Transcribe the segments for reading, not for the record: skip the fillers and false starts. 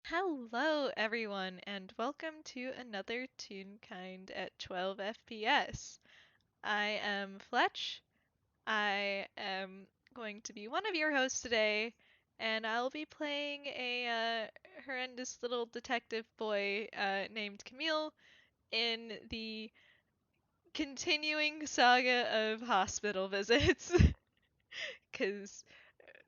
Hello, everyone, and welcome to another Toonkind at 12 FPS. I am Fletch. I am going to be one of your hosts today, and I'll be playing a horrendous little detective boy named Camille in the continuing saga of hospital visits. Because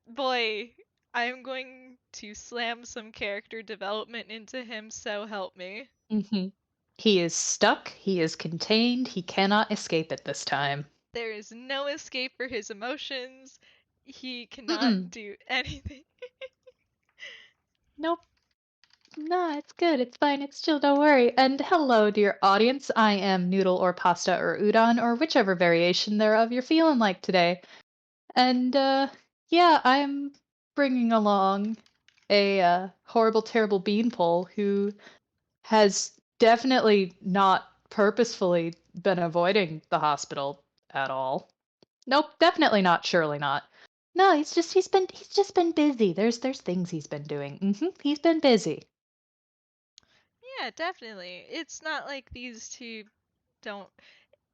boy, I'm going to slam some character development into him, so help me. Mhm. He is stuck, he is contained, he cannot escape it this time. There is no escape for his emotions. He cannot Mm-mm. do anything. Nope. No, it's good, it's fine, it's chill, don't worry. And hello, dear audience. I am noodle or pasta or udon or whichever variation thereof you're feeling like today. And, yeah, I'm bringing along a horrible, terrible beanpole who has definitely not purposefully been avoiding the hospital at all. Nope, definitely not, surely not. No, he's just been busy. There's things he's been doing. He's been busy. Yeah, definitely. It's not like these two don't.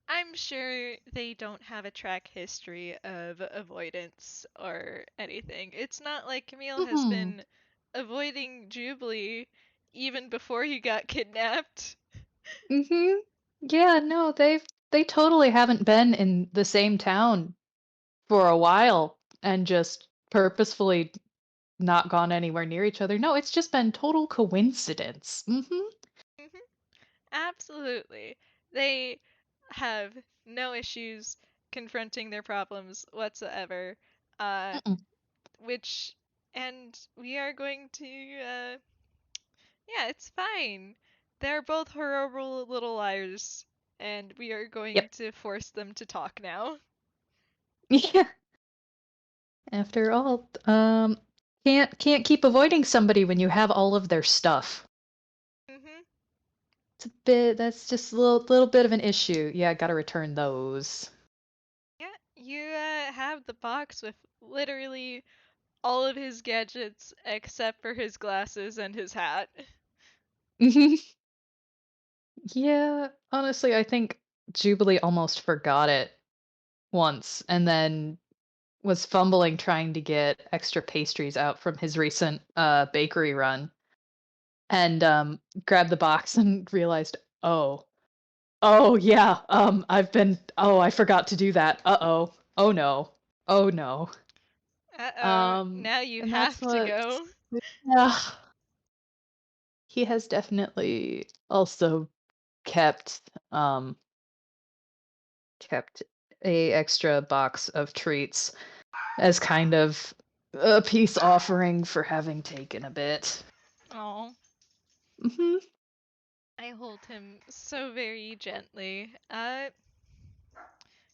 I'm sure they don't have a track history of avoidance or anything. It's not like Camille has Mhm. been avoiding Jubilee even before he got kidnapped. Mhm. Yeah, no, they totally haven't been in the same town for a while and just purposefully not gone anywhere near each other. No, it's just been total coincidence. Mhm. Mhm. Absolutely. They have no issues confronting their problems whatsoever. Uh, Mm-mm. which, and we are going to, yeah, it's fine. They're both horrible little liars, and we are going Yep. to force them to talk now. Yeah. After all, can't keep avoiding somebody when you have all of their stuff. Hmm. That's just a little bit of an issue. Yeah, gotta return those. Yeah, you have the box with literally all of his gadgets except for his glasses and his hat. Mhm. Yeah, honestly, I think Jubilee almost forgot it once and then was fumbling trying to get extra pastries out from his recent bakery run and grabbed the box and realized, "Oh. Oh yeah, I forgot to do that. Uh-oh. Oh no. Oh no." Uh-oh, now you And that's have to what go. yeah. He has definitely also kept um kept a extra box of treats as kind of a peace offering for having taken a bit. Oh, Mhm. I hold him so very gently.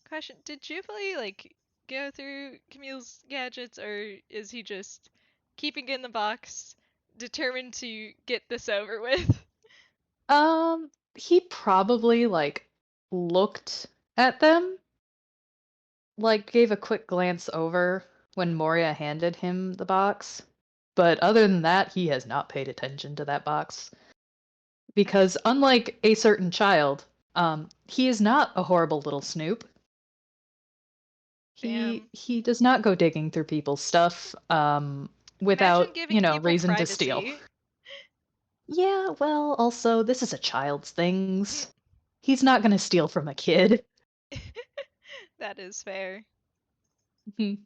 Question, did Jubilee, like, go through Camille's gadgets, or is he just keeping in the box, determined to get this over with? He probably like looked at them, like gave a quick glance over when Moria handed him the box. But other than that, he has not paid attention to that box. I Because see. unlike a certain child, he is not a horrible little snoop. Damn. He does not go digging through people's stuff Imagine without, giving people reason to steal. privacy. Yeah, well, also this is a child's things. He's not going to steal from a kid. That is fair. Mhm.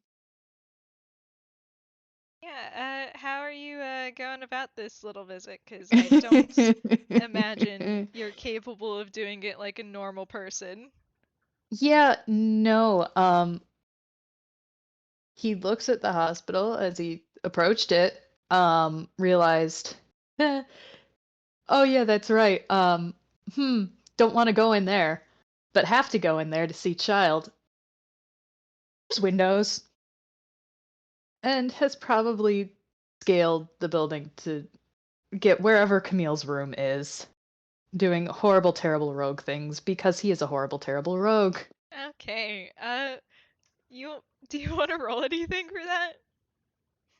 Yeah, how are you going about this little visit? Because I don't imagine you're capable of doing it like a normal person. Yeah, no. He looks at the hospital as he approached it, realized, "Eh, oh yeah, that's right. Hmm, don't want to go in there, but have to go in there to see child. There's windows." And has probably scaled the building to get wherever Camille's room is, doing horrible, terrible rogue things because he is a horrible, terrible rogue. Okay, you do you want to roll anything for that?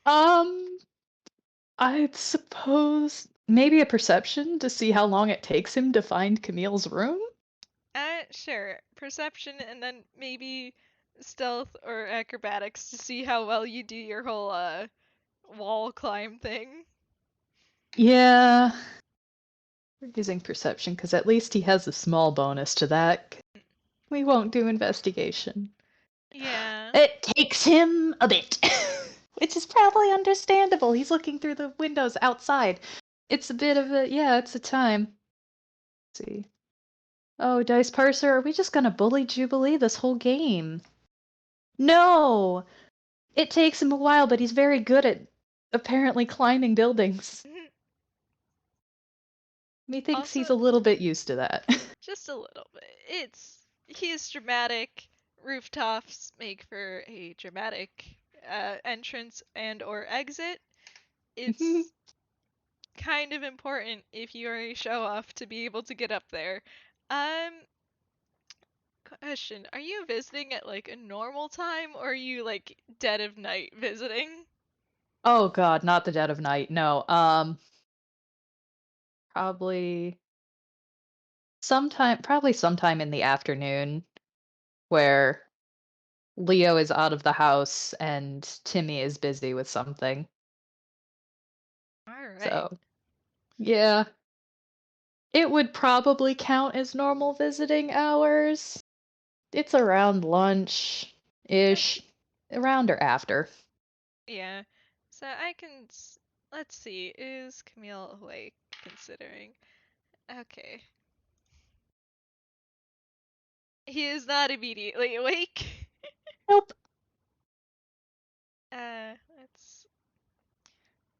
Um, I'd suppose maybe a perception to see how long it takes him to find Camille's room? Sure. Perception and then maybe stealth or acrobatics to see how well you do your whole wall climb thing. Yeah, we're using perception because at least he has a small bonus to that. We won't do investigation. Yeah. It takes him a bit, which is probably understandable. He's looking through the windows outside. It's a bit of a, yeah, it's a time. Let's see. Oh, Dice Parser, are we just gonna bully Jubilee this whole game? No! It takes him a while, but he's very good at apparently climbing buildings. Methinks Also, he's a little bit used to that. just a little bit. He's dramatic. Rooftops make for a dramatic entrance and or exit. It's kind of important if you are a show off to be able to get up there. Um, Question: are you visiting at like a normal time or are you like dead of night visiting? Oh god, not the dead of night. No. Probably sometime in the afternoon where Leo is out of the house and Timmy is busy with something. All right. So, yeah, it would probably count as normal visiting hours. It's around lunch-ish, Okay. around or after. Yeah. So let's see. Is Camille awake considering? Okay. He is not immediately awake. Nope. Let's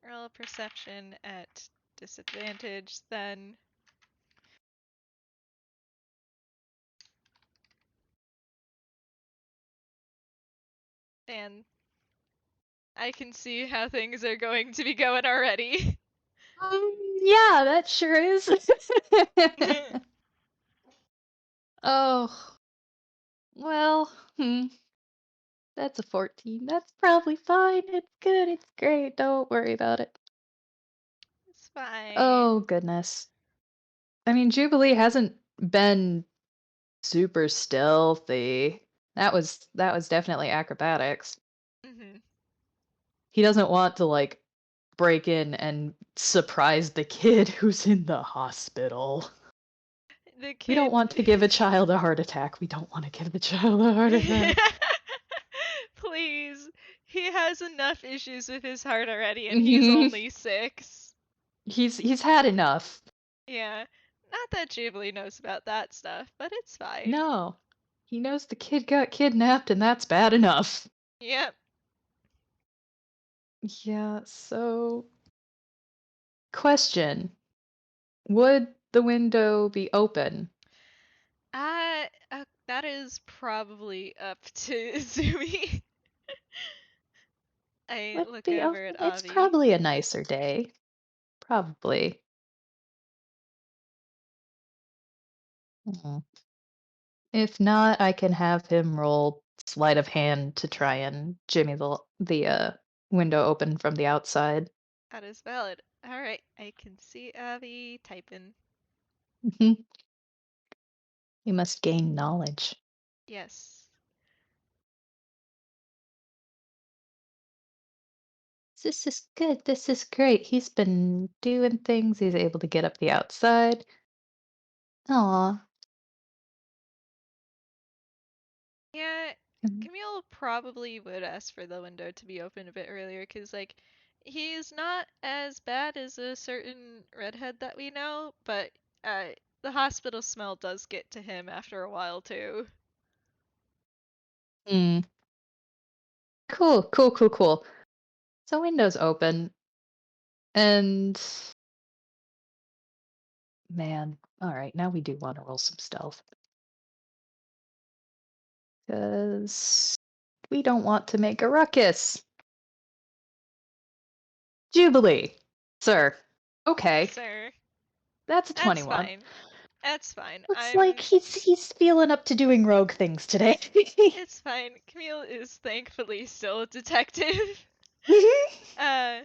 roll perception at disadvantage then. And I can see how things are going to be going already. Yeah, that sure is. Oh, well, that's a 14. That's probably fine. It's good. It's great. Don't worry about it. It's fine. Oh, goodness. I mean, Jubilee hasn't been super stealthy. That was definitely acrobatics. Hmm. He doesn't want to like break in and surprise the kid who's in the hospital. The We don't kid. want to give a child a heart attack. We don't want to give the child a heart attack. Please. He has enough issues with his heart already and he's Mhm. only 6. He's had enough. Yeah. Not that Jubilee knows about that stuff, but it's fine. No. He knows the kid got kidnapped and that's bad enough. Yep. Yeah, so question. Would the window be open? That is probably up to Zumi. I Would look be over open? at It's Avi. probably a nicer day. Probably. Mhm. If not, I can have him roll sleight of hand to try and jimmy the window open from the outside. That is valid. Alright, I can see Avi typing. Mhm. You must gain knowledge. Yes. This is good. This is great. He's been doing things. He's able to get up the outside. Aw. Yeah, Mhm. Camille probably would ask for the window to be open a bit earlier because, like, he's not as bad as a certain redhead that we know, but uh, the hospital smell does get to him after a while, too. Mm. Cool, cool, cool, cool. So window's open, and man, all right, now we do want to roll some stealth because we don't want to make a ruckus. Jubilee, sir. Okay, Sir, that's a that's 21. fine. That's fine. Looks like he's feeling up to doing rogue things today. It's fine. Camille is thankfully still a detective. Uh,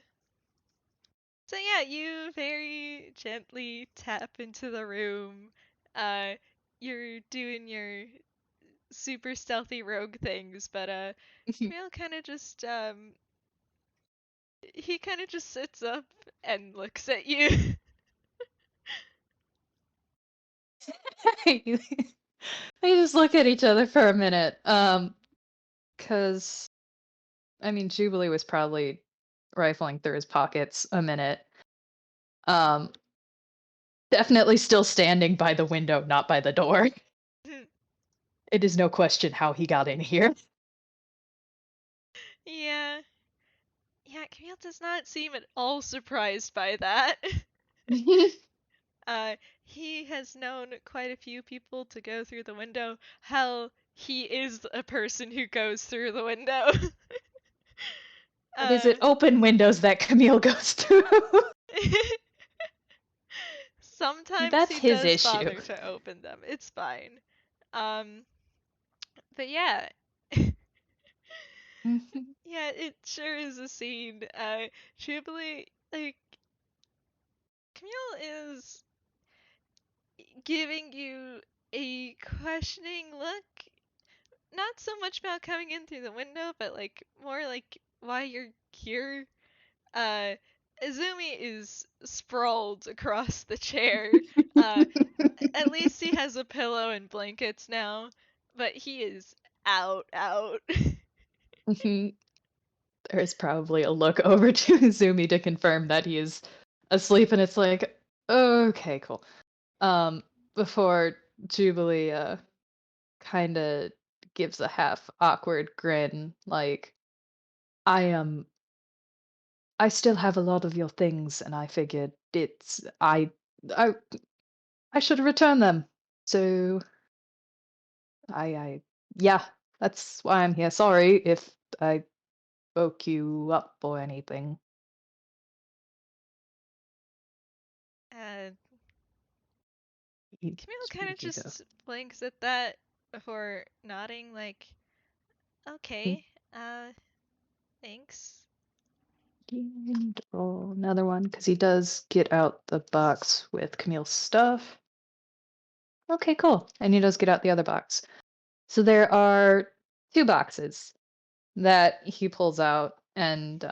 So yeah, you very gently tap into the room. Uh, you're doing your super stealthy rogue things, but Camille kind of just he kind of just sits up and looks at you. They just look at each other for a minute. Cause I mean, Jubilee was probably rifling through his pockets a minute. Um, Definitely still standing by the window, not by the door. It is no question how he got in here. Yeah. Yeah, Camille does not seem at all surprised by that. Uh, he has known quite a few people to go through the window. Hell, he is a person who goes through the window. But is uh, it open windows that Camille goes through? sometimes That's he his does issue. bother to open them. It's fine. Um, but yeah. Yeah, it sure is a scene. Jubilee, like, Camille is giving you a questioning look. Not so much about coming in through the window, but like more like why you're here. Uh, Izumi is sprawled across the chair. Uh, at least he has a pillow and blankets now, but he is out. There's probably a look over to Izumi to confirm that he is asleep, and it's like, okay, cool. Before Jubilee kind of gives a half awkward grin, like, I still have a lot of your things, and I figured I I should return them. So I yeah, that's why I'm here. Sorry if I woke you up or anything. uh, He Camille kind of speaking of. just blinks at that before nodding, like, okay, thanks. And roll another one because he does get out the box with Camille's stuff. Okay, cool. And he does get out the other box. So there are two boxes that he pulls out and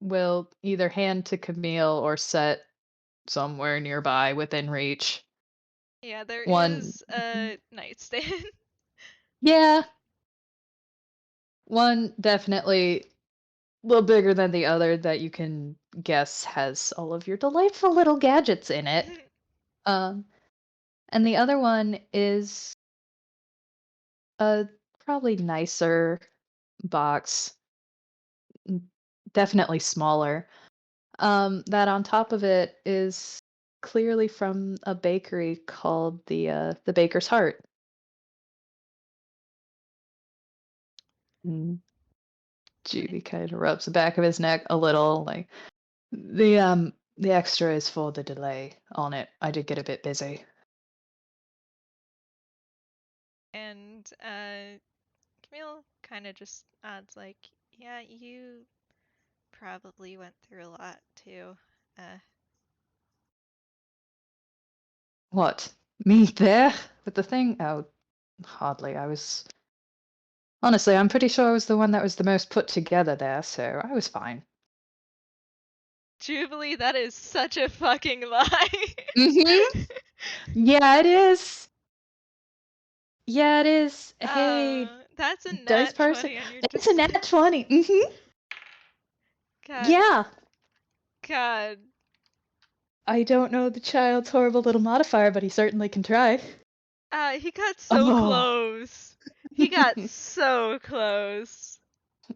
will either hand to Camille or set somewhere nearby within reach. Yeah, there One, is a nightstand. yeah, one definitely a little bigger than the other that you can guess has all of your delightful little gadgets in it. Um, and the other one is a probably nicer box, definitely smaller. That on top of it is clearly from a bakery called the Baker's Heart. And Judy kind of rubs the back of his neck a little, like the extra is for the delay on it. I did get a bit busy. And Camille kind of just adds, like, yeah, you probably went through a lot too. Uh, What? Me there? With the thing? Oh, hardly. Honestly, I'm pretty sure I was the one that was the most put together there, so I was fine. Jubilee, that is such a fucking lie. Mm-hmm. Yeah, it is. Yeah, it is. Hey, That's a dice nat person. 20 on your It's a disc. nat 20. Mm-hmm. God, Yeah. God. I don't know the child's horrible little modifier, but he certainly can try. He got so Oh. close. He got so close.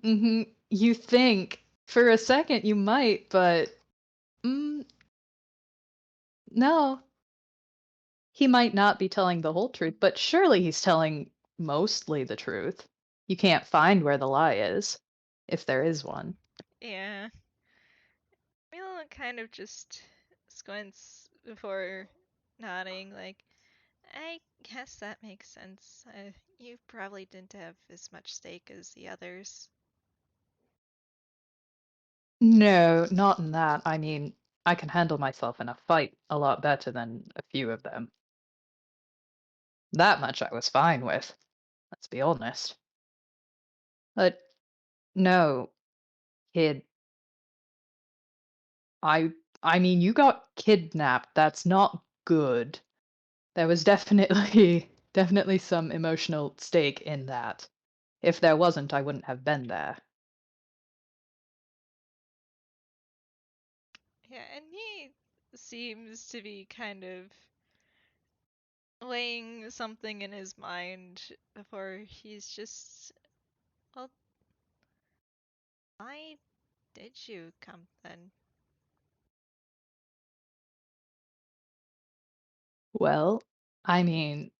Hmm. You think for a second you might, but mm, no. He might not be telling the whole truth, but surely he's telling mostly the truth. You can't find where the lie is, if there is one. Yeah. Camille kind of just squints before nodding, like, I guess that makes sense. You probably didn't have as much stake as the others. No, not in that. I mean, I can handle myself in a fight a lot better than a few of them. That much I was fine with, let's be honest. But no, kid, I I mean, you got kidnapped. That's not good. There was definitely definitely some emotional stake in that. If there wasn't, I wouldn't have been there. Yeah, and he seems to be kind of weighing something in his mind before he's just, well, why did you come then? Well, I mean,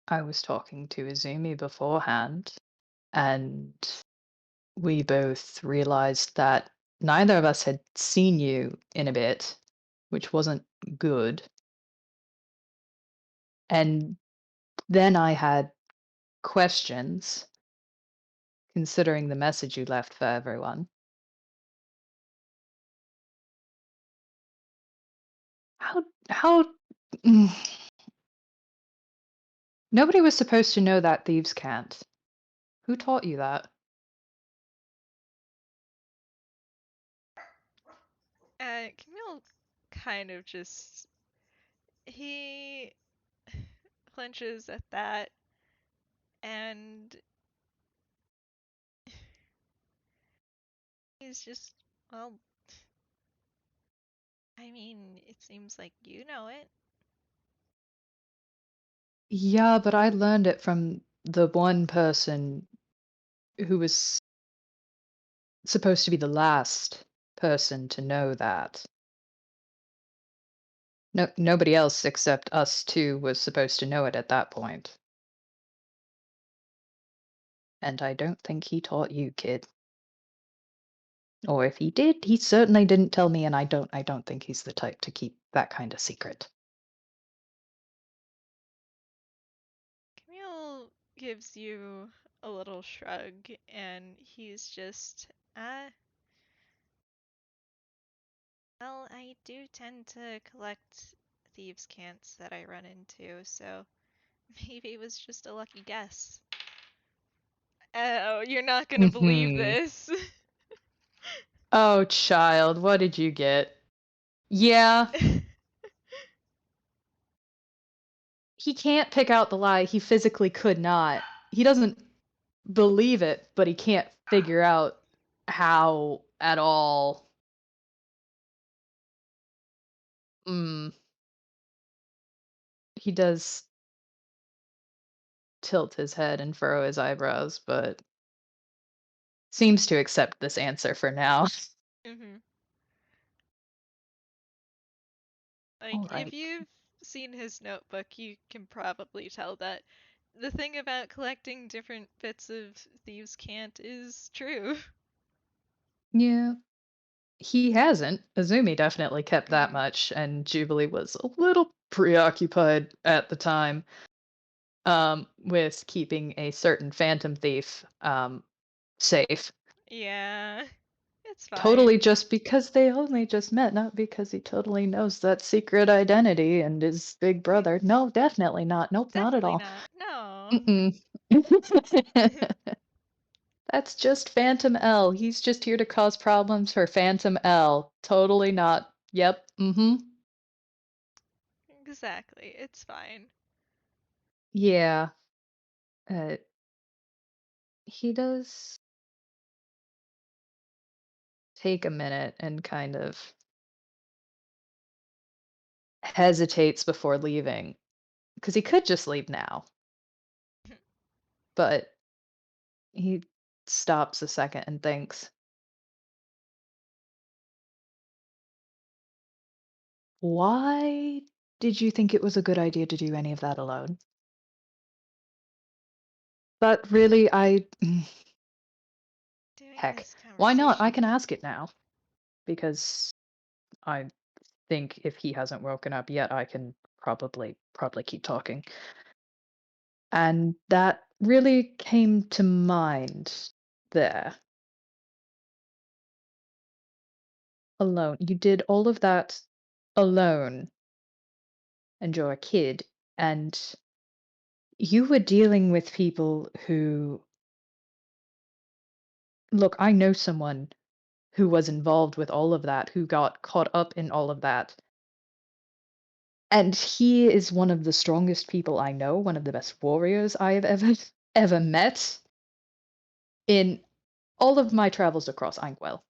I was talking to Izumi beforehand, and we both realized that neither of us had seen you in a bit, which wasn't good. And then I had questions, considering the message you left for everyone. How mm, nobody was supposed to know that thieves can't. Who taught you that? Camille kind of just, he clenches at that, and he's just, well, I mean, it seems like you know it. Yeah, but I learned it from the one person who was supposed to be the last person to know that. No, nobody else except us two was supposed to know it at that point. And I don't think he taught you, kid. Or if he did, he certainly didn't tell me, and I don't think he's the type to keep that kind of secret. Camille gives you a little shrug, and he's just, well, I do tend to collect thieves' cants that I run into, so maybe it was just a lucky guess. Oh, you're not gonna believe Mhm. this. Oh, child, what did you get? Yeah, he can't pick out the lie. He physically could not. He doesn't believe it, but he can't figure out how at all. Mm, he does tilt his head and furrow his eyebrows, but seems to accept this answer for now. hmm Like, All if right. you've seen his notebook, you can probably tell that the thing about collecting different bits of thieves' cant is true. Yeah. He hasn't. Azumi definitely kept that hmm much, and Jubilee was a little preoccupied at the time, with keeping a certain phantom thief, safe. Yeah, it's Totally fine. just because they only just met, not because he totally knows that secret identity and his big brother. No, definitely not. Nope, not at Definitely all. not. No. Mm-mm. That's just Phantom L. He's just here to cause problems for Phantom L. Totally not. Yep. Mm-hmm. Exactly. It's fine. Yeah. Uh, he does take a minute and kind of hesitates before leaving because he could just leave now, but he stops a second and thinks, why did you think it was a good idea to do any of that alone? But really, Doing heck, this why not? I can conversation. ask it now because I think if he hasn't woken up yet, I can probably keep talking. And that really came to mind there. Alone. You did all of that alone, and you're a kid, and you were dealing with people who look, I know someone who was involved with all of that, who got caught up in all of that. And he is one of the strongest people I know, one of the best warriors I have ever met in all of my travels across Inkwell.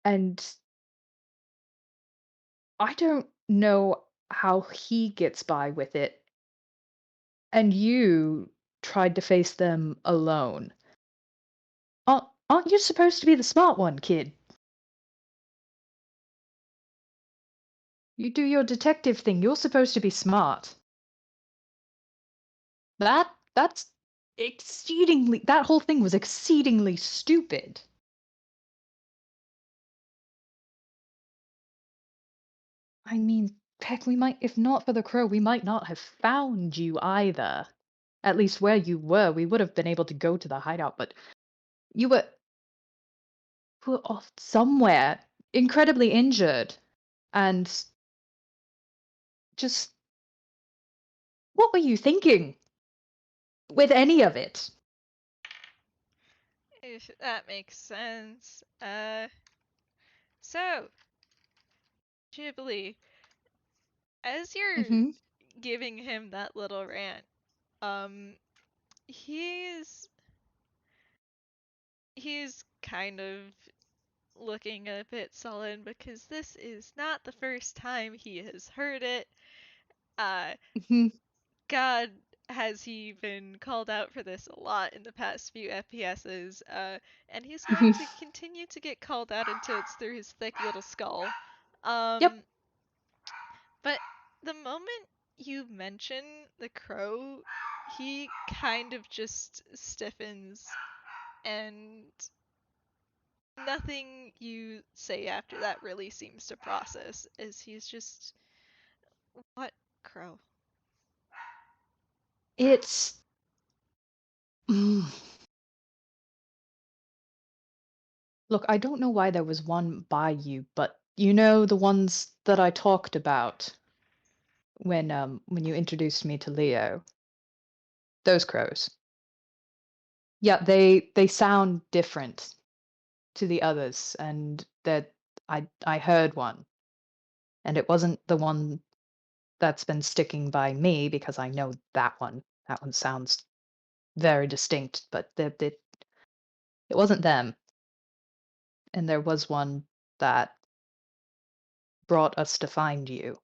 And I don't know how he gets by with it. And you tried to face them alone. Aren't you supposed to be the smart one, kid? You do your detective thing. You're supposed to be smart. That's exceedingly that whole thing was exceedingly stupid. I mean, heck, we might if not for the crow, we might not have found you either. At least where you were, we would have been able to go to the hideout, but you were off somewhere, incredibly injured, and just what were you thinking with any of it? If that makes sense. So, Jubilee, as you're Mhm. giving him that little rant, um, he's he's kind of looking a bit sullen because this is not the first time he has heard it. Uh, Mhm. God, has he been called out for this a lot in the past few FPSs, and he's going Mhm. to continue to get called out until it's through his thick little skull. Yep. Um, but the moment you mention the crow, he kind of just stiffens, and nothing you say after that really seems to process, as he's just, what crow? It's mm. Look, I don't know why there was one by you, but you know the ones that I talked about when you introduced me to Leo. Those crows. Yeah, they sound different to the others, and that I heard one, and it wasn't the one that's been sticking by me because I know that one. That one sounds very distinct, but it wasn't them. And there was one that brought us to find you.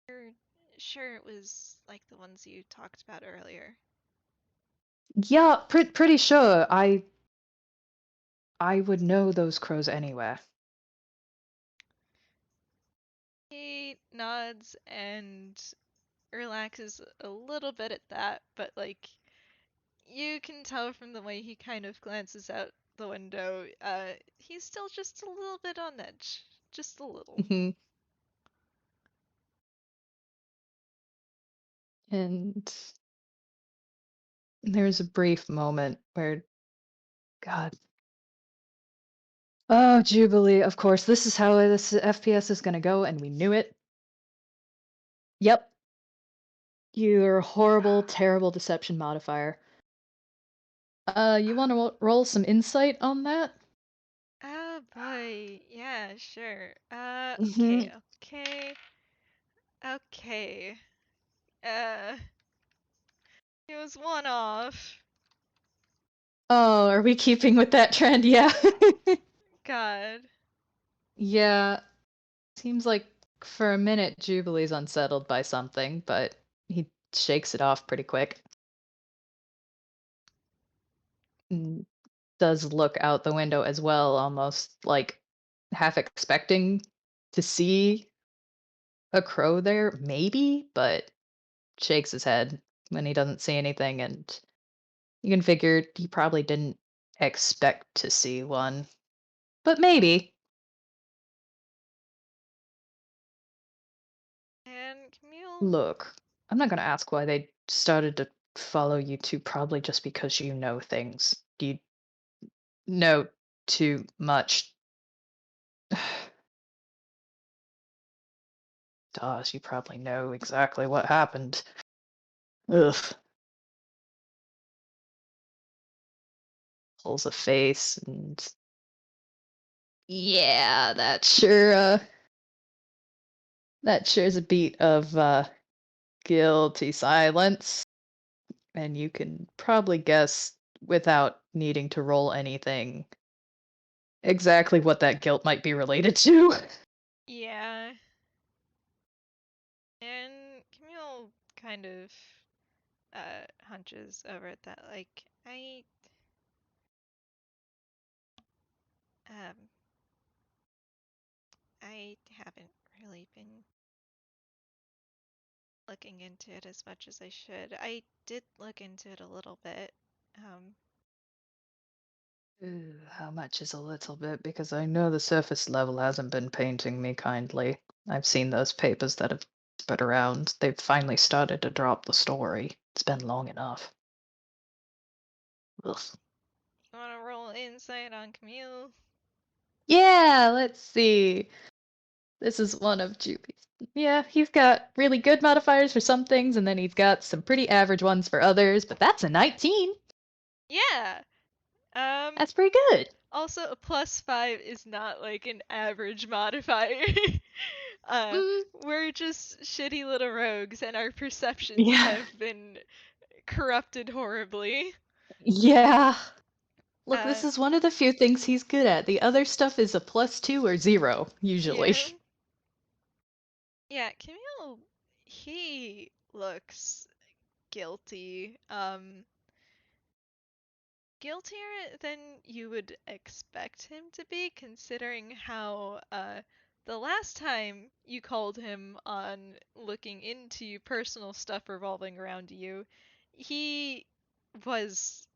You're sure it was like the ones you talked about earlier? Yeah, pretty sure I would know those crows anywhere. He nods and relaxes a little bit at that, but like you can tell from the way he kind of glances out the window, he's still just a little bit on edge. Just a little. Mhm. And there's a brief moment where, God, oh, Jubilee, of course, this is how this FPS is gonna go, and we knew it. Yep, your horrible, terrible deception modifier. You want to roll some insight on that? Oh boy, yeah, sure. Hmm. Okay. Uh, it was one off. Oh, are we keeping with that trend? Yeah. God. Yeah. Seems like for a minute Jubilee's unsettled by something, but he shakes it off pretty quick. And does look out the window as well, almost like half expecting to see a crow there, maybe, but shakes his head when he doesn't see anything, and you can figure he probably didn't expect to see one. But maybe. And Camille, Look, I'm not gonna ask why they started to follow you two probably just because you know things. You know too much. Does you probably know exactly what happened. Ugh. Pulls a face and yeah, that sure is a beat of guilty silence. And you can probably guess without needing to roll anything exactly what that guilt might be related to. Yeah. And Camille kind of hunches over at that like um I haven't really been looking into it as much as I should. I did look into it a little bit. Um, Ooh, how much is a little bit? Because I know the surface level hasn't been painting me kindly. I've seen those papers that have spread around. They've finally started to drop the story. It's been long enough. Ugh. you want to roll insight on Camille? Yeah, let's see. This is one of Juby's. Yeah, he's got really good modifiers for some things, and then he's got some pretty average ones for others, but that's a 19. Yeah. Um, That's pretty good. Also a +5 is not like an average modifier. uh, Mm, we're just shitty little rogues, and our perceptions yeah. have been corrupted horribly. Yeah. Look, this Uh, is one of the few things he's good at. The other stuff is a +2 or 0, usually. yeah. Yeah, Camille, he looks guilty. Guiltier than you would expect him to be, considering how the last time you called him on looking into personal stuff revolving around you, he was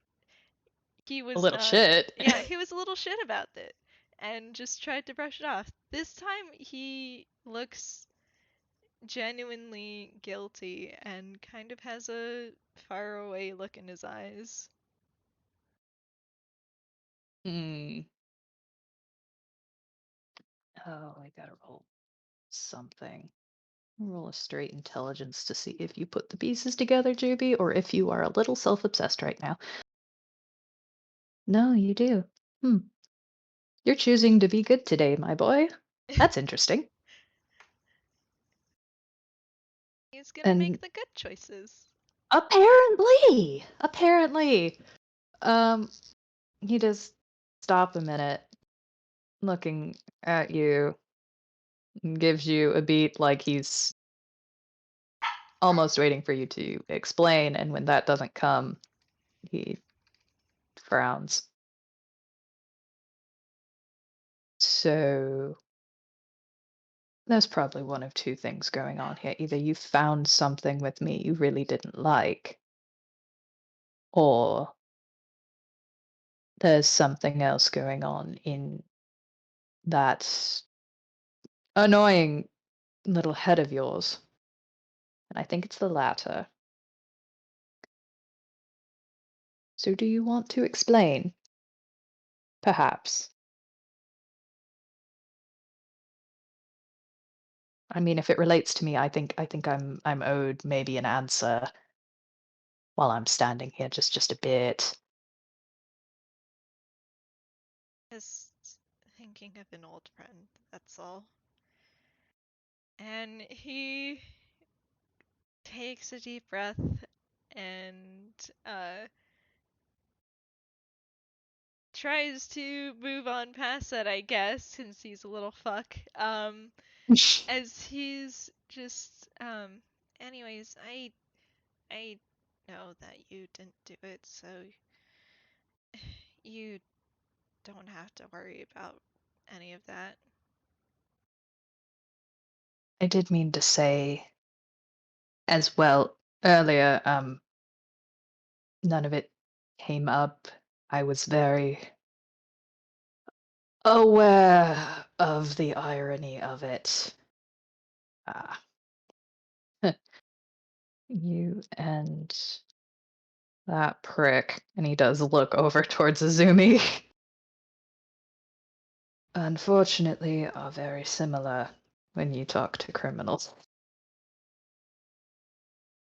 he A was little not shit. yeah, he was a little shit about it and just tried to brush it off. This time he looks genuinely guilty and kind of has a faraway look in his eyes. Hmm. Oh, I gotta roll something. Roll a straight intelligence to see if you put the pieces together, Juby, or if you are a little self-obsessed right now. No, you do. Hmm. You're choosing to be good today, my boy. That's interesting. He's gonna make And the good choices. apparently, um, he does stop a minute, looking at you, and gives you a beat like he's almost waiting for you to explain, and when that doesn't come, he frowns. So there's probably one of two things going on here. Either you found something with me you really didn't like, or there's something else going on in that annoying little head of yours. And I think it's the latter. So do you want to explain? Perhaps. I mean, if it relates to me, I think I'm owed maybe an answer while I'm standing here just a bit. Just thinking of an old friend, that's all. And he takes a deep breath and tries to move on past that, I guess, since he's a little fuck. As he's just anyways, I know that you didn't do it, so you don't have to worry about any of that. I did mean to say as well earlier, none of it came up. I was very aware of the irony of it. Ah, you and That prick. And he does look over towards Azumi. Unfortunately, are very similar when you talk to criminals.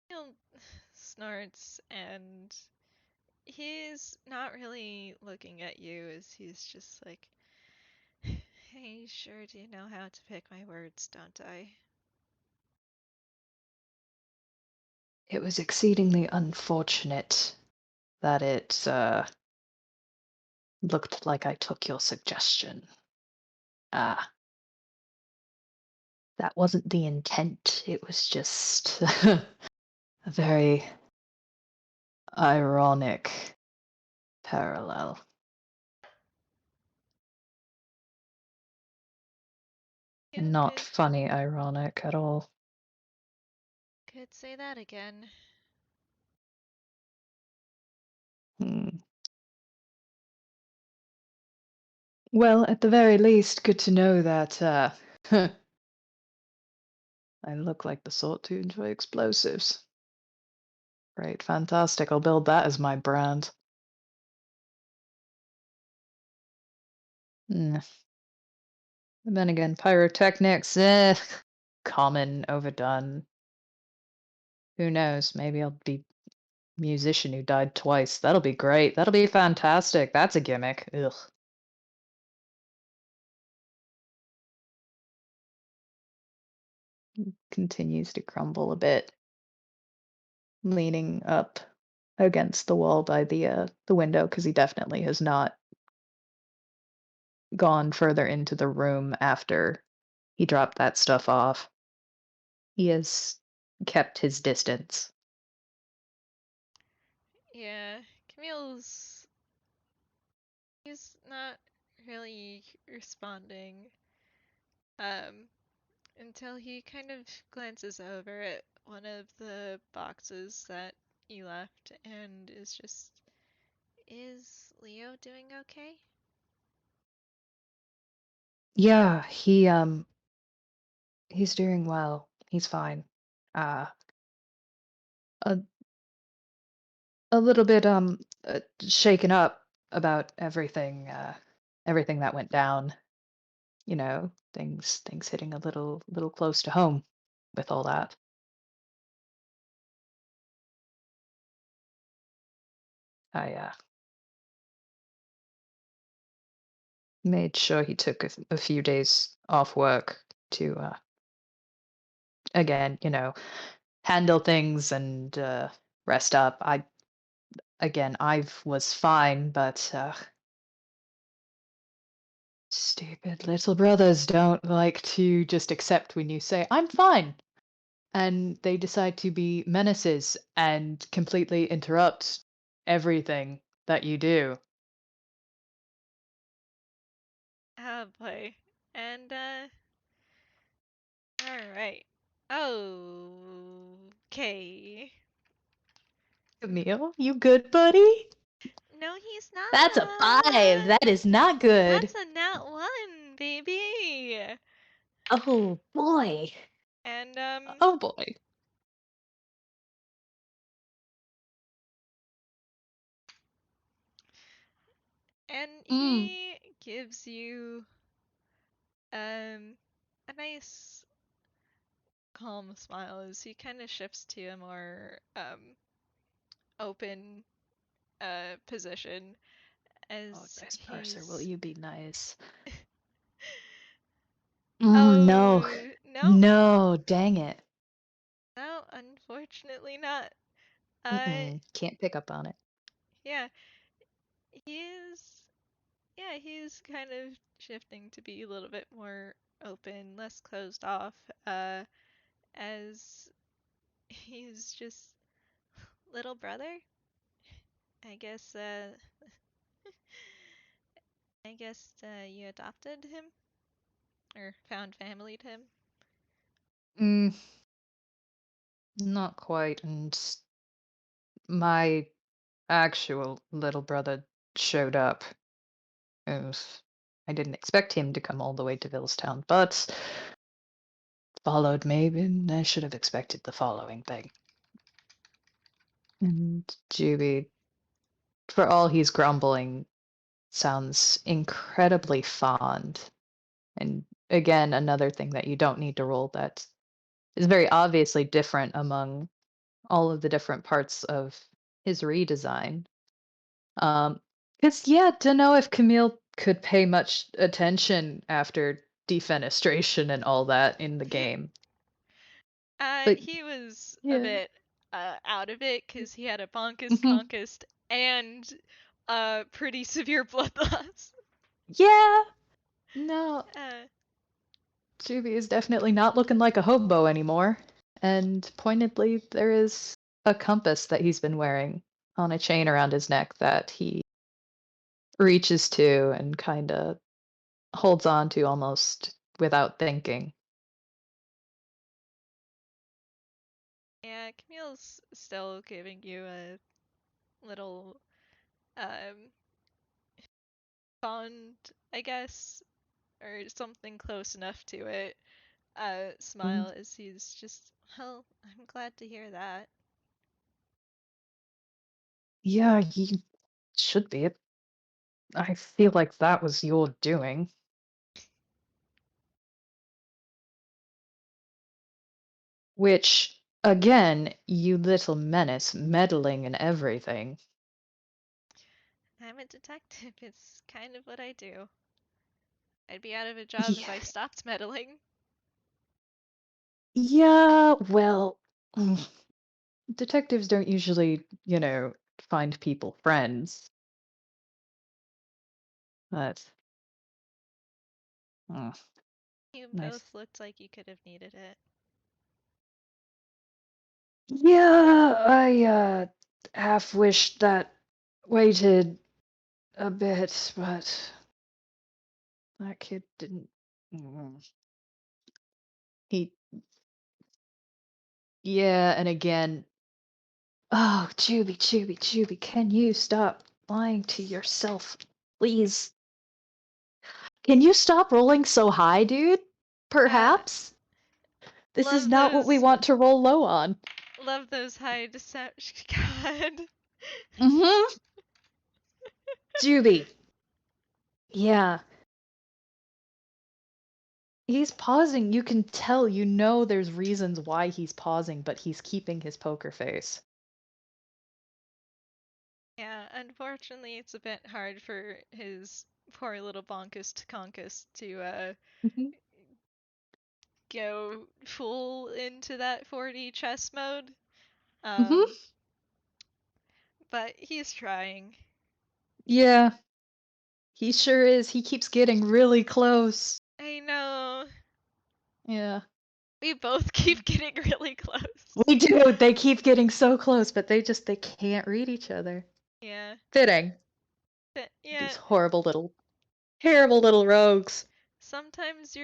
Camille snorts, and he's not really looking at you as he's just like, "Hey, sure do know how to pick my words, don't I?" It was exceedingly unfortunate that it looked like I took your suggestion. Ah, that wasn't the intent. It was just a very ironic parallel. You And not could funny ironic at all. say that again. Hmm. Well, at the very least, good to know that I look like the sort to enjoy explosives. Great, fantastic. I'll build that as my brand. Mm. And then again, pyrotechnics, common, overdone. Who knows? Maybe I'll be musician who died twice. That'll be great. That'll be fantastic. That's a gimmick. Ugh. Continues to crumble a bit, leaning up against the wall by the window because he definitely has not gone further into the room after he dropped that stuff off. He has kept his distance. Yeah, Camille's he's not really responding um until he kind of glances over at one of the boxes that you left and is just, "Is Leo doing okay?" Yeah, he's doing well. He's fine. Uh a a little bit shaken up about everything that went down. You know, things hitting a little close to home with all that. I made sure he took a few days off work to again, handle things and rest up. I was fine, but stupid little brothers don't like to just accept when you say, "I'm fine." And they decide to be menaces and completely interrupt everything that you do. Oh boy. And all right. Okay. Camille, you good, buddy? No, he's That's a 5. not. That is not good. That's a nat one, baby. Oh boy. And Oh boy. and Mm. he gives you a nice calm smile as he kind of shifts to a more open position Oh, as nice parser. Will he's you be nice? No. oh no, No, dang it. no, unfortunately not. uh Mm-mm. Can't pick up on it. yeah, he's he's kind of shifting to be a little bit more open, less closed off, as he's just, "Little brother, I guess you adopted him or found family to him." Mm, not quite. And my actual little brother showed up. I didn't expect him to come all the way to Villestown, but followed me, and I should have expected the following thing. And Juby, for all he's grumbling, sounds incredibly fond. And again, another thing that you don't need to roll that is very obviously different among all of the different parts of his redesign. Because, yeah, don't know if Camille could pay much attention after defenestration and all that in the game. But, He was a yeah. bit out of it because he had a bonkers Mhm. conkest and pretty severe blood loss. Yeah, no, Uh, Juby is definitely not looking like a hobo anymore. And pointedly, there is a compass that he's been wearing on a chain around his neck that he reaches to and kind of holds on to almost without thinking. yeah, Camille's still giving you a little um, fond, I guess, or something close enough to it. Mm, Smile as he's just, well, I'm glad to hear that. yeah, he should be. I feel like that was your doing. Which, again, you little menace, meddling in everything. I'm a detective. It's kind of what I do. I'd be out of a job if Yeah, I stopped meddling. yeah, well, detectives don't usually, find people friends. But, mm, You nice. both looked like you could have needed it. Yeah, I, half wished that waited a bit, but that kid didn't. Mm. He, yeah, and again, oh, Juby, can you stop lying to yourself, please? Can you stop rolling so high, dude? Uh, Perhaps? This is love not what we those, want to roll low on. love those high deception. God. Mm-hmm. Juby. Yeah. He's pausing. You can tell, there's reasons why he's pausing, but he's keeping his poker face. Yeah, unfortunately, it's a bit hard for his poor little bonkest conkest to Mm-hmm. go full into that 4D chess mode. Mm-hmm. Um, but he's trying. Yeah, he sure is. He keeps getting really close. I know. Yeah. We both keep getting really close. We do. They keep getting so close, but they can't read each other. Yeah. Fitting. Yeah. These horrible little, terrible little rogues. Sometimes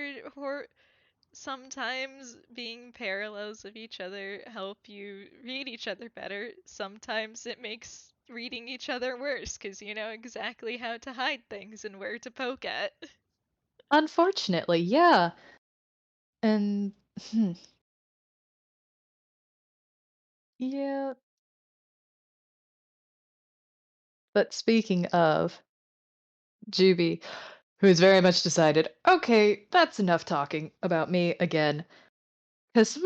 sometimes being parallels of each other help you read each other better. Sometimes it makes reading each other worse because you know exactly how to hide things and where to poke at. Unfortunately, yeah. And yeah. But speaking of Juby, who's very much decided, okay, that's enough talking about me again. Because,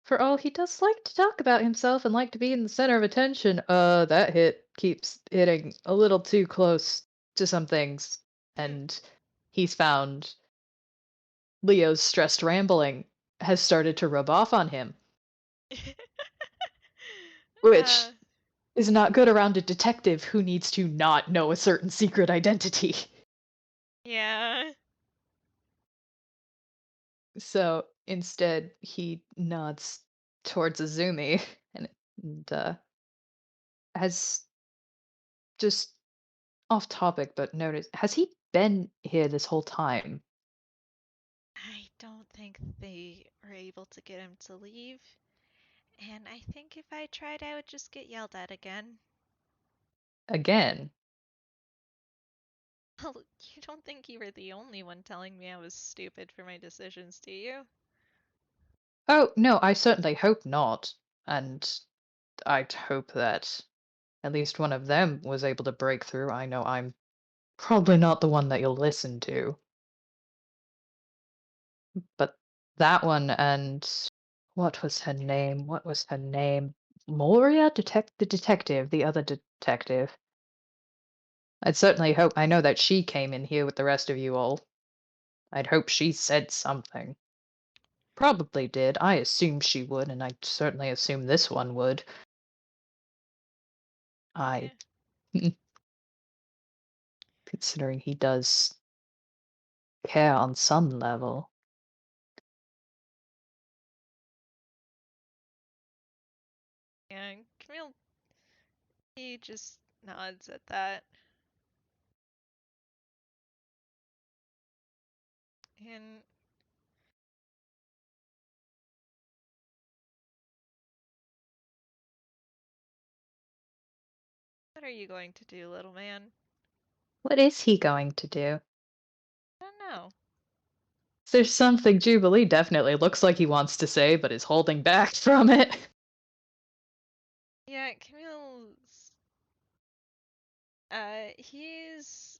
for all he does like to talk about himself and like to be in the center of attention, that hit keeps hitting a little too close to some things. And he's found Leo's stressed rambling has started to rub off on him, uh, which is not good around a detective who needs to not know a certain secret identity. yeah. So instead, he nods towards Azumi and has just off topic, but notice has he been here this whole time I don't think they were able to get him to leave. And I think if I tried, I would just get yelled at again. again? Well, you don't think you were the only one telling me I was stupid for my decisions, do you? Oh no, I certainly hope not. And I'd hope that at least one of them was able to break through. I know I'm probably not the one that you'll listen to, but that one and what was her name? What was her name? Moria? The detective, the other detective. I'd certainly hope I know that she came in here with the rest of you all. I'd hope she said something. Probably did. I assumed she would, and I certainly assume this one would. I Yeah. considering he does care on some level. And Camille, he just nods at that. And what are you going to do, little man? What is he going to do? I don't know. There's something Jubilee definitely looks like he wants to say, but is holding back from it. Yeah, Camille's. He's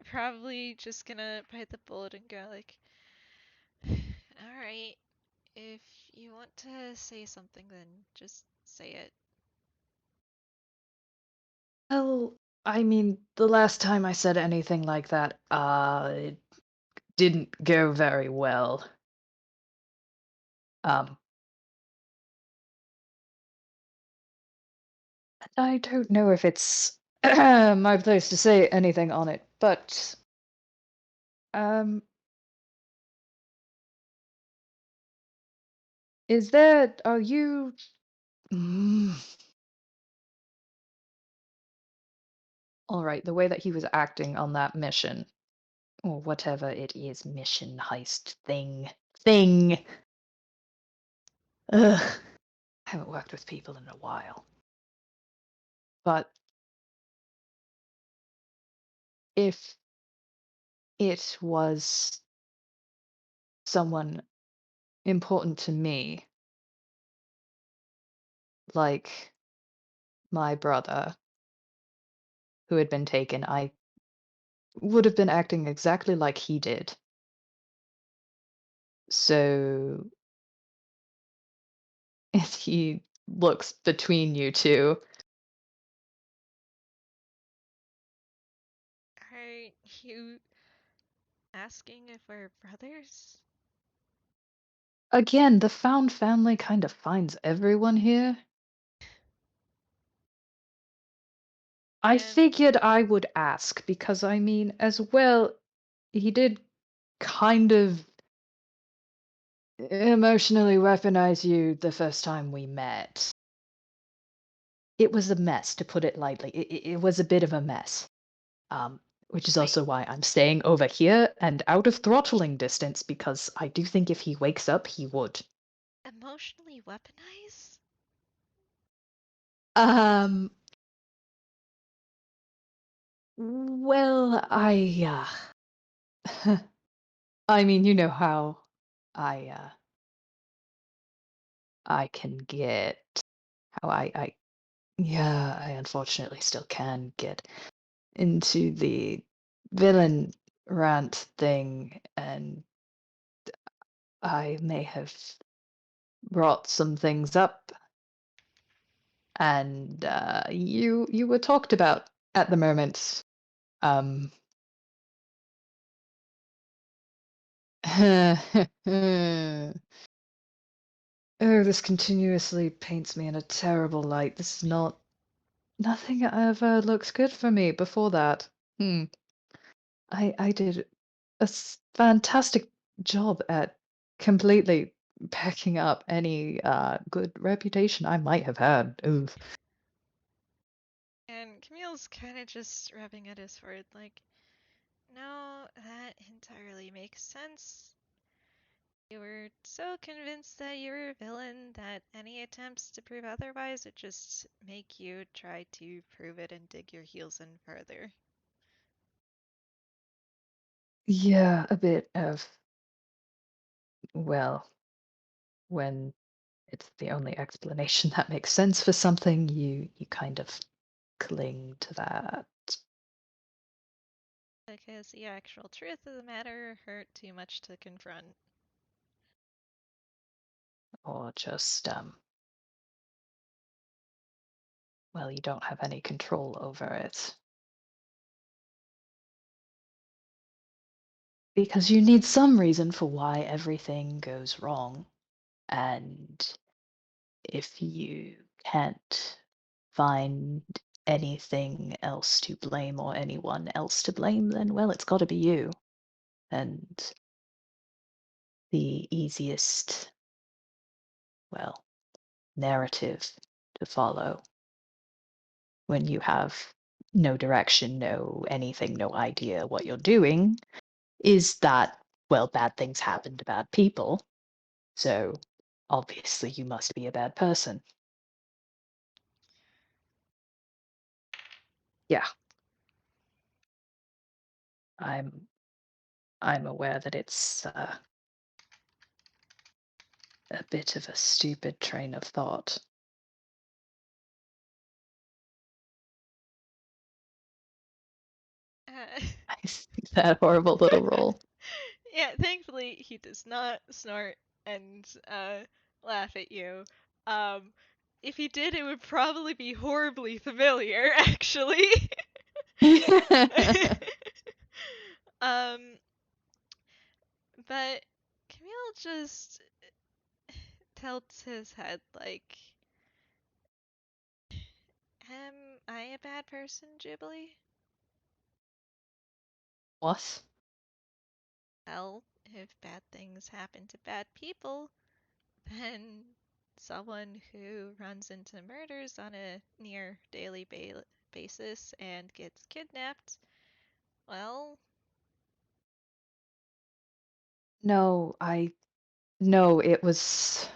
probably just gonna bite the bullet and go like, "All right, if you want to say something, then just say it." Well, I mean, the last time I said anything like that, it didn't go very well. Um, I don't know if it's my place to say anything on it, but um, are you? Mm, all right, the way that he was acting on that mission, or whatever it is, mission heist thing. Ugh, I haven't worked with people in a while, but if it was someone important to me, like my brother who had been taken, I would have been acting exactly like he did. So if he looks between you two, Are you asking if we're brothers? again, the found family kind of finds everyone here. I And figured I would ask because I mean, as well, he did kind of emotionally weaponize you the first time we met. It was a mess, to put it lightly. It was a bit of a mess. Which is wait, also why I'm staying over here and out of throttling distance because I do think if he wakes up, he would. emotionally weaponize? Um, well, I mean, you know how I, uh, I can get, how yeah, I unfortunately still can get into the villain rant thing, and I may have brought some things up, and you were talked about at the moment. Um, oh, this continuously paints me in a terrible light. This is not nothing ever looked good for me before that. Hmm. I did a fantastic job at completely backing up any good reputation I might have had. Oof. And Camille's kind of just rubbing at his forehead like, no, that entirely makes sense. You were so convinced that you were a villain that any attempts to prove otherwise would just make you try to prove it and dig your heels in further. Yeah, a bit of, well, when It's the only explanation that makes sense for something. You kind of cling to that. Because the actual truth of the matter hurt too much to confront. Or just well, you don't have any control over it. Because you need some reason for why everything goes wrong. And if you can't find anything else to blame or anyone else to blame, then, well, it's got to be you. And the easiest, well, narrative to follow when you have no direction, no anything, no idea what you're doing is that, well, bad things happen to bad people. So obviously you must be a bad person. Yeah, I'm I'm aware that it's a bit of a stupid train of thought. Uh, I see that horrible little roll. yeah, thankfully he does not snort and laugh at you. Um, if he did, it would probably be horribly familiar, actually. um, but Camille just tilts his head like, am I a bad person, Jubilee? What? Well, if bad things happen to bad people, then someone who runs into murders on a near daily basis and gets kidnapped, well, No, no, it was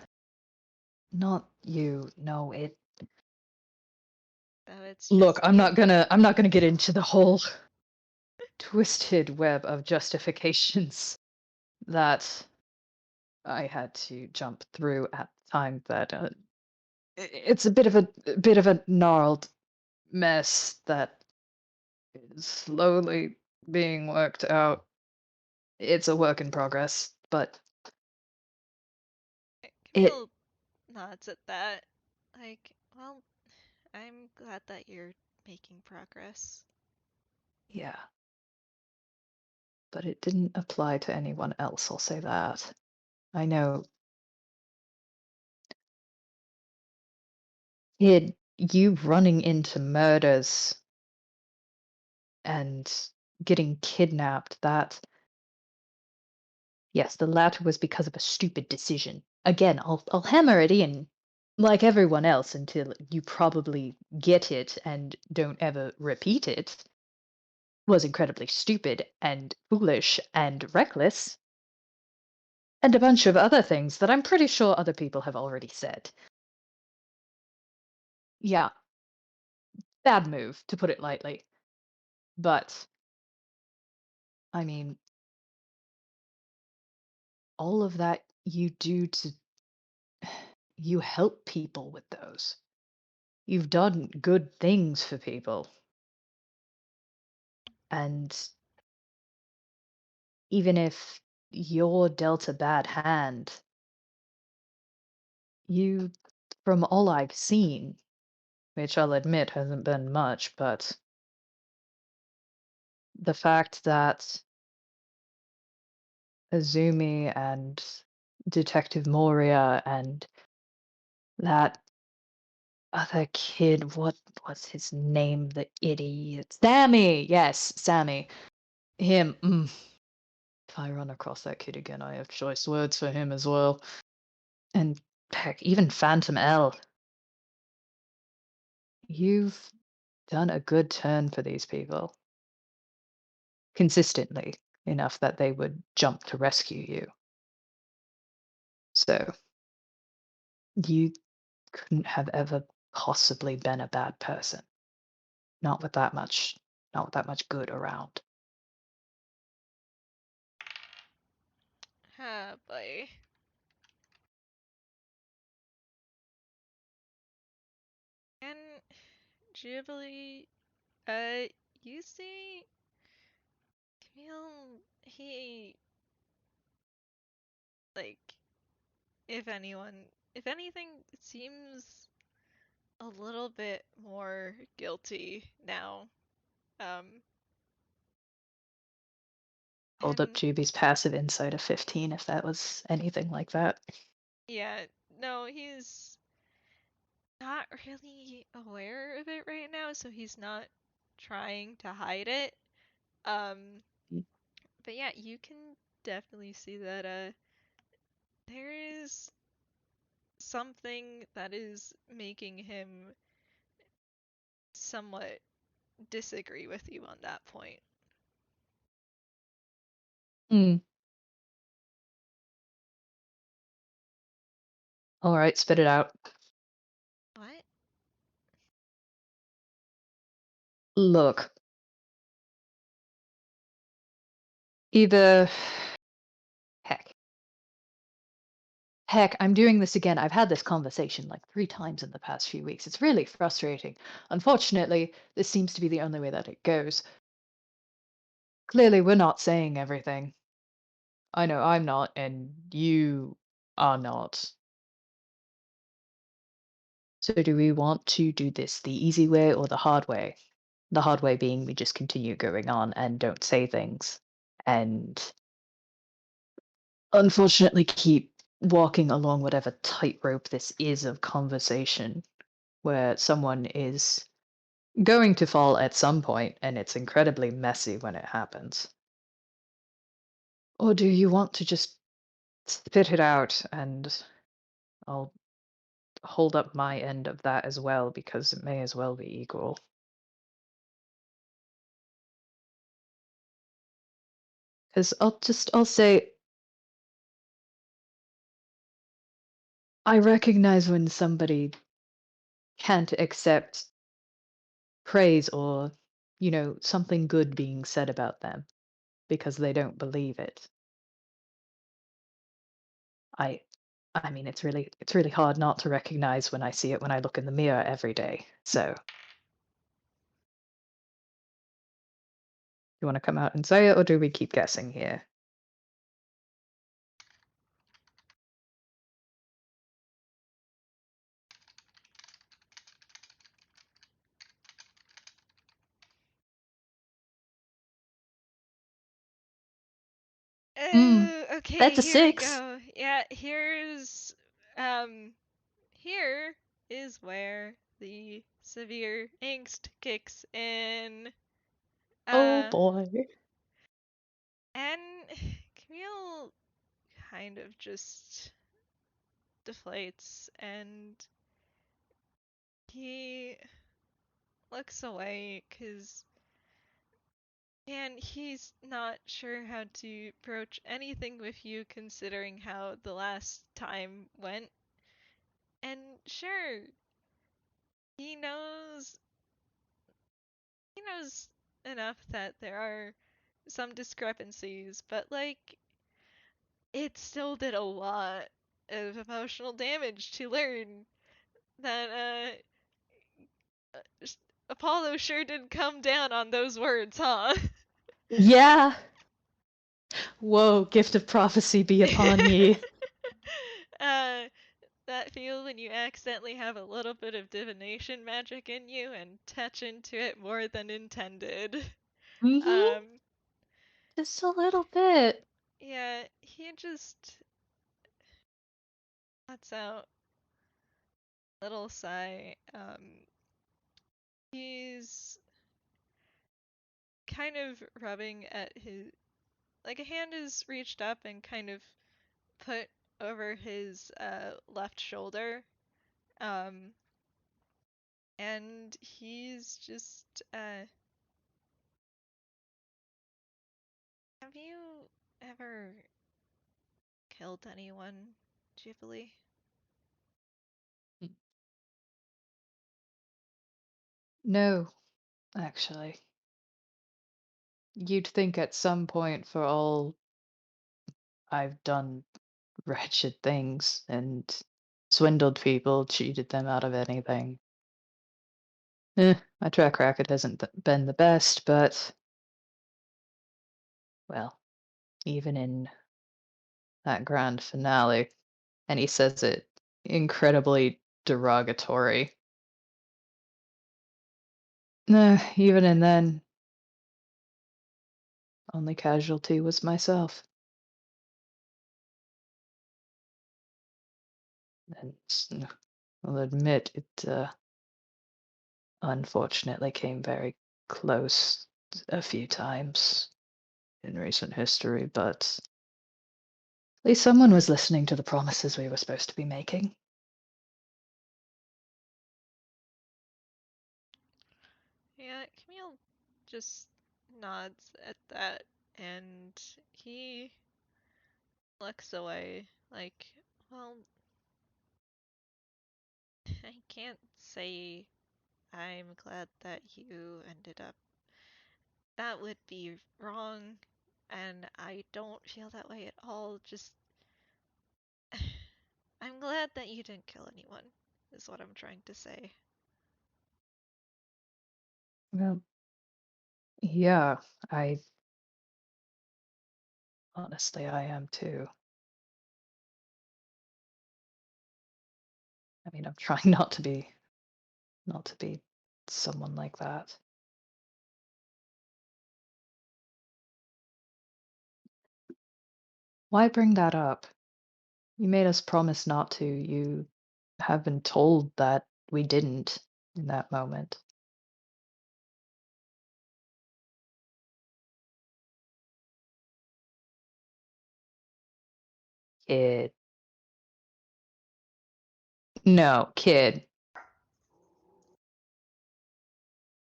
not you. No, it so it's look, just you. I'm not gonna get into the whole twisted web of justifications that I had to jump through at the time that it's a bit of a gnarled mess that is slowly being worked out. It's a work in progress, but it Camille nods at that. Like, well, I'm glad that you're making progress. yeah, but it didn't apply to anyone else, I'll say that. I know, kid, you running into murders and getting kidnapped, that yes, the latter was because of a stupid decision. Again, I'll hammer it in like everyone else until you probably get it and don't ever repeat it. Was incredibly stupid and foolish and reckless, and a bunch of other things that I'm pretty sure other people have already said. Yeah, bad move, to put it lightly. But, I mean, all of that you do to you help people with those. You've done good things for people. And even if you're dealt a bad hand, you, from all I've seen, which I'll admit hasn't been much, but the fact that Azumi and Detective Moria and that other kid, what was his name? The idiot. Sammy! Yes, Sammy. Him. If I run across that kid again, I have choice words for him as well. And heck, even Phantom L. You've done a good turn for these people. Consistently enough that they would jump to rescue you. So you couldn't have ever possibly been a bad person. Not with that much not with that much good around. Ah, boy. Jubilee, you see, Camille, he, like, if anyone, if anything, seems a little bit more guilty now. Um, Hold up and Juby's passive insight of 15 if that was anything like that. yeah, no, he's not really aware of it right now, so he's not trying to hide it. Um, Mm. but yeah, you can definitely see that there is something that is making him somewhat disagree with you on that point. Hmm. All right, spit it out. What? Look, either heck. Heck, I'm doing this again. I've had this conversation like 3 times in the past few weeks. It's really frustrating. Unfortunately, this seems to be the only way that it goes. Clearly, we're not saying everything. I know I'm not, and you are not. So do we want to do this the easy way or the hard way? The hard way being we just continue going on and don't say things, and unfortunately keep walking along whatever tightrope this is of conversation, where someone is going to fall at some point, and it's incredibly messy when it happens. Or do you want to just spit it out and I'll hold up my end of that as well because it may as well be equal? Because I'll say I recognize when somebody can't accept praise or, something good being said about them because they don't believe it. I I mean it's really hard not to recognize when I see it when I look in the mirror every day. So, you want to come out and say it or do we keep guessing here? Mm, Okay, that's a here we 6. go. Yeah, um, here is where the severe angst kicks in. Oh Uh, boy. and Camille kind of just deflates and he looks away because, man, he's not sure how to broach anything with you considering how the last time went. And sure, he knows he knows enough that there are some discrepancies, but like it still did a lot of emotional damage to learn that Apollo sure did come down on those words, huh? Yeah. Whoa, gift of prophecy be upon ye. uh, that feel when you accidentally have a little bit of divination magic in you and touch into it more than intended. Mhm. Um, Just a little bit. yeah, he just lets out a little sigh. He's kind of rubbing at his, like a hand is reached up and kind of put over his left shoulder. Um, and he's just, have you ever killed anyone, Jubilee? No, actually. You'd think at some point for all I've done wretched things and swindled people, cheated them out of anything. My track record hasn't been the best, but, well, even in that grand finale, and he says it incredibly derogatory. Even in then, only casualty was myself. And I'll admit it unfortunately came very close a few times in recent history, but at least someone was listening to the promises we were supposed to be making. Yeah, Camille just nods at that and he looks away like, well, I can't say I'm glad that you ended up. That would be wrong, and I don't feel that way at all. Just, I'm glad that you didn't kill anyone, is what I'm trying to say. Well, yeah, I honestly I am too. I mean, I'm trying not to be someone like that. Why bring that up? You made us promise not to. You have been told that we didn't in that moment. Kid. No, kid.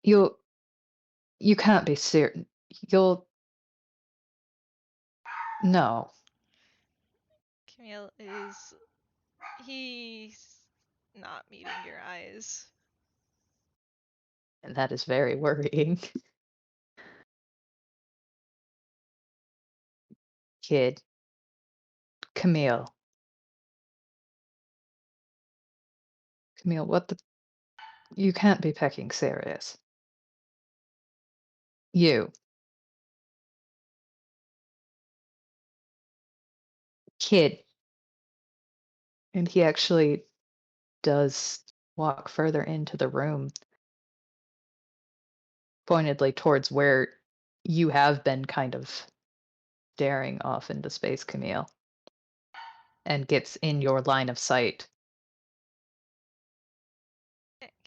You you can't be serious. You'll no. Camille is. He's not meeting your eyes. And that is very worrying. Kid. Camille. Camille, what the you can't be pecking serious. You. Kid. And he actually does walk further into the room, pointedly towards where you have been kind of staring off into space, Camille, and gets in your line of sight.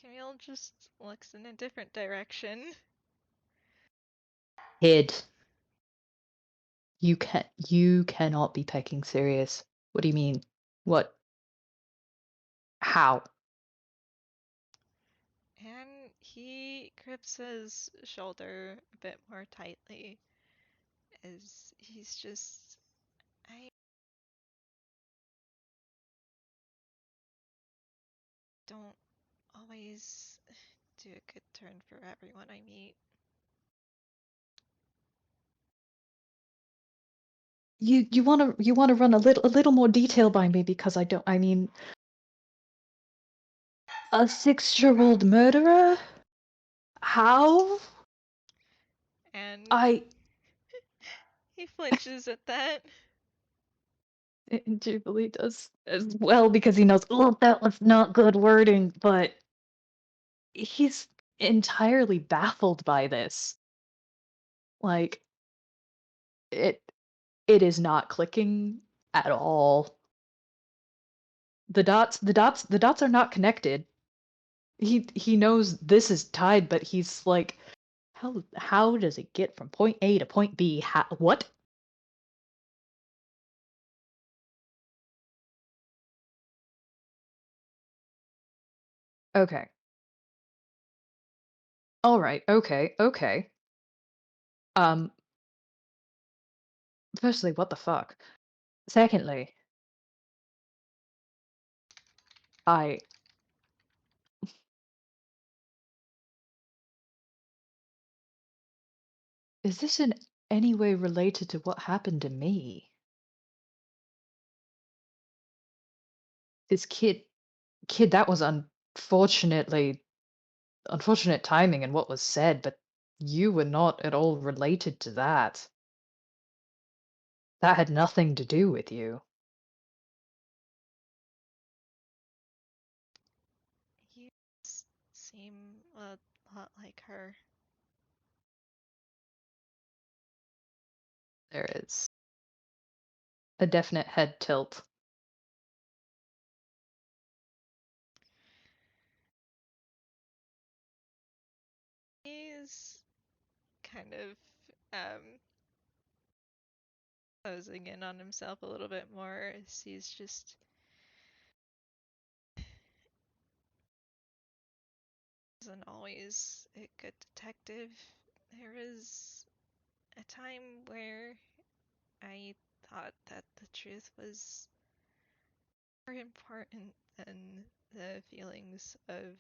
Camille just looks in a different direction. Kid, you cannot be pecking serious. What do you mean? What? How? And he grips his shoulder a bit more tightly as he's just. I don't always do a good turn for everyone I meet. You wanna run a little more detail by me because I mean a 6-year-old murderer? How? And I he flinches at that. and Jubilee does as well because he knows, oh, that was not good wording, but he's entirely baffled by this. Like it it is not clicking at all. The dots are not connected. He knows this is tied, but he's like, how does it get from point A to point B? What? Okay. All right. Okay. Okay. Um. Firstly, what the fuck? Secondly, I is this in any way related to what happened to me? This kid, that was unfortunately. unfortunate timing in what was said, but you were not at all related to that. That had nothing to do with you. You seem a lot like her. There is a definite head tilt. He's kind of um closing in on himself a little bit more as he's just isn't always a good detective. There was a time where I thought that the truth was more important than the feelings of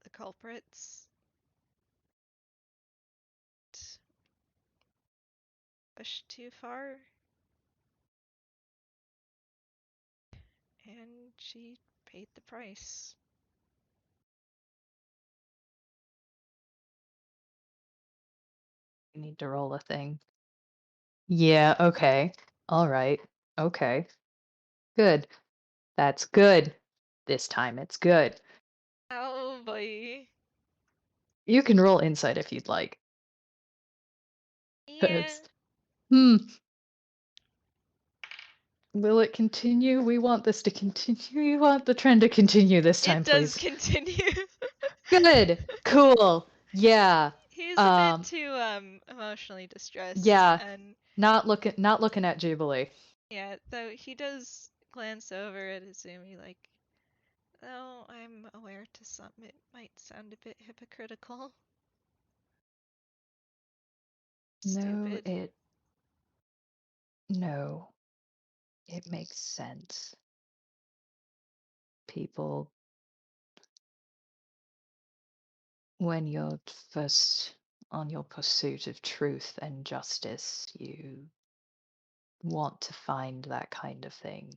the culprits. Pushed too far, and she paid the price. You need to roll a thing. Yeah, okay. All right. Okay. Good. That's good. This time it's good. Oh boy. You can roll insight if you'd like. Yeah, It's, hmm, will it continue? We want this to continue. We want the trend to continue this it time, does please. continue. Good. Cool. Yeah. He's a bit Um, too emotionally distressed, yeah. and Not looking at Jubilee. yeah, though he does glance over at Izumi like, though I'm aware to some it might sound a bit hypocritical. No, Stupid. no, it makes sense. People, when you're first on your pursuit of truth and justice, you want to find that kind of thing.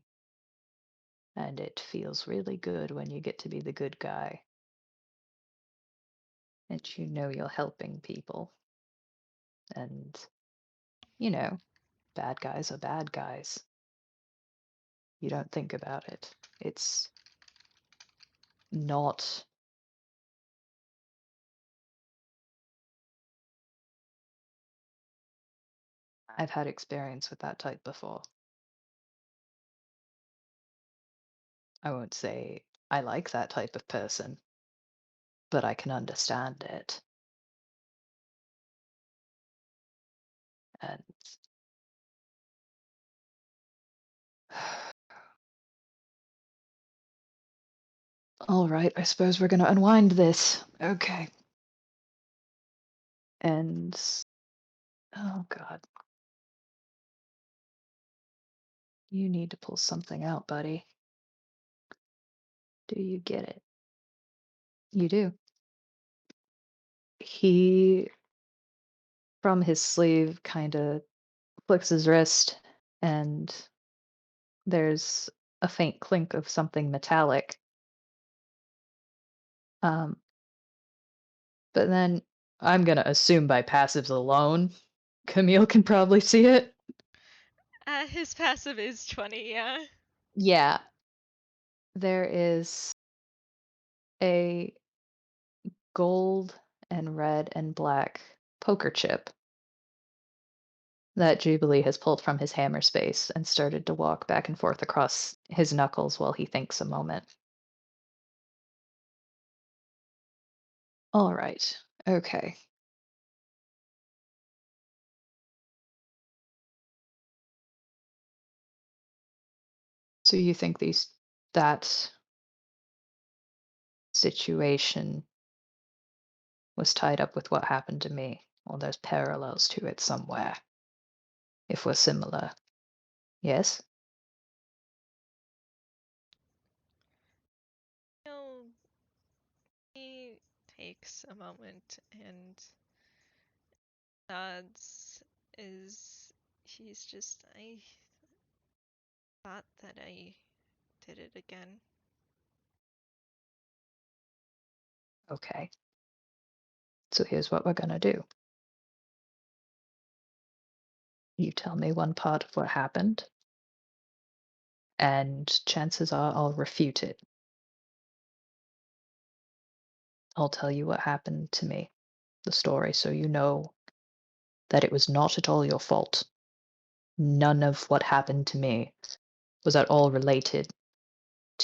And it feels really good when you get to be the good guy and you know you're helping people. And, you know, bad guys are bad guys. You don't think about it. It's not. I've had experience with that type before. I won't say I like that type of person, but I can understand it. And all right, I suppose we're going to unwind this. Okay. And oh god, you need to pull something out, buddy. Do you get it? You do. He, from his sleeve, kind of flicks his wrist, and there's a faint clink of something metallic. Um, but then I'm gonna assume by passives alone, Camille can probably see it. His passive is 20, yeah. Yeah, there is a gold and red and black poker chip that Jubilee has pulled from his hammer space and started to walk back and forth across his knuckles while he thinks a moment. All right. Okay. So you think that situation was tied up with what happened to me? Well, there's parallels to it somewhere. If we're similar. Yes? You know, he takes a moment and nods is he's just I thought that I did it again. Okay. So here's what we're gonna do. You tell me one part of what happened, and chances are I'll refute it. I'll tell you what happened to me, the story, so you know that it was not at all your fault. None of what happened to me was at all related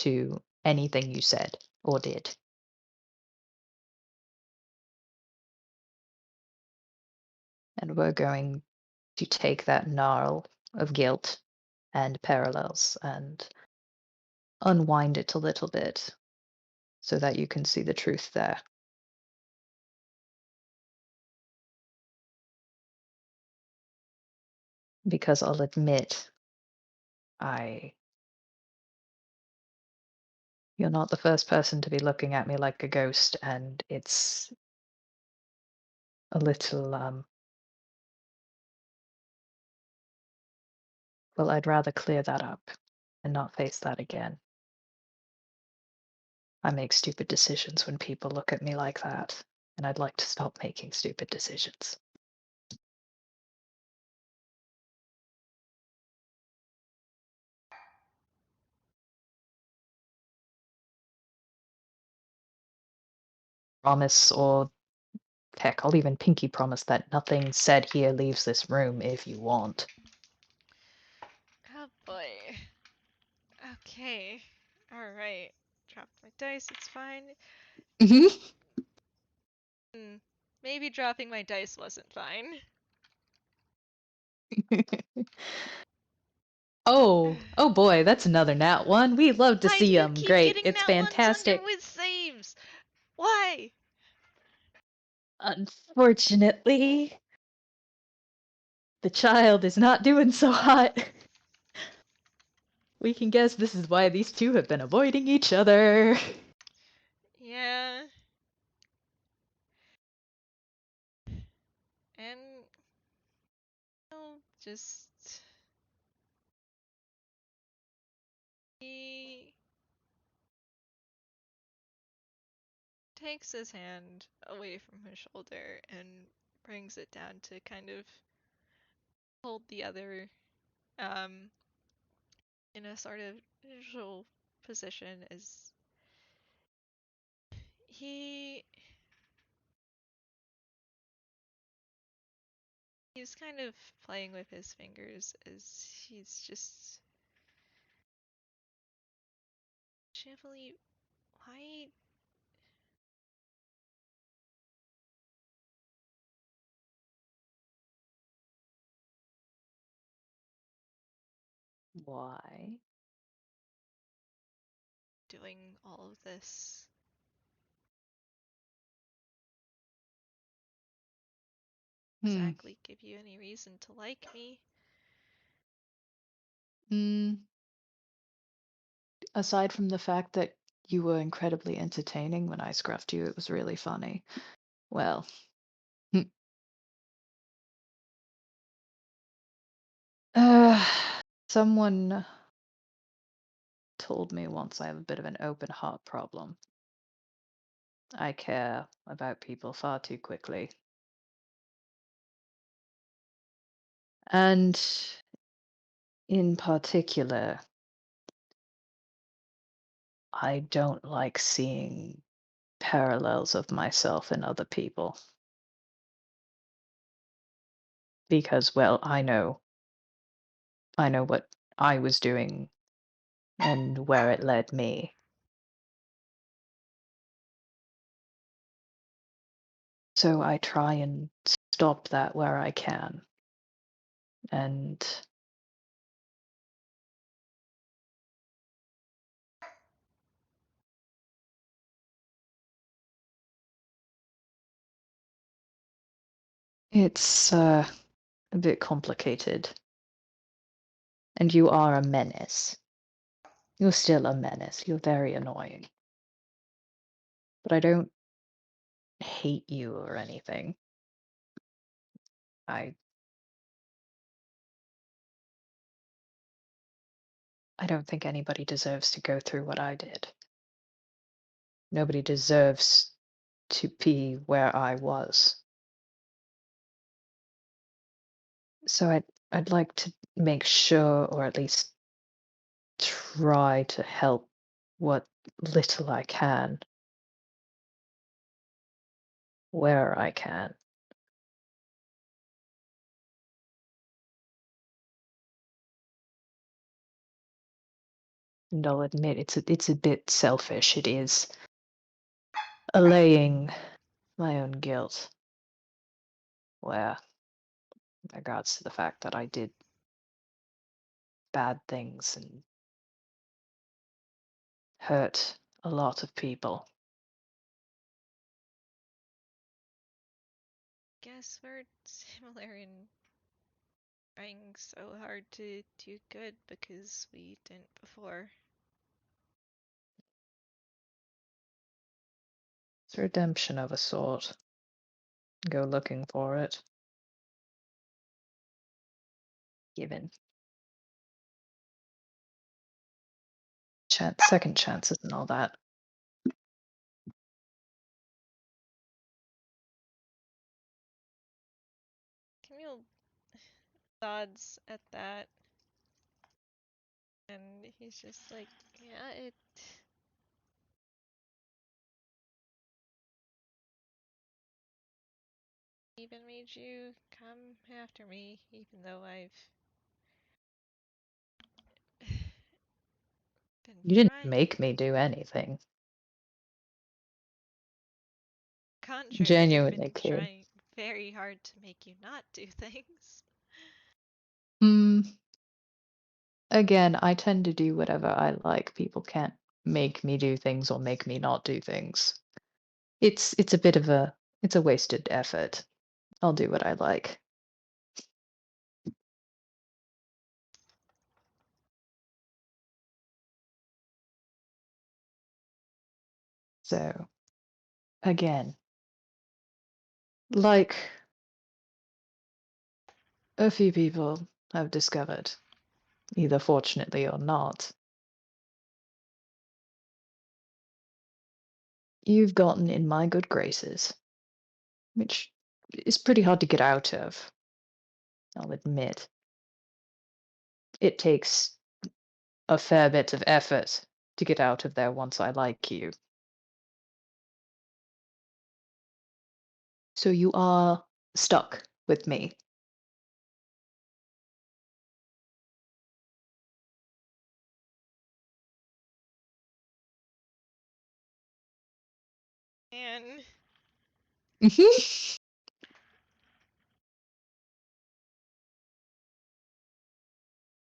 to anything you said or did. And we're going to take that gnarl of guilt and parallels and unwind it a little bit so that you can see the truth there. Because I'll admit, I you're not the first person to be looking at me like a ghost, and it's a little well, I'd rather clear that up and not face that again. I make stupid decisions when people look at me like that, and I'd like to stop making stupid decisions. Promise, or heck, I'll even pinky promise that nothing said here leaves this room if you want. Oh boy. Okay. Alright. Drop my dice, it's fine. Hmm. Maybe dropping my dice wasn't fine. Oh boy, that's another nat one. We love to Why do see you 'em. keep Great, getting it's nat ones under fantastic. with saves? Why? Unfortunately, the child is not doing so hot. We can guess this is why these two have been avoiding each other. Yeah. And just he takes his hand away from his shoulder and brings it down to kind of hold the other um in a sort of neutral position as he he's kind of playing with his fingers as he's just Jubilee, why Why? doing all of this? Hmm. Exactly give you any reason to like me? Mm, aside from the fact that you were incredibly entertaining when I scruffed you, it was really funny. Well, uh, someone told me once I have a bit of an open heart problem. I care about people far too quickly. And in particular, I don't like seeing parallels of myself in other people because, well, I know what I was doing and where it led me. So I try and stop that where I can. And it's a bit complicated. And you are a menace. You're still a menace. You're very annoying. But I don't hate you or anything. I I don't think anybody deserves to go through what I did. Nobody deserves to be where I was. So I'd like to make sure, or at least try to help what little I can, where I can. And I'll admit it's a bit selfish. It is allaying my own guilt, where in regards to the fact that I did bad things and hurt a lot of people. Guess we're similar in trying so hard to do good because we didn't before. It's redemption of a sort. Go looking for it. Given. Second chances and all that. Camille nods at that, and he's just like, yeah, it even made you come after me, even though I've been You didn't trying. make me do anything. Contrary, I've been Genuinely, kid. trying very hard to make you not do things. Hmm. Again, I tend to do whatever I like. People can't make me do things or make me not do things. It's a bit of a wasted effort. I'll do what I like. So, again, like a few people have discovered, either fortunately or not, you've gotten in my good graces, which is pretty hard to get out of, I'll admit. It takes a fair bit of effort to get out of there once I like you. So you are stuck with me. And Mhm.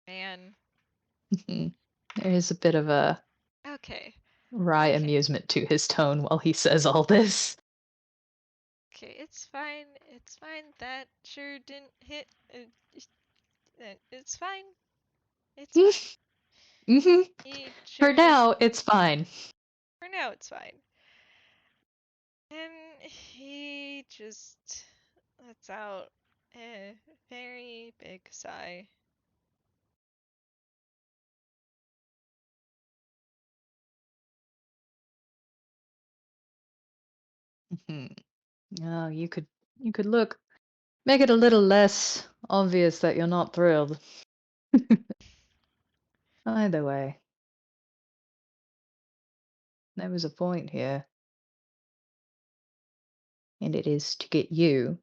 man, Mhm. There is a bit of a okay, wry okay, amusement to his tone while he says all this. okay, it's fine. That sure didn't hit. It's fine. It's fine. Hmm. He For sure now, didn't. it's fine. For now, it's fine. And he just lets out a very big sigh. Mhm. Oh, you could make it a little less obvious that you're not thrilled. Either way, there was a point here, and it is to get you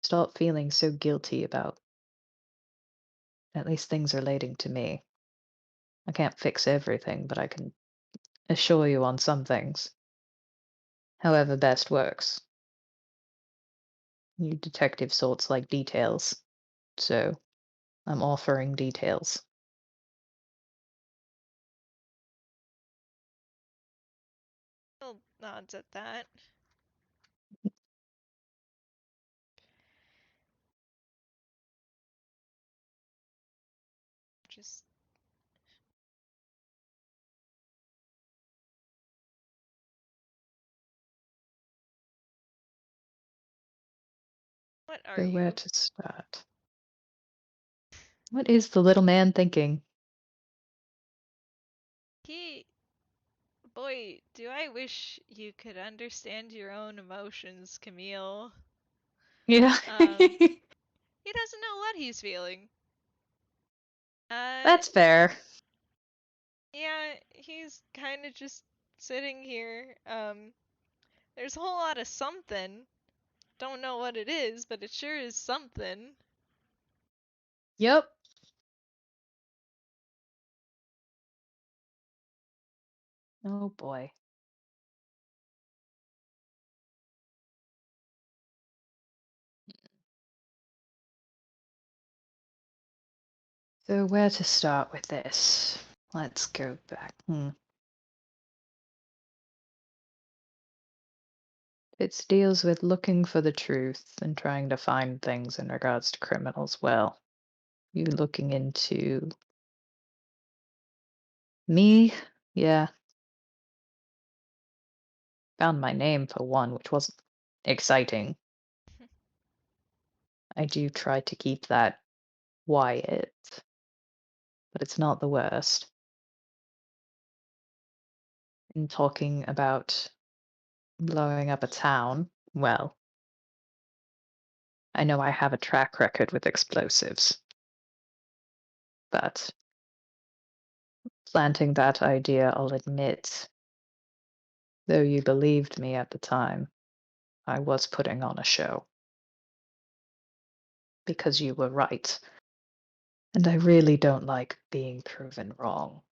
stop feeling so guilty about at least things relating to me. I can't fix everything, but I can assure you on some things. However best works. You detective sorts like details, so I'm offering details. Bill nods at that. Just what are So where you? to start? What is the little man thinking? He Boy, do I wish you could understand your own emotions, Camille. Yeah. Um, he doesn't know what he's feeling. Uh, That's fair. yeah, he's kind of just sitting here. There's a whole lot of something. Don't know what it is, but it sure is something. Yep. Oh boy. So where to start with this? Let's go back. It deals with looking for the truth and trying to find things in regards to criminals. Well, you looking into me? Yeah, found my name for one, which wasn't exciting. I do try to keep that quiet, but it's not the worst. In talking about blowing up a town, well, I know I have a track record with explosives, but planting that idea, I'll admit, though you believed me at the time, I was putting on a show because you were right. And I really don't like being proven wrong,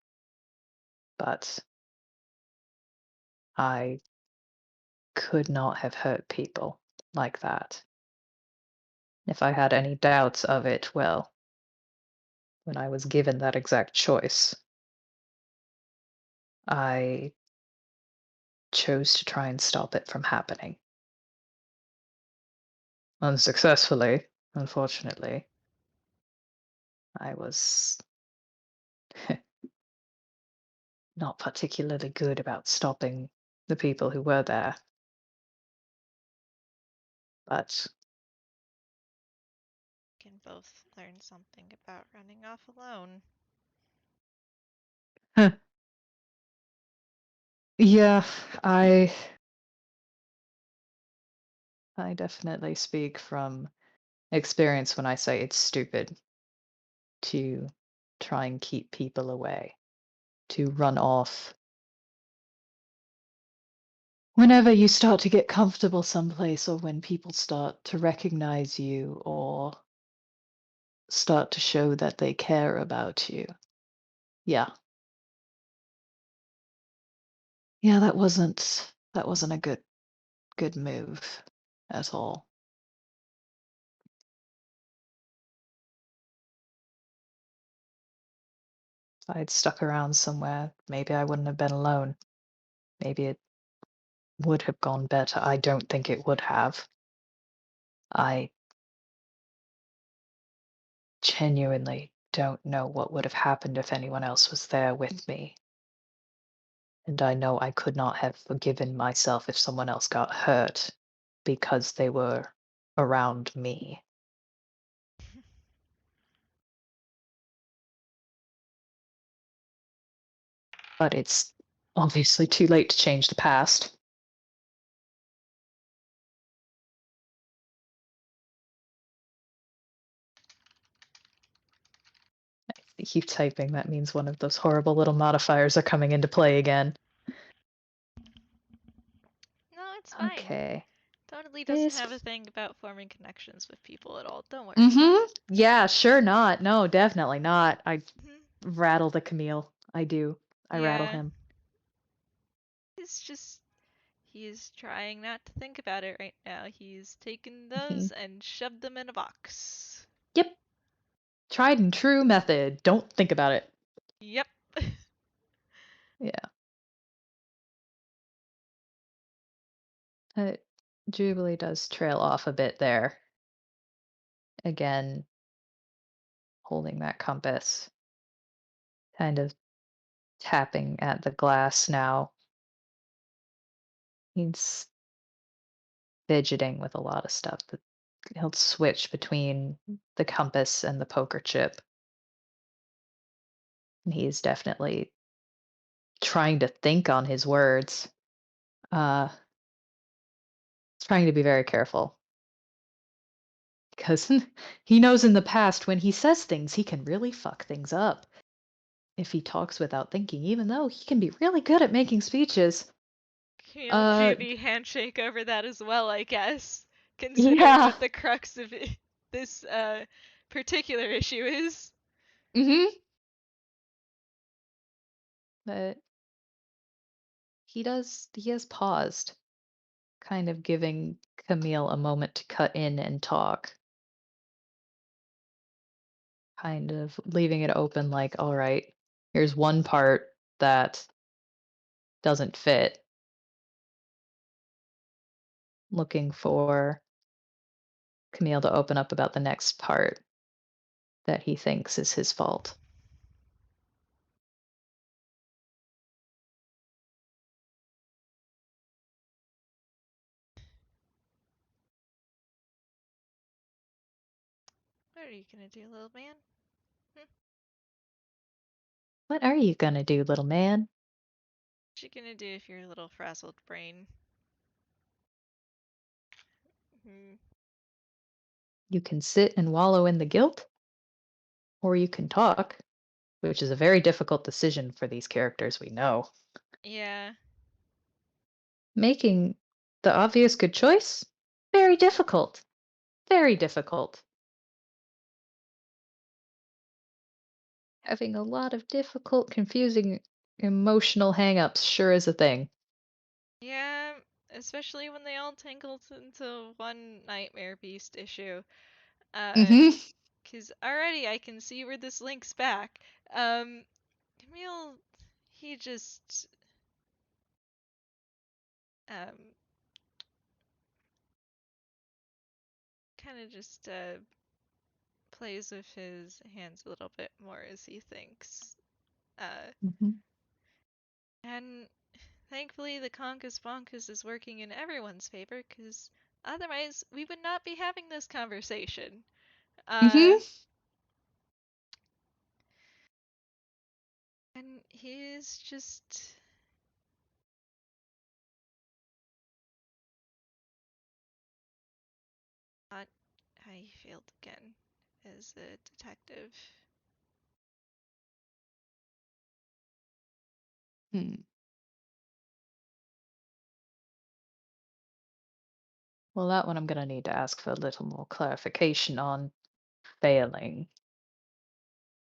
but I could not have hurt people like that. If I had any doubts of it, well, when I was given that exact choice, I chose to try and stop it from happening. Unsuccessfully, unfortunately. I was not particularly good about stopping the people who were there, but Can both learn something about running off alone. yeah, I I definitely speak from experience when I say it's stupid to try and keep people away, to run off. Whenever you start to get comfortable someplace, or when people start to recognize you or start to show that they care about you. Yeah. Yeah, that wasn't a good move at all. If I had stuck around somewhere, maybe I wouldn't have been alone. Maybe it would have gone better. I don't think it would have. I genuinely don't know what would have happened if anyone else was there with me. And I know I could not have forgiven myself if someone else got hurt because they were around me. But it's obviously too late to change the past. I keep typing, that means one of those horrible little modifiers are coming into play again. No, it's fine. Okay. Totally doesn't This. have a thing about forming connections with people at all. Don't worry about Mm-hmm. it. Yeah, sure not. No, definitely not. I Mhm. rattle the Camille. I do. I rattle Yeah, him. it's just he's trying not to think about it right now. He's taken Mhm. those and shoved them in a box. Yep. Tried and true method. Don't think about it. Yep. Yeah. Uh, Jubilee does trail off a bit there. Again, holding that compass, kind of tapping at the glass now. He's fidgeting with a lot of stuff. He'll switch between the compass and the poker chip. And he's definitely trying to think on his words. Uh, trying to be very careful because he knows in the past when he says things, he can really fuck things up if he talks without thinking, even though he can be really good at making speeches. Camille Uh, Judy handshake over that as well, I guess, considering yeah. what the crux of this particular issue is. Mhm. But he has paused, kind of giving Camille a moment to cut in and talk, kind of leaving it open like, all right, here's one part that doesn't fit, looking for Camille to open up about the next part that he thinks is his fault. What are you gonna do, little man? Hm? What are you gonna do, little man? What you gonna do if your little frazzled brain? Hmm. You can sit and wallow in the guilt, or you can talk, which is a very difficult decision for these characters we know. Yeah. Making the obvious good choice? Very difficult. Very difficult. Having a lot of difficult, confusing, emotional hangups sure is a thing. Yeah, especially when they all tangled into one nightmare beast issue. Uh, Mhm. 'Cause already I can see where this links back. Um, Camille, he just, um, kind of just, plays with his hands a little bit more as he thinks. Uh, Mhm. and thankfully the Conkus Bonkus is working in everyone's favor, because otherwise we would not be having this conversation. Uh, Mhm. and he's just, not how he failed again as a detective. Hmm. Well, that one I'm gonna need to ask for a little more clarification on failing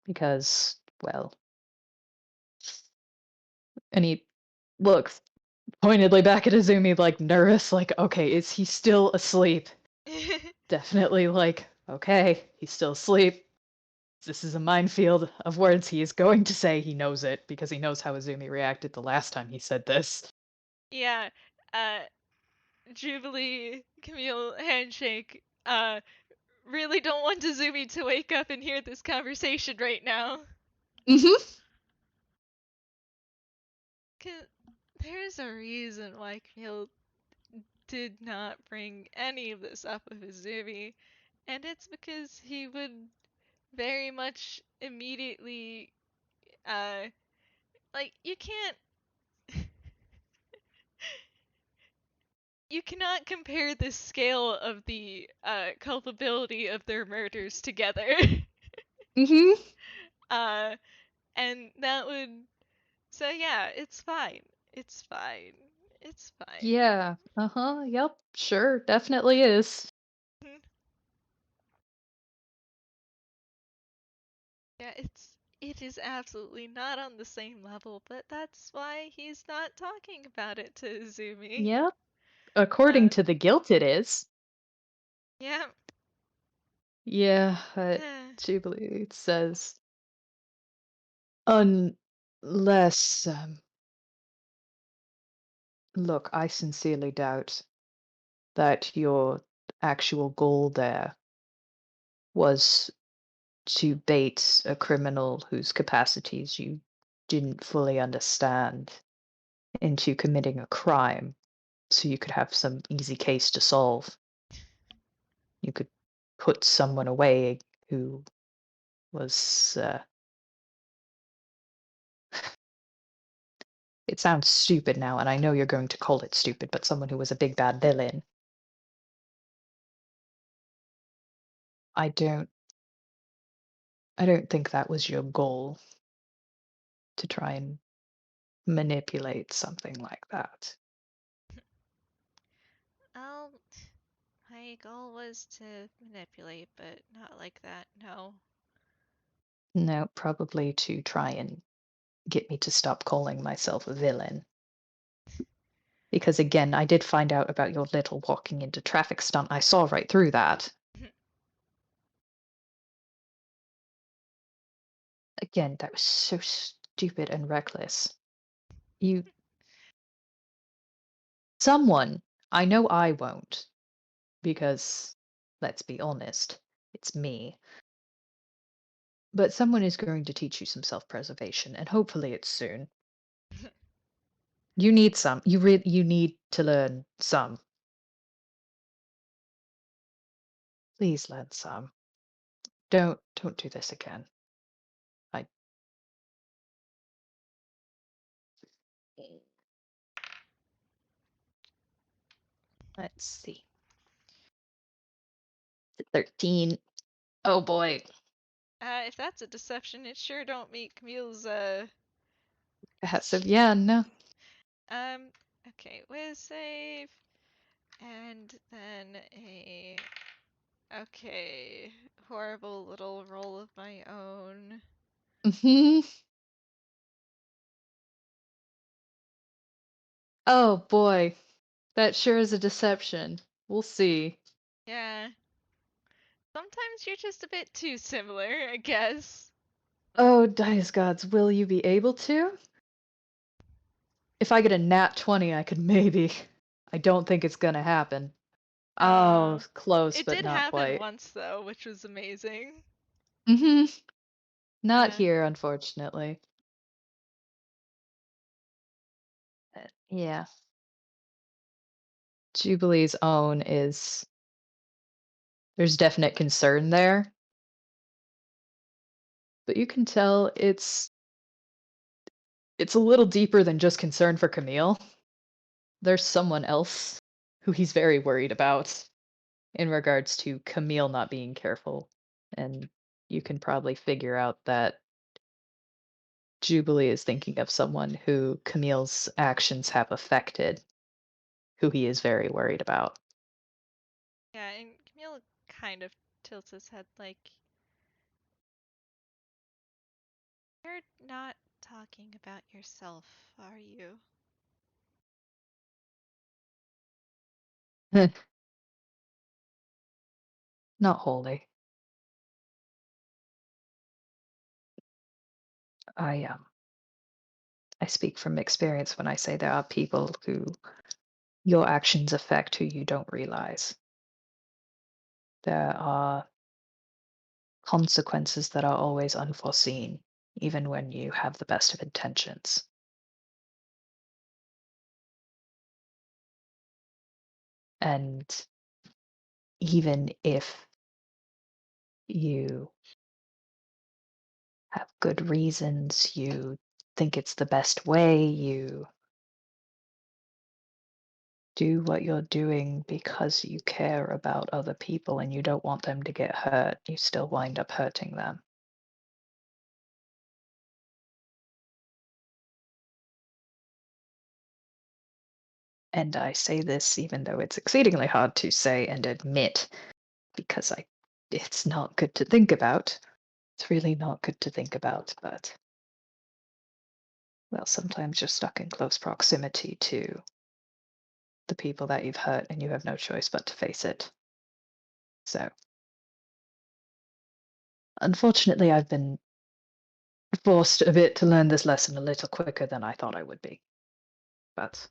because, well, and he looks pointedly back at Izumi, like nervous, like, okay, is he still asleep? Definitely, like, okay, he's still asleep. This is a minefield of words he is going to say. He knows it because he knows how Izumi reacted the last time he said this. Yeah, uh, Jubilee, Camille, handshake. Really don't want Izumi to wake up and hear this conversation right now. Mhm. 'Cause there's a reason why Camille did not bring any of this up with Izumi, and it's because he would very much immediately, uh, like, you can't. You cannot compare the scale of the culpability of their murders together. Mhm. uh, and that would. So yeah, it's fine. It's fine. It's fine. Yeah. Uh-huh. Yep. Sure. Definitely is. Yeah, it is absolutely not on the same level, but that's why he's not talking about it to Izumi. Yep. According Uh, to the guilt, it is. yeah. Yeah. Jubilee says, unless, look, I sincerely doubt that your actual goal there was to bait a criminal whose capacities you didn't fully understand into committing a crime so you could have some easy case to solve. You could put someone away who was It sounds stupid now, and I know you're going to call it stupid, but someone who was a big bad villain. I don't I don't think that was your goal to try and manipulate something like that. Well, my goal was to manipulate, but not like that, no. No, probably to try and get me to stop calling myself a villain. Because again, I did find out about your little walking into traffic stunt. I saw right through that. Again, that was so stupid and reckless. You Someone, I know I won't, because let's be honest, it's me. But someone is going to teach you some self-preservation, and hopefully it's soon. You need some. You need to learn some. Please learn some. Don't do this again. I Let's see. 13. Oh boy. If that's a deception, it sure don't meet Camille's, Passive. Yeah, no. um, okay, whiz save, and then a, okay, horrible little roll of my own. Hmm. Oh boy. That sure is a deception. We'll see. Yeah, sometimes you're just a bit too similar, I guess. Oh, dice gods, will you be able to? If I get a nat 20, I could maybe. I don't think it's gonna happen. Oh, Uh, close, it but did not happen quite. once though, which was amazing. Hmm. Not Uh, here, unfortunately. Yeah. Jubilee's own is there's definite concern there, but you can tell it's a little deeper than just concern for Camille. There's someone else who he's very worried about in regards to Camille not being careful. And you can probably figure out that Jubilee is thinking of someone who Camille's actions have affected, who he is very worried about. yeah, and Camille kind of tilts his head like, you're not talking about yourself, are you? Not wholly. I speak from experience when I say there are people who your actions affect who you don't realize. There are consequences that are always unforeseen, even when you have the best of intentions. And even if you have good reasons, you think it's the best way, you do what you're doing because you care about other people and you don't want them to get hurt, you still wind up hurting them. And I say this even though it's exceedingly hard to say and admit because it's not good to think about. It's really not good to think about, but well, sometimes you're stuck in close proximity to the people that you've hurt and you have no choice but to face it. So, unfortunately, I've been forced a bit to learn this lesson a little quicker than I thought I would be. But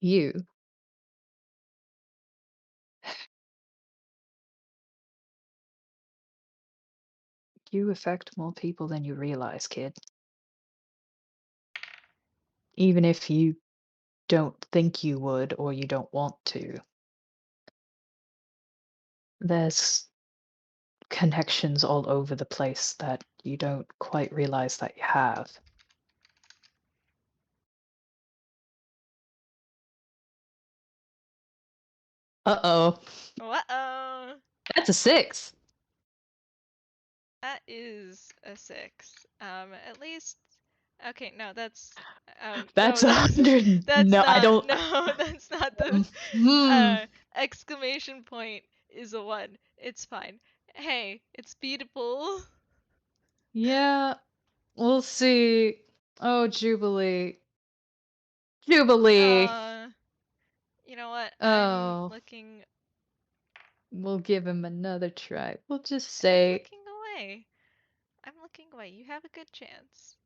you, you affect more people than you realize, kid. Even if you don't think you would or you don't want to, there's connections all over the place that you don't quite realize that you have. Uh-oh. Uh-oh. That's a 6. That is a 6. At least. Okay, no, that's. That's No, a that's 100. that's No, I not. don't. No, that's not the. Hmm. Exclamation point is a 1. It's fine. Hey, it's beatable. Yeah, we'll see. Oh, Jubilee. Jubilee. Uh, you know what? I'm Oh, looking. we'll give him another try. We'll just I'm say, looking away. I'm looking away. You have a good chance.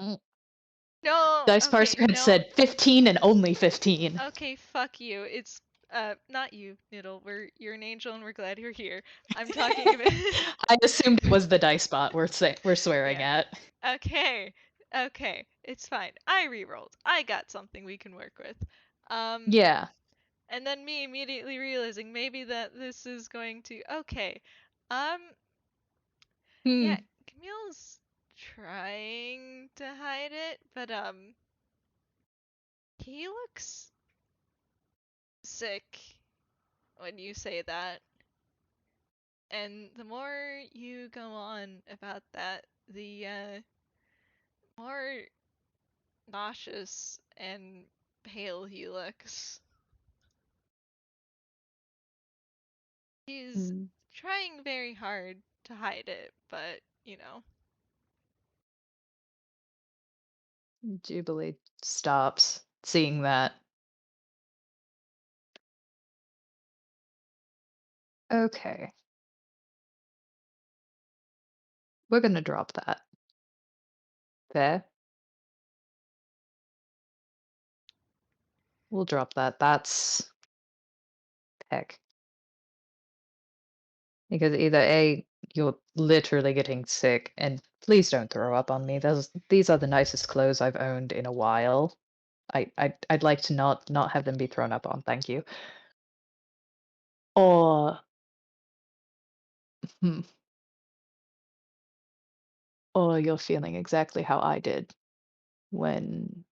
mm. No. Dice Okay. Parser had No. said 15 and only 15. Okay. Fuck you. It's not you, Niddle. You're an angel, and we're glad you're here. I'm talking about. I assumed it was the dice bot we're swearing Yeah. at. Okay. Okay. It's fine. I re-rolled. I got something we can work with. Um. Yeah. And then me immediately realizing maybe that this is going to. Okay. Um. Hmm. Yeah. Camille's trying to hide it, but he looks sick when you say that. And the more you go on about that, the more nauseous and pale he looks. He's Hmm. trying very hard to hide it, but you know. Jubilee stops seeing that. Okay. We're gonna drop that. There. We'll drop that. That's heck. Because either A, you're literally getting sick, and please don't throw up on me. These are the nicest clothes I've owned in a while. I'd like to not have them be thrown up on, thank you. Or hmm, or you're feeling exactly how I did when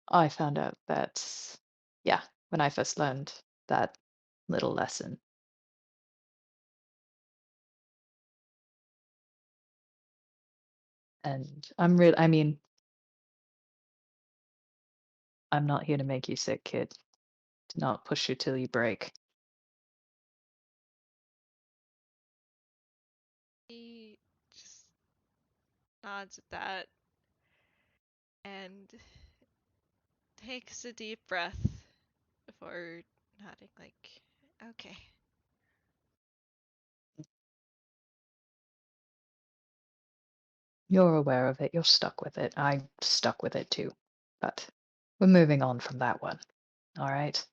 I found out that, yeah, when I first learned that little lesson. And I mean, I'm not here to make you sick, kid. To not push you till you break. He just nods at that and takes a deep breath before nodding, like, okay. You're aware of it. You're stuck with it. I'm stuck with it too. But we're moving on from that one. All right.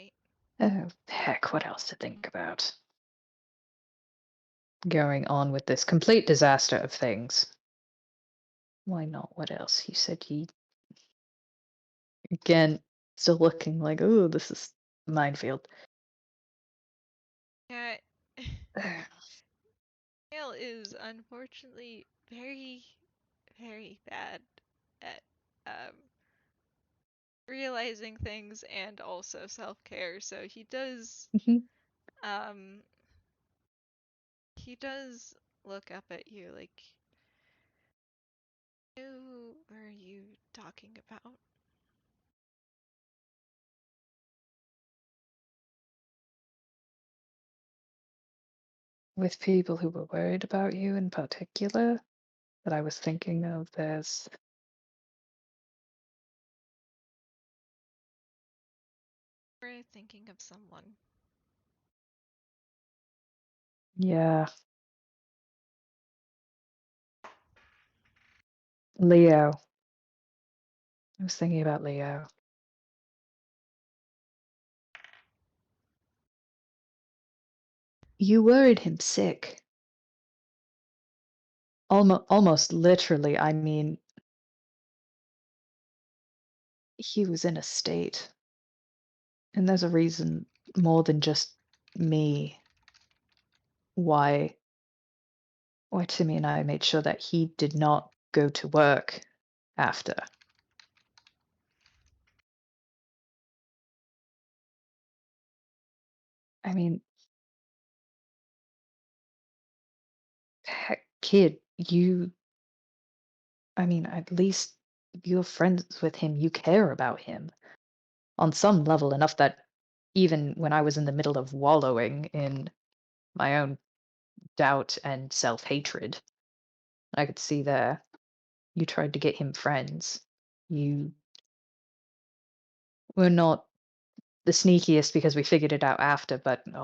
Right. Oh, heck, what else to think about? Going on with this complete disaster of things. Why not? What else? You said you, again, still looking like, oh, this is minefield. Yeah, Hale is unfortunately very, very bad at um, realizing things and also self-care. So Mhm. um, he does look up at you like, who are you talking about? With people who were worried about you in particular that I was thinking of, We're thinking of someone. yeah, Leo. I was thinking about Leo. You worried him sick. Almost literally. I mean, he was in a state. And there's a reason more than just me why Timmy and I made sure that he did not go to work after. I mean, heck, kid, I mean, at least you're friends with him, you care about him on some level enough that even when I was in the middle of wallowing in my own doubt and self-hatred, I could see there you tried to get him friends. You were not the sneakiest because we figured it out after, but it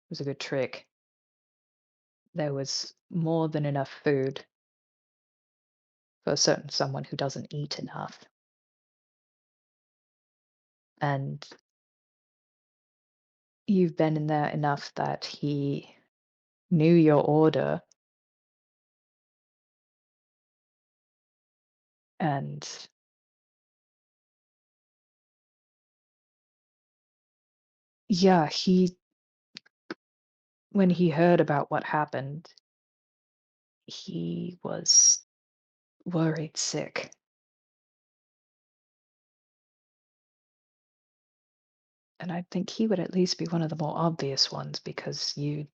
was a good trick. There was more than enough food for a certain someone who doesn't eat enough. And you've been in there enough that he knew your order and yeah, he when he heard about what happened, he was worried sick. And I think he would at least be one of the more obvious ones because you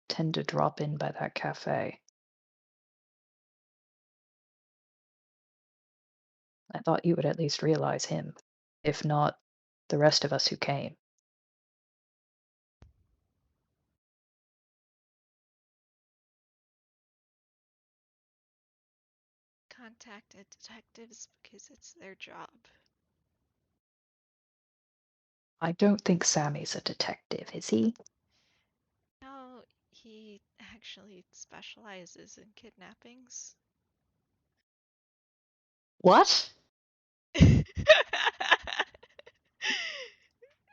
tend to drop in by that cafe. I thought you would at least realize him, if not the rest of us who came. Contacted detectives because it's their job. I don't think Sammy's a detective, is he? No, he actually specializes in kidnappings. What?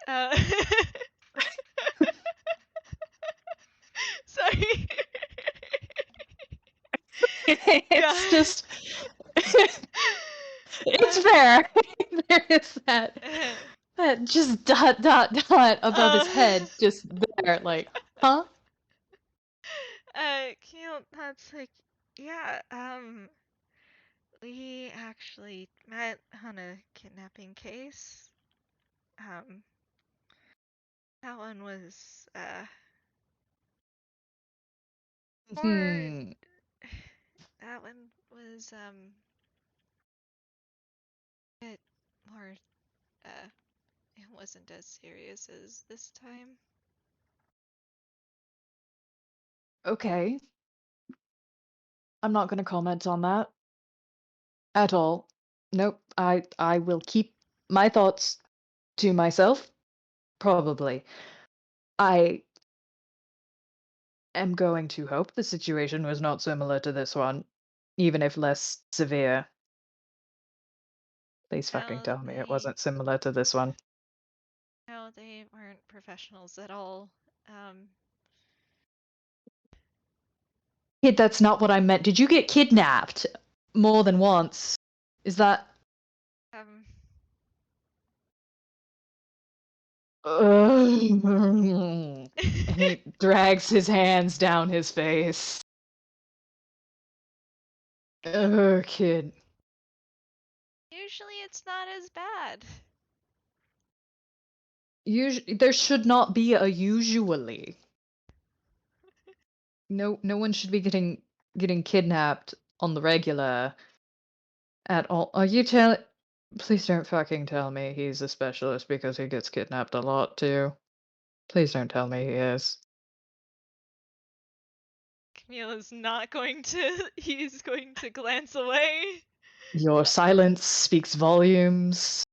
uh, sorry. It's God. just it's Uh, fair. There is that uh, that just dot above his uh, head, just there, like, huh? Camille, that's like, yeah, we actually met on a kidnapping case. Um, that one was, more, Hmm. that one was, a bit more, uh, it wasn't as serious as this time. Okay. I'm not gonna comment on that at all. Nope. I will keep my thoughts to myself, probably. I am going to hope the situation was not similar to this one, even if less severe. Please fucking No, tell me it wasn't similar to this one. no, they weren't professionals at all. Um, Kid, that's not what I meant. Did you get kidnapped more than once? Is that? um, And he drags his hands down his face. Kid. usually it's not as bad. There should not be a usually. No one should be getting kidnapped on the regular at all. Are you telling? Please don't fucking tell me he's a specialist because he gets kidnapped a lot too. Please don't tell me he is. Camille is not going to, he's going to glance away. Your silence speaks volumes.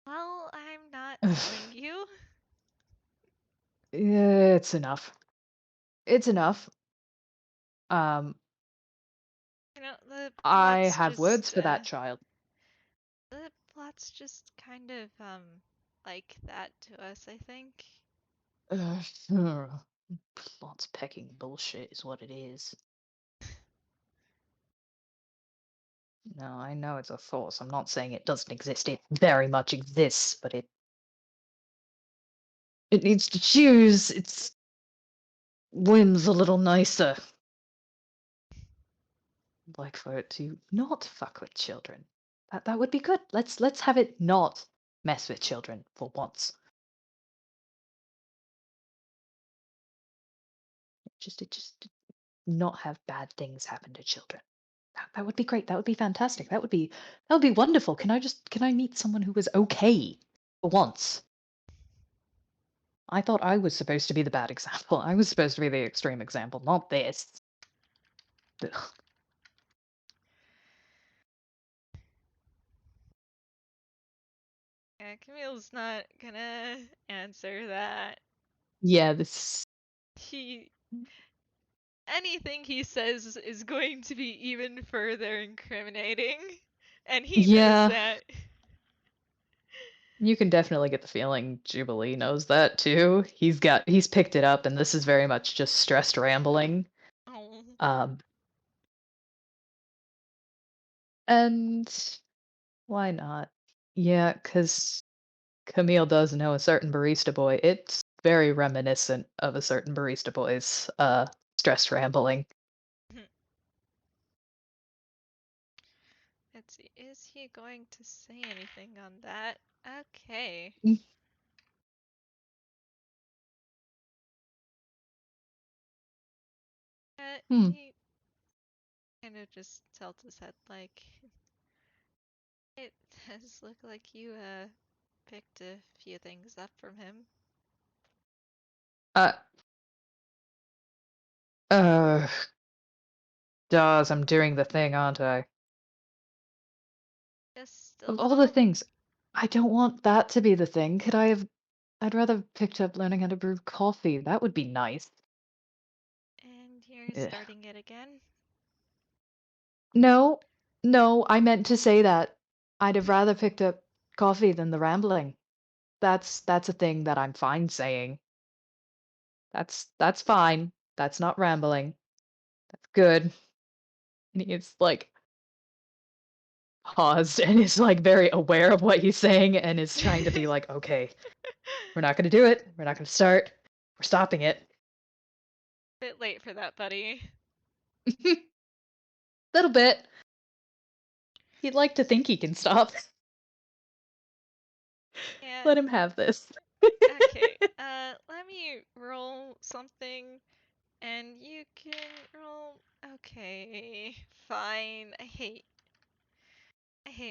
Well, I'm not telling you. It's enough. It's enough. Um, You know, the I plot's have words just, for that child. the plot's just kind of, like that to us, I think. Plot's pecking bullshit is what it is. No, I know it's a force. I'm not saying it doesn't exist. It very much exists, but it needs to choose its whims a little nicer. Like for it to not fuck with children. That would be good. Let's have it not mess with children for once. Just not have bad things happen to children. That would be great. That would be fantastic. That would be wonderful. Can I meet someone who was okay for once? I thought I was supposed to be the bad example. I was supposed to be the extreme example, not this. Ugh. Yeah, Camille's not gonna answer that. Yeah, this. He anything he says is going to be even further incriminating, and he knows Yeah, that. you can definitely get the feeling Jubilee knows that too. He's picked it up, and this is very much just stressed rambling. Oh, Um, and why not? Yeah, because Camille does know a certain barista boy. It's very reminiscent of a certain barista boy's stressed rambling. let's see. Is he going to say anything on that? Okay. Mm. Hmm. He kind of just tilts his head like, it does look like you picked a few things up from him. Uh. Uh. Dawes, I'm doing the thing, aren't I? Just a Of all the little. things, I don't want that to be the thing. Could I have? I'd rather have picked up learning how to brew coffee. That would be nice. And you're Ugh. starting it again? No, no, I meant to say that. I'd have rather picked up coffee than the rambling. That's a thing that I'm fine saying. That's fine. That's not rambling. That's good. And he's like paused and is like very aware of what he's saying and is trying to be like, okay, we're not gonna do it. We're not gonna start. We're stopping it. Bit late for that, buddy. Little bit. He'd like to think he can stop. Yeah, Let him have this. okay. Let me roll something and you can roll. Okay, fine. I hate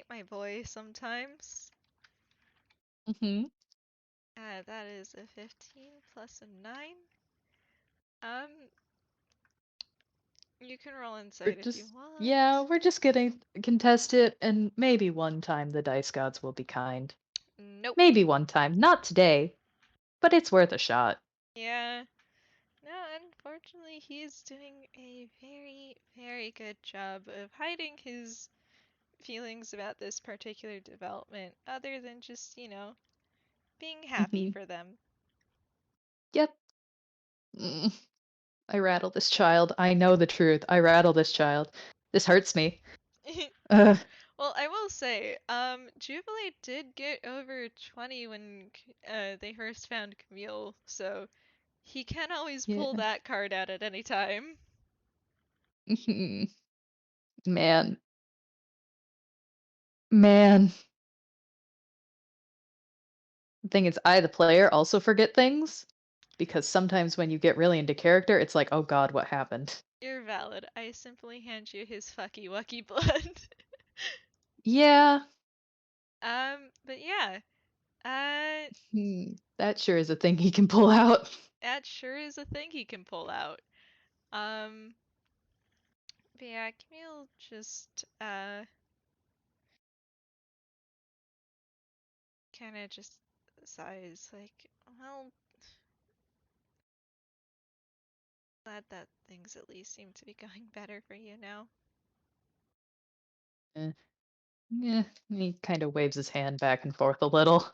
my boy sometimes. Hmm. That is a 15 plus a 9. Um, you can roll We're insight if you just yeah, want. we're just gonna contest it, and maybe one time the dice gods will be kind. Nope. Maybe one time, not today, but it's worth a shot. Yeah. No, unfortunately, he's doing a very, very good job of hiding his feelings about this particular development, other than just, being happy Hmm. for them. Yep. Mm, I rattle this child. I know the truth. I rattle this child. This hurts me. Ugh. Well, I will say, Jubilee did get over 20 when they first found Camille, so he can always pull Yeah. that card out at any time. Mhm. Man. Man. The thing is, I, the player, also forget things because sometimes when you get really into character, it's like, oh God, what happened? You're valid. I simply hand you his fucky wucky blood. Yeah. But yeah, uh, That sure is a thing he can pull out. that sure is a thing he can pull out. Um, but yeah, Camille just, kind of just sighs, like, well, glad that things at least seem to be going better for you now. Eh, yeah, he kind of waves his hand back and forth a little.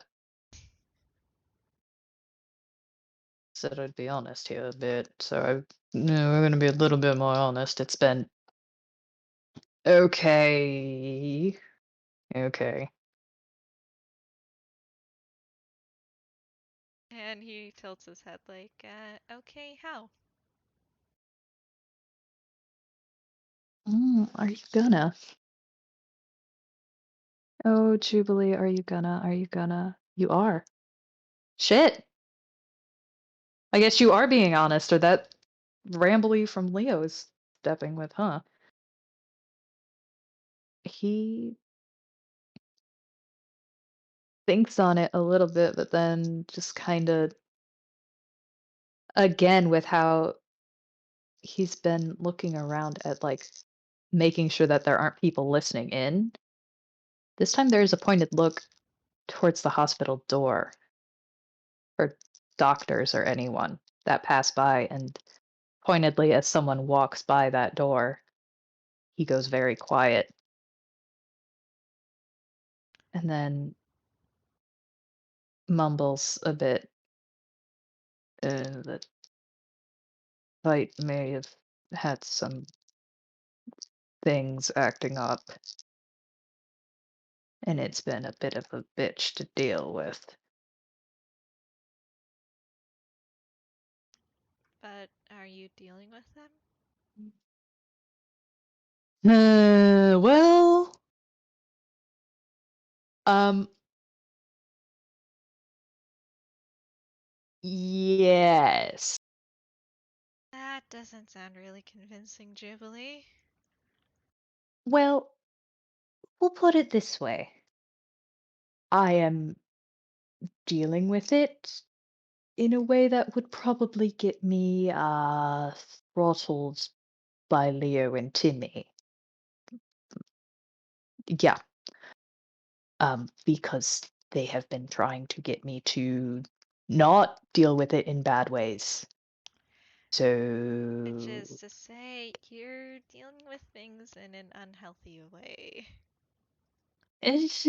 Said I'd be honest here a bit, so no, we're gonna be a little bit more honest. It's been okay. Okay. And he tilts his head like, okay, how? Are you gonna? Oh, Jubilee, are you gonna? Are you gonna? You are. Shit. I guess you are being honest, or that. rambly from Leo's stepping with, huh? He thinks on it a little bit, but then just kinda again, with how he's been looking around at, like, making sure that there aren't people listening in, this time there is a pointed look towards the hospital door for doctors or anyone that pass by, and pointedly as someone walks by that door, he goes very quiet and then mumbles a bit, "The fight may have had some things acting up, and it's been a bit of a bitch to deal with." But are you dealing with them? Well, um, yes. That doesn't sound really convincing, Jubilee. Well, we'll put it this way. I am dealing with it in a way that would probably get me, throttled by Leo and Timmy. Yeah, because they have been trying to get me to not deal with it in bad ways. Which So, is to say, you're dealing with things in an unhealthy way. it's,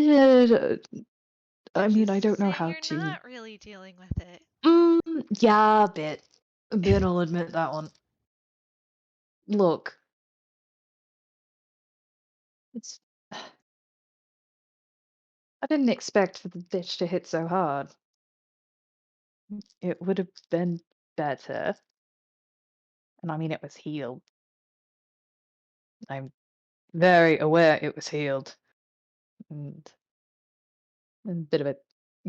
I Which mean, is I to don't know say, how you're to. not really dealing with it. Yeah, a bit. A bit, I'll admit that one. Look, it's. I didn't expect for the bitch to hit so hard. It would have been better. And I mean, it was healed. I'm very aware it was healed. And a bit of a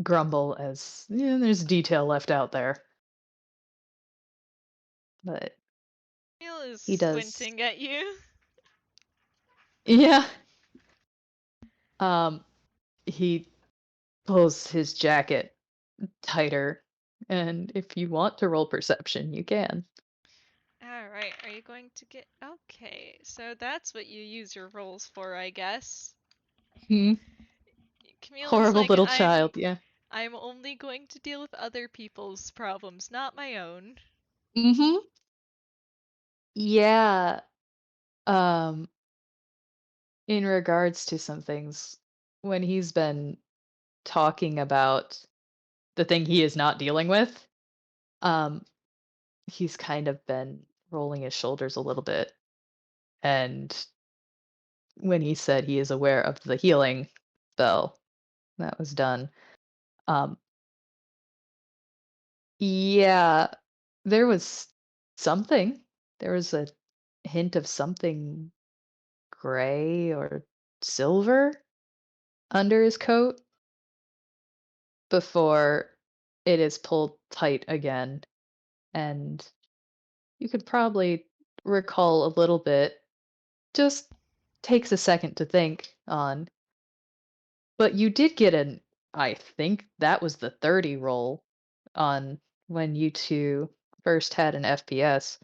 grumble as yeah, there's detail left out there. But Neil is he does. squinting at you. Yeah. Um, he pulls his jacket tighter. And if you want to roll perception, you can. Alright, are you going to get. Okay, so that's what you use your rolls for, I guess. Hmm. Camille is Horrible like, little I'm. child, yeah. I'm only going to deal with other people's problems, not my own. Mm-hmm. Yeah. Um, in regards to some things, when he's been talking about the thing he is not dealing with, um, he's kind of been rolling his shoulders a little bit. And when he said he is aware of the healing spell that was done, um, yeah, there was something. There was a hint of something gray or silver under his coat before it is pulled tight again. And you could probably recall a little bit. Just takes a second to think on. But you did get an I think that was the 30 roll on when you 2 first had an FPS.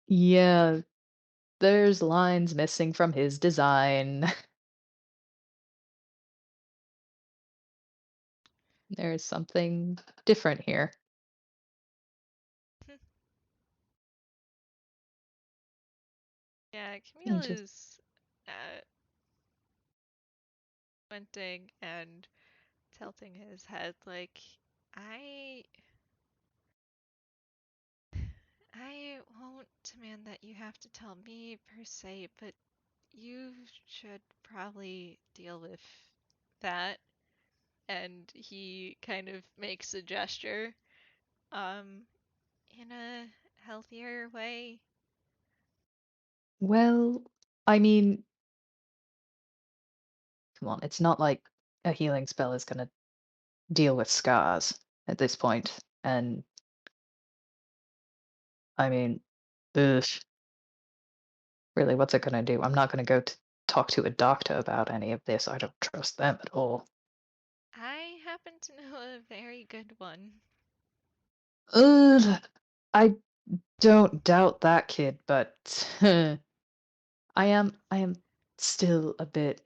Yeah, there's lines missing from his design. There's something different here. Yeah, Camille And just is uh, squinting and tilting his head like, I. I won't demand that you have to tell me per se, but you should probably deal with that. And he kind of makes a gesture, um, in a healthier way. well, I mean, come on, it's not like a healing spell is gonna deal with scars at this point, and I mean, ugh, really, what's it gonna do? I'm not gonna go to talk to a doctor about any of this. I don't trust them at all. I happen to know a very good one. Ugh, I don't doubt that kid, but I am still a bit.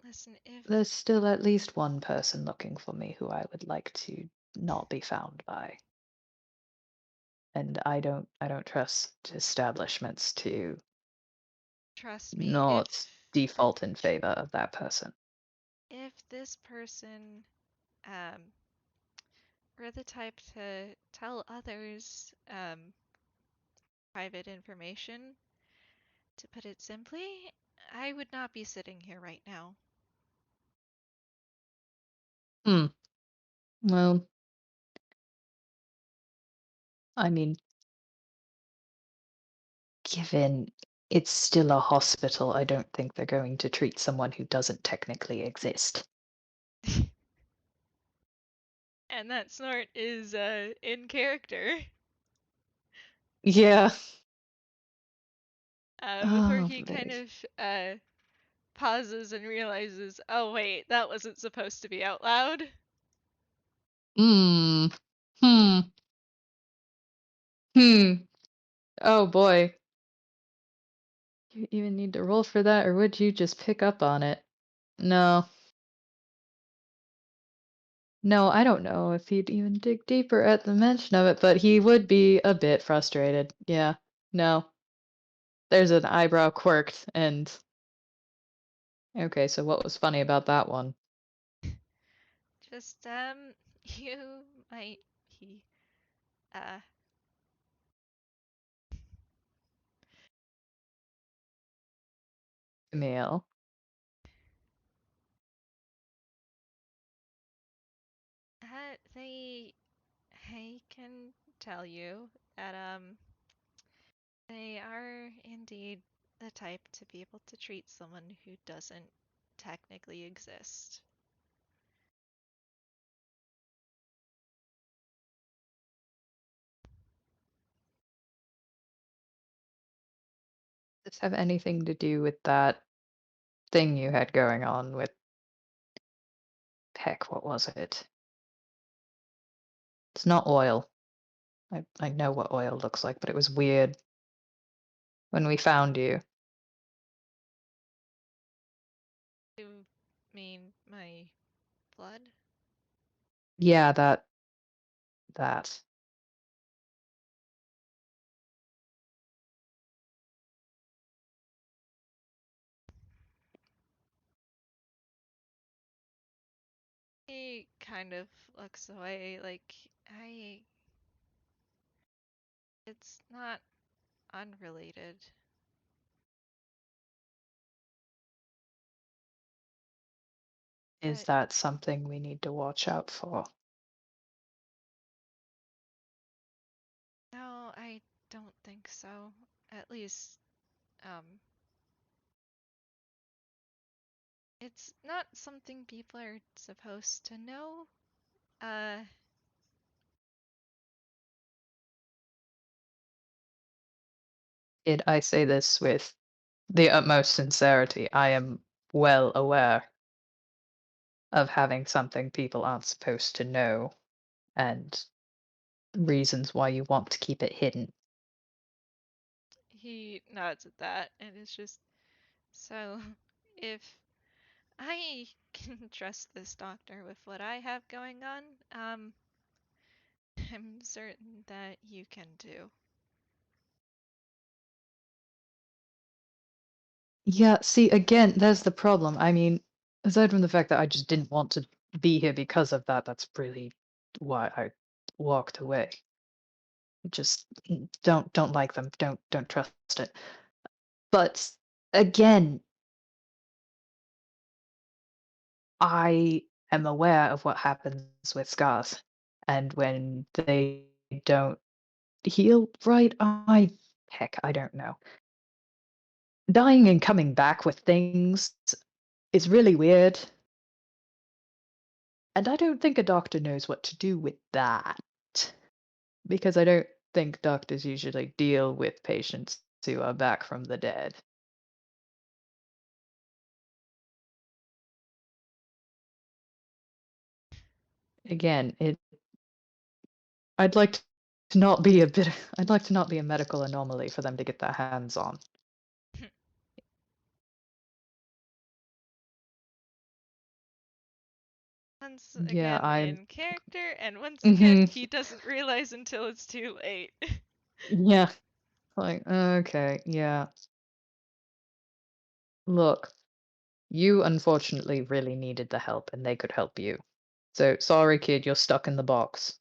Listen, if There's still at least one person looking for me who I would like to not be found by. And I don't trust establishments to trust me, not default in favor of that person. if this person um were the type to tell others private information, to put it simply, I would not be sitting here right now. Hmm. Well, I mean, given it's still a hospital, I don't think they're going to treat someone who doesn't technically exist. And that snort is in character. Yeah. Before Oh, he kind please. of pauses and realizes, oh wait, that wasn't supposed to be out loud. Hmm. Hmm. Hmm. Oh boy. You even need to roll for that, or would you just pick up on it? No. No, I don't know if he'd even dig deeper at the mention of it, but he would be a bit frustrated. Yeah. No. There's an eyebrow quirked, and okay, so what was funny about that one? Just you might be uh Camille. they I can tell you that they are indeed the type to be able to treat someone who doesn't technically exist. Does this have anything to do with that thing you had going on with Peck? What was it? It's not oil. I know what oil looks like, but it was weird when we found you. You mean my blood? Yeah, that. He kind of looks away like I it's not unrelated. Is But that something we need to watch out for? no, I don't think so. At least, um, it's not something people are supposed to know. Uh, Did I say this with the utmost sincerity? I am well aware of having something people aren't supposed to know and reasons why you want to keep it hidden. he nods at that, and it's just so if I can trust this doctor with what I have going on, I'm certain that you can too. Yeah, see, again, there's the problem. I mean, aside from the fact that I just didn't want to be here because of that, that's really why I walked away. Just don't like them. Don't trust it. But again, I am aware of what happens with scars, and when they don't heal right, I don't know. Dying and coming back with things is really weird, and I don't think a doctor knows what to do with that. because I don't think doctors usually deal with patients who are back from the dead. Again, it I'd like to not be a bit I'd like to not be a medical anomaly for them to get their hands on. Once Yeah, again I'm in character, and once again mhm, he doesn't realize until it's too late. yeah, like, okay, yeah. Look, you unfortunately really needed the help and they could help you. So, sorry kid, you're stuck in the box.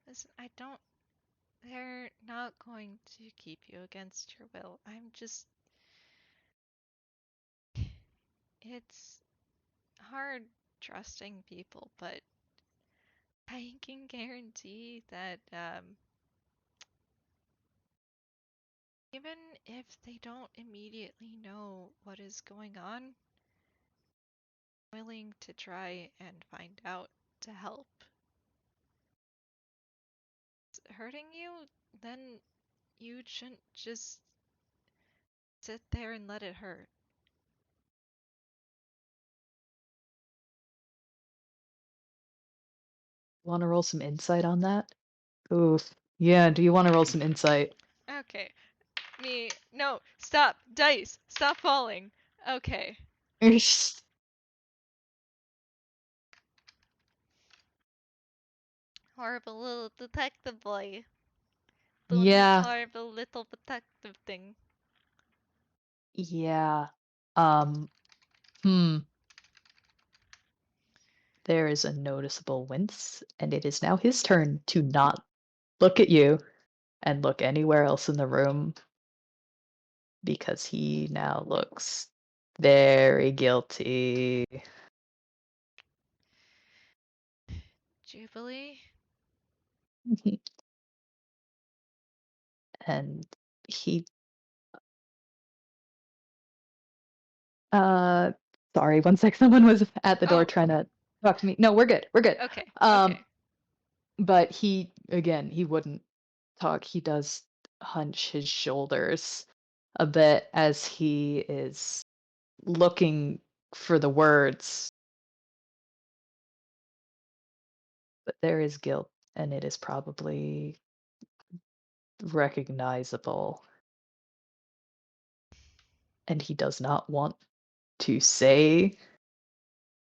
Listen, I don't. They're not going to keep you against your will. I'm just. It's hard trusting people, but I can guarantee that even if they don't immediately know what is going on, willing to try and find out to help. Hurting you, then you shouldn't just sit there and let it hurt. Wanna roll some insight on that? Oof. Yeah, do you wanna roll some insight? Okay, no, stop, dice, stop falling. Okay, horrible little detective boy, doing his Yeah, horrible little detective thing. yeah. Um, hmm. There is a noticeable wince, and it is now his turn to not look at you and look anywhere else in the room because he now looks very guilty. Jubilee? And he uh sorry, one sec, someone was at the door Oh, trying to talk to me. No, we're good. We're good. okay, Um, okay. but he again, he wouldn't talk. He does hunch his shoulders a bit as he is looking for the words, but there is guilt and it is probably recognizable. And he does not want to say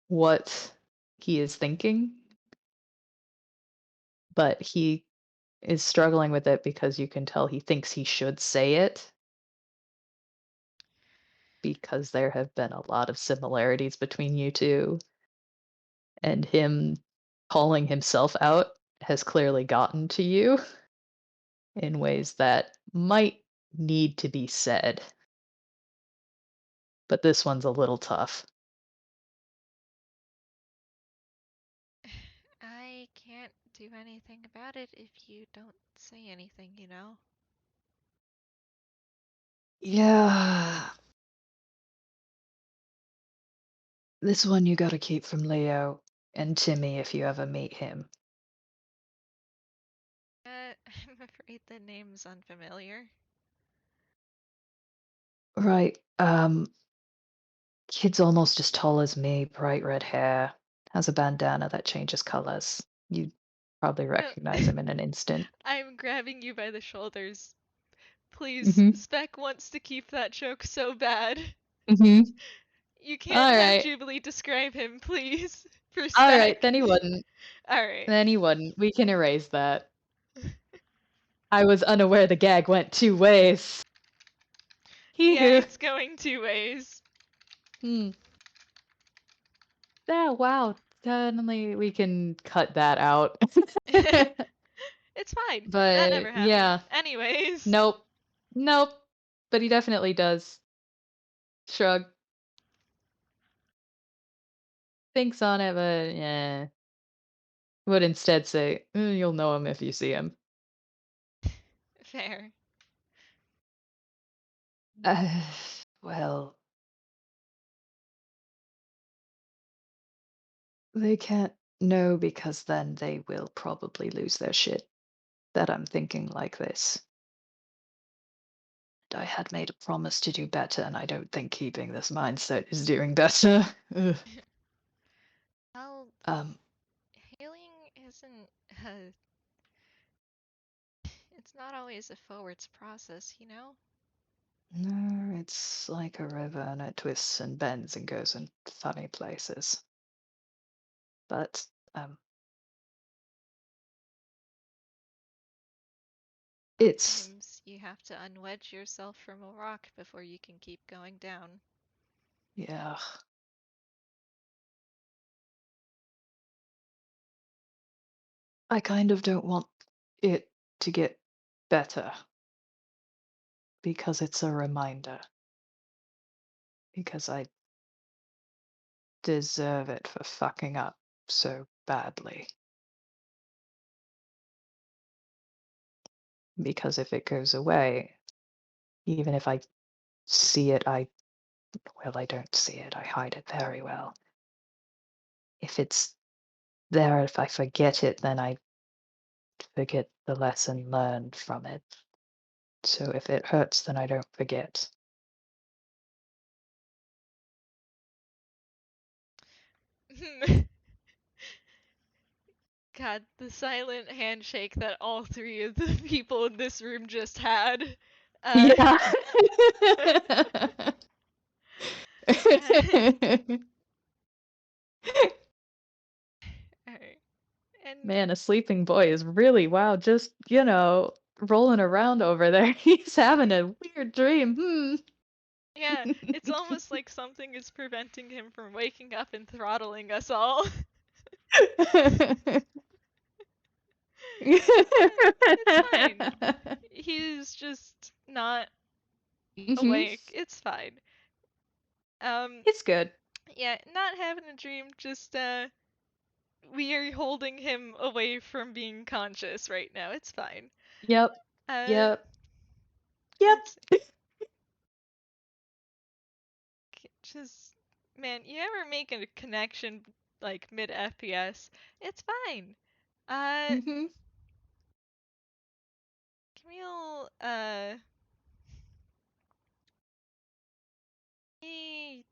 what he is thinking, but he is struggling with it because you can tell he thinks he should say it because there have been a lot of similarities between you two, and him calling himself out has clearly gotten to you in ways that might need to be said, but this one's a little tough. I can't do anything about it if you don't say anything, you know? Yeah, this one you gotta keep from Leo and Timmy if you ever meet him. I'm afraid the name's unfamiliar. Right, kid's almost as tall as me, bright red hair, has a bandana that changes colors. You'd probably No, recognize him in an instant. I'm grabbing you by the shoulders. Please, Mhm, Spec wants to keep that joke so bad. mhm. You can't have Alright, Jubilee describe him, please, for alright, Spec. then he wouldn't. Alright. Then he wouldn't. We can erase that. I was unaware the gag went 2 ways. Yeah, Hee-hoo. it's going two ways. Hmm. Yeah, wow, suddenly we can cut that out. It's fine. That never But, happened. yeah. Anyways. Nope. Nope. But he definitely does. Shrug. Thinks on it, but yeah. Would instead say, You'll know him if you see him." Fair. Uh, well, They can't know because then they will probably lose their shit that I'm thinking like this. I had made a promise to do better, and I don't think keeping this mindset is doing better. Ugh. Well, Um, healing isn't a, it's not always a forwards process, you know? no, it's like a river and it twists and bends and goes in funny places. But it's Sometimes you have to unwedge yourself from a rock before you can keep going down. yeah. I kind of don't want it to get better because it's a reminder. Because I deserve it for fucking up so badly. Because if it goes away, even if I see it, well, I don't see it. I hide it very well. If it's there, if I forget it, then I forget the lesson learned from it. So if it hurts, then I don't forget. God, the silent handshake that all three of the people in this room just had. Uh, Yeah. alright. And Man, a sleeping boy is really, wow, just, rolling around over there. He's having a weird dream. yeah, it's almost like something is preventing him from waking up and throttling us all. It's fine. He's just not Hmm. awake. It's fine. Um, It's good. yeah, not having a dream, just, we are holding him away from being conscious right now. It's fine. Yep. Uh, Yep. Yep. let's just, man, you ever make a connection like mid FPS? It's fine. Uh, Hmm. Camille, he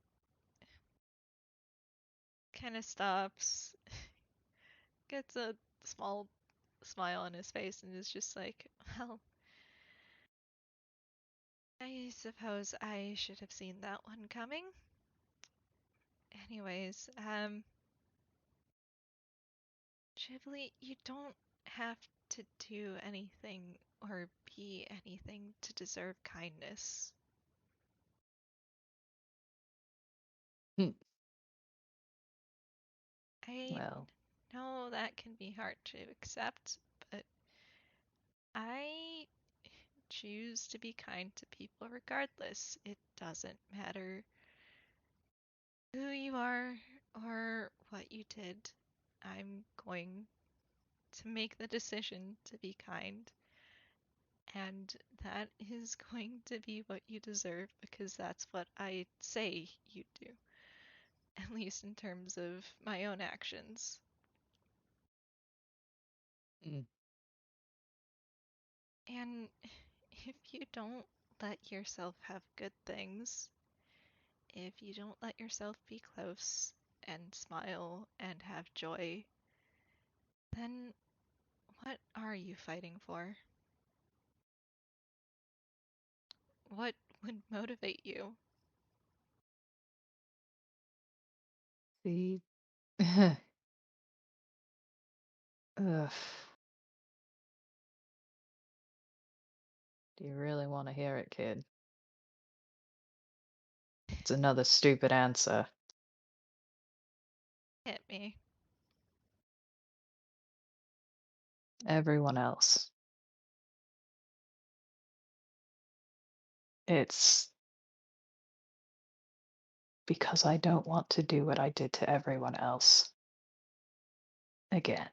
kind of stops, gets a small smile on his face, and is just like, well, I suppose I should have seen that one coming. Anyways, Jubilee, you don't have to do anything or be anything to deserve kindness. I Well, know that can be hard to accept, but I choose to be kind to people regardless. It doesn't matter who you are or what you did. I'm going to make the decision to be kind, and that is going to be what you deserve because that's what I say you do, at least in terms of my own actions. mm, And if you don't let yourself have good things, if you don't let yourself be close and smile and have joy, then what are you fighting for? What would motivate you? see. Ugh. Do you really want to hear it, kid? It's another stupid answer. Hit me. Everyone else. It's because I don't want to do what I did to everyone else again.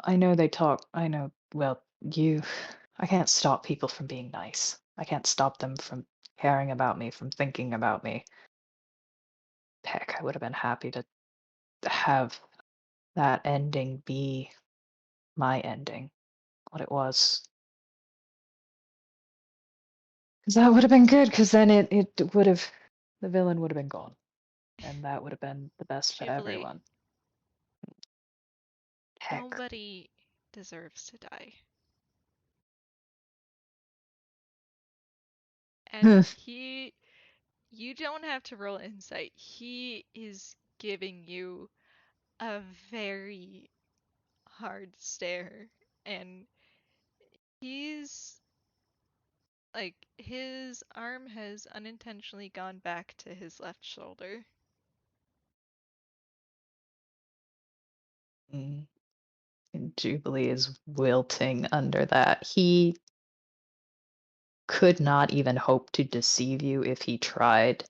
I know they talk, I know, well, I can't stop people from being nice. I can't stop them from caring about me, from thinking about me. Heck, I would have been happy to have that ending be my ending, what it was. 'Cause that would have been good, 'cause then it would have the villain would have been gone, and that would have been the best for Jubilee, everyone. Heck. nobody deserves to die. And you don't have to roll insight. He is giving you a very hard stare, and he's like, his arm has unintentionally gone back to his left shoulder. Mm. And Jubilee is wilting under that. He could not even hope to deceive you if he tried.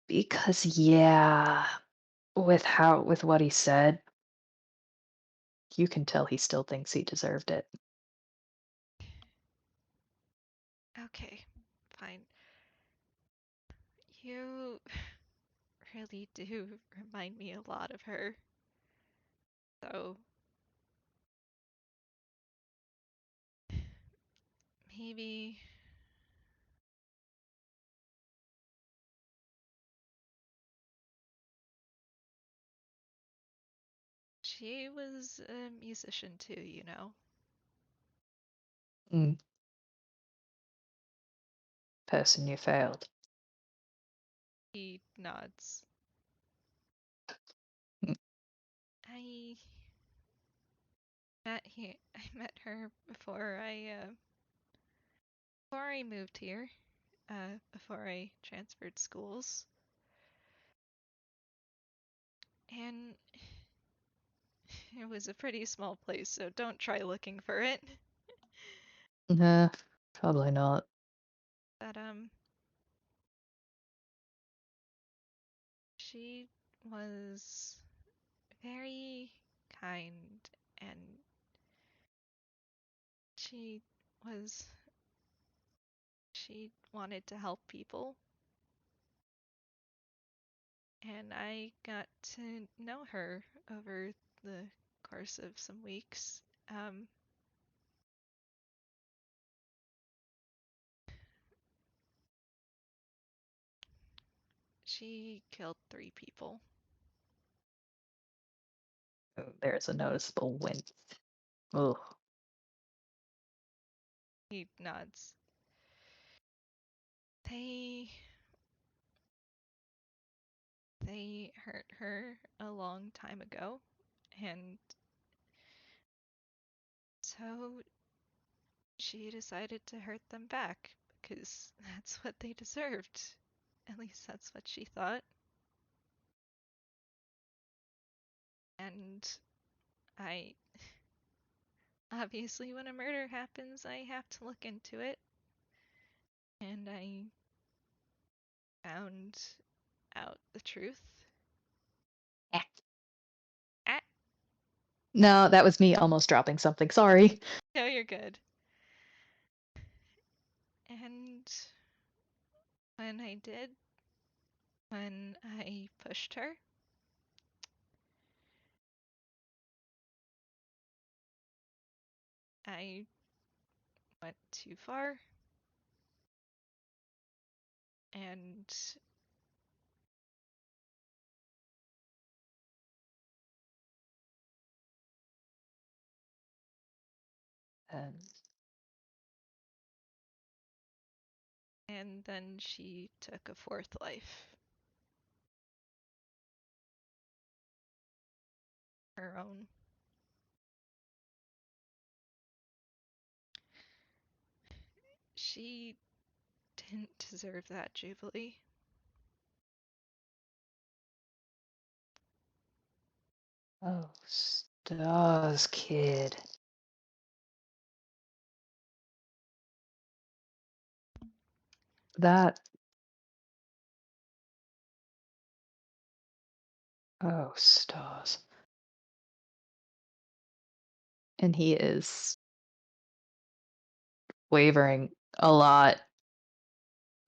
Because, yeah, with what he said, you can tell he still thinks he deserved it. Okay, fine. You really do remind me a lot of her. So maybe she was a musician too, you know? Mm, person you failed. He nods. Mm, I I met her before I moved here, before I transferred schools. And it was a pretty small place, so don't try looking for it. nah, probably not. But she was very kind, and she was she wanted to help people, and I got to know her over the course of some weeks. Um, she killed 3 people. Oh, there's a noticeable wince. Ugh. He nods. They they hurt her a long time ago, and so she decided to hurt them back because that's what they deserved. At least that's what she thought. And I obviously, when a murder happens, I have to look into it. And I found out the truth. Eh. Ah, No, that was me almost dropping something. Sorry. no, you're good. And when I did, when I pushed her, I went too far, and And and then she took a fourth life, her own. She didn't deserve that, Jubilee. oh, stars, kid. That oh, stars. And he is wavering a lot.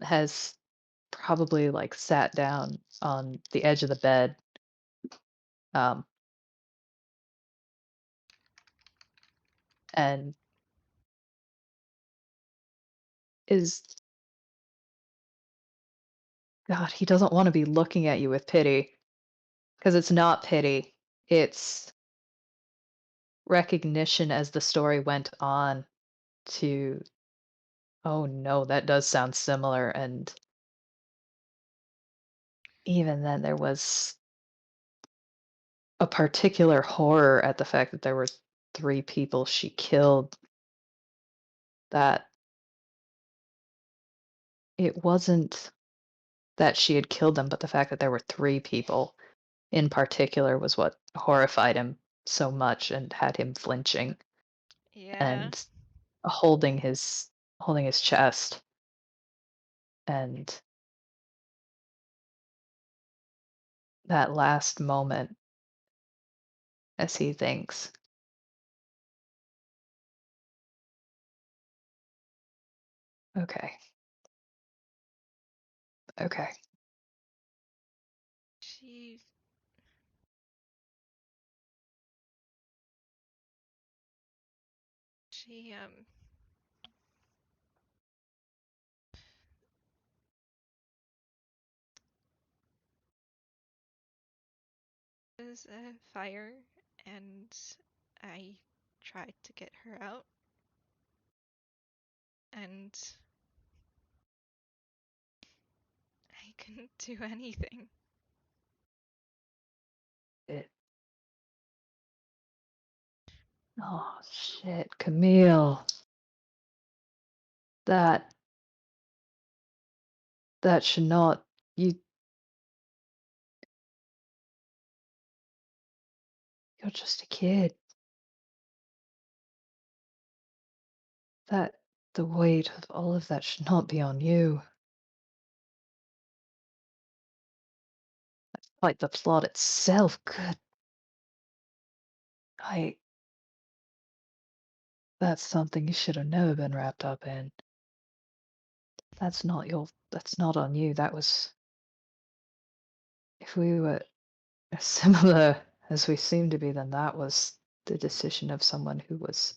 Has probably like sat down on the edge of the bed, um, and is God, he doesn't want to be looking at you with pity because it's not pity. It's recognition as the story went on to, oh no, that does sound similar. And even then, there was a particular horror at the fact that there were three people she killed, that it wasn't that she had killed them, but the fact that there were three people in particular was what horrified him so much and had him flinching Yeah. and holding his chest. And that last moment as he thinks, okay, okay, She she was a fire and I tried to get her out and I couldn't do anything. it, oh shit, Camille, that that should not, you're just a kid. That the weight of all of that should not be on you. Like the plot itself, good. I That's something you should have never been wrapped up in. That's not on you. That was, if we were as similar as we seem to be, then that was the decision of someone who was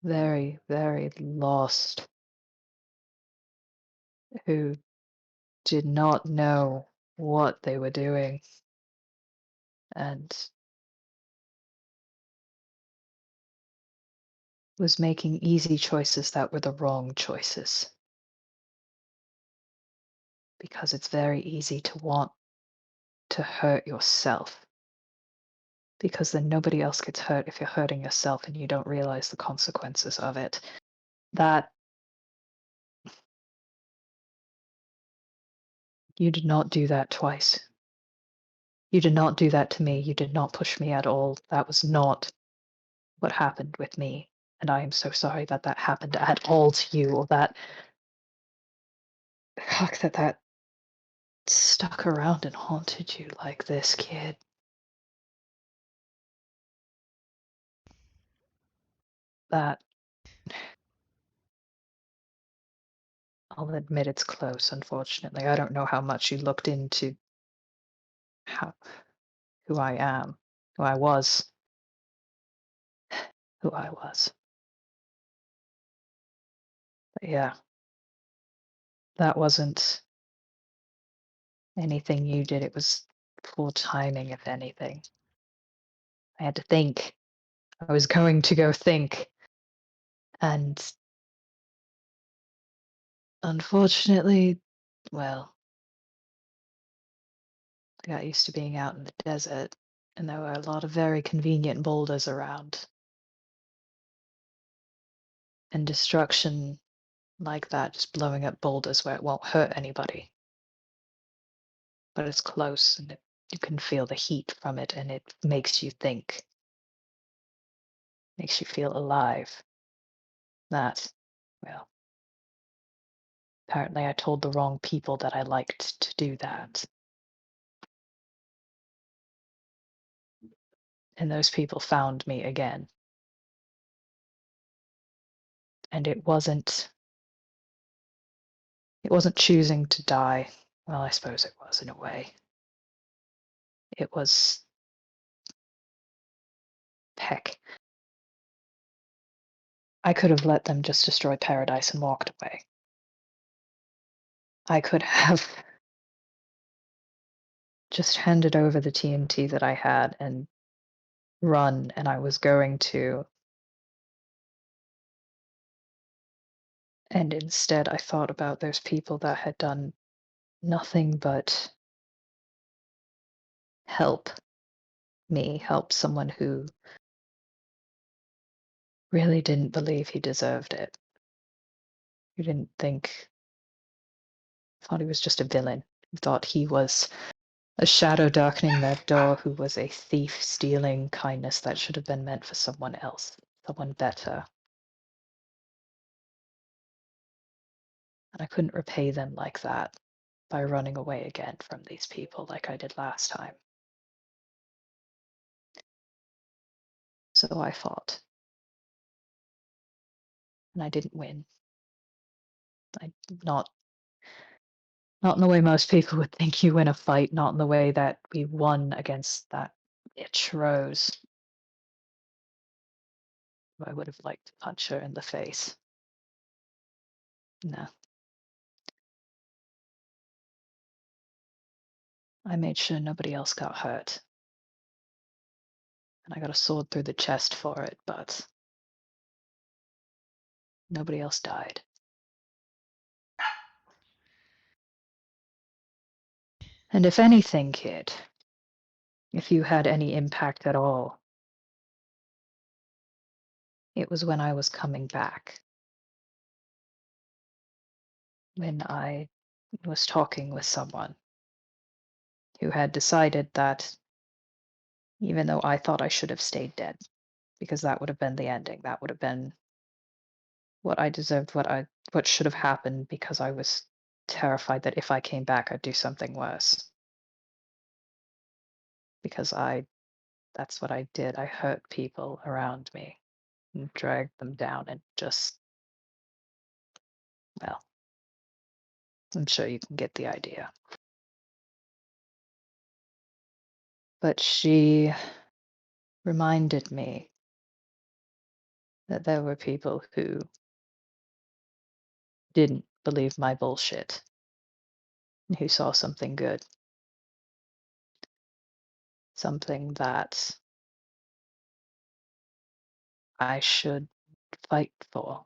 very, very lost, who did not know what they were doing and was making easy choices that were the wrong choices. Because it's very easy to want to hurt yourself, because then nobody else gets hurt if you're hurting yourself and you don't realize the consequences of it. That you did not do that twice. You did not do that to me. You did not push me at all. That was not what happened with me. And I am so sorry that that happened at all to you, or that, fuck, that stuck around and haunted you like this, kid. That, I'll admit it's close, unfortunately. I don't know how much you looked into how, who I am, who I was, who I was. But yeah, that wasn't anything you did. It was poor timing, if anything. I had to think. I was going to go think. And unfortunately, well, I got used to being out in the desert, and there were a lot of very convenient boulders around. And destruction like that, just blowing up boulders where it won't hurt anybody, but it's close and you can feel the heat from it, and it makes you think, makes you feel alive. That, well, apparently I told the wrong people that I liked to do that. And those people found me again. And it It wasn't choosing to die. Well, I suppose it was in a way. It was. Heck. I could have let them just destroy paradise and walked away. I could have just handed over the TNT that I had and run, and I was going to. And instead, I thought about those people that had done nothing but help me, help someone who really didn't believe he deserved it, who didn't think, thought he was just a villain, who thought he was a shadow darkening their door, who was a thief stealing kindness that should have been meant for someone else, someone better. And I couldn't repay them like that by running away again from these people like I did last time. So I fought. And I didn't win. I not Not in the way most people would think you win a fight, not in the way that we won against that bitch Rose. I would have liked to punch her in the face. No. I made sure nobody else got hurt. And I got a sword through the chest for it, but nobody else died. And if anything, kid, if you had any impact at all, it was when I was coming back. When I was talking with someone who had decided that even though I thought I should have stayed dead, because that would have been the ending, that would have been what I deserved, what should have happened, because I was terrified that if I came back I'd do something worse. Because that's what I did. I hurt people around me and dragged them down and just, well, I'm sure you can get the idea. But she reminded me that there were people who didn't believe my bullshit, who saw something good, something that I should fight for.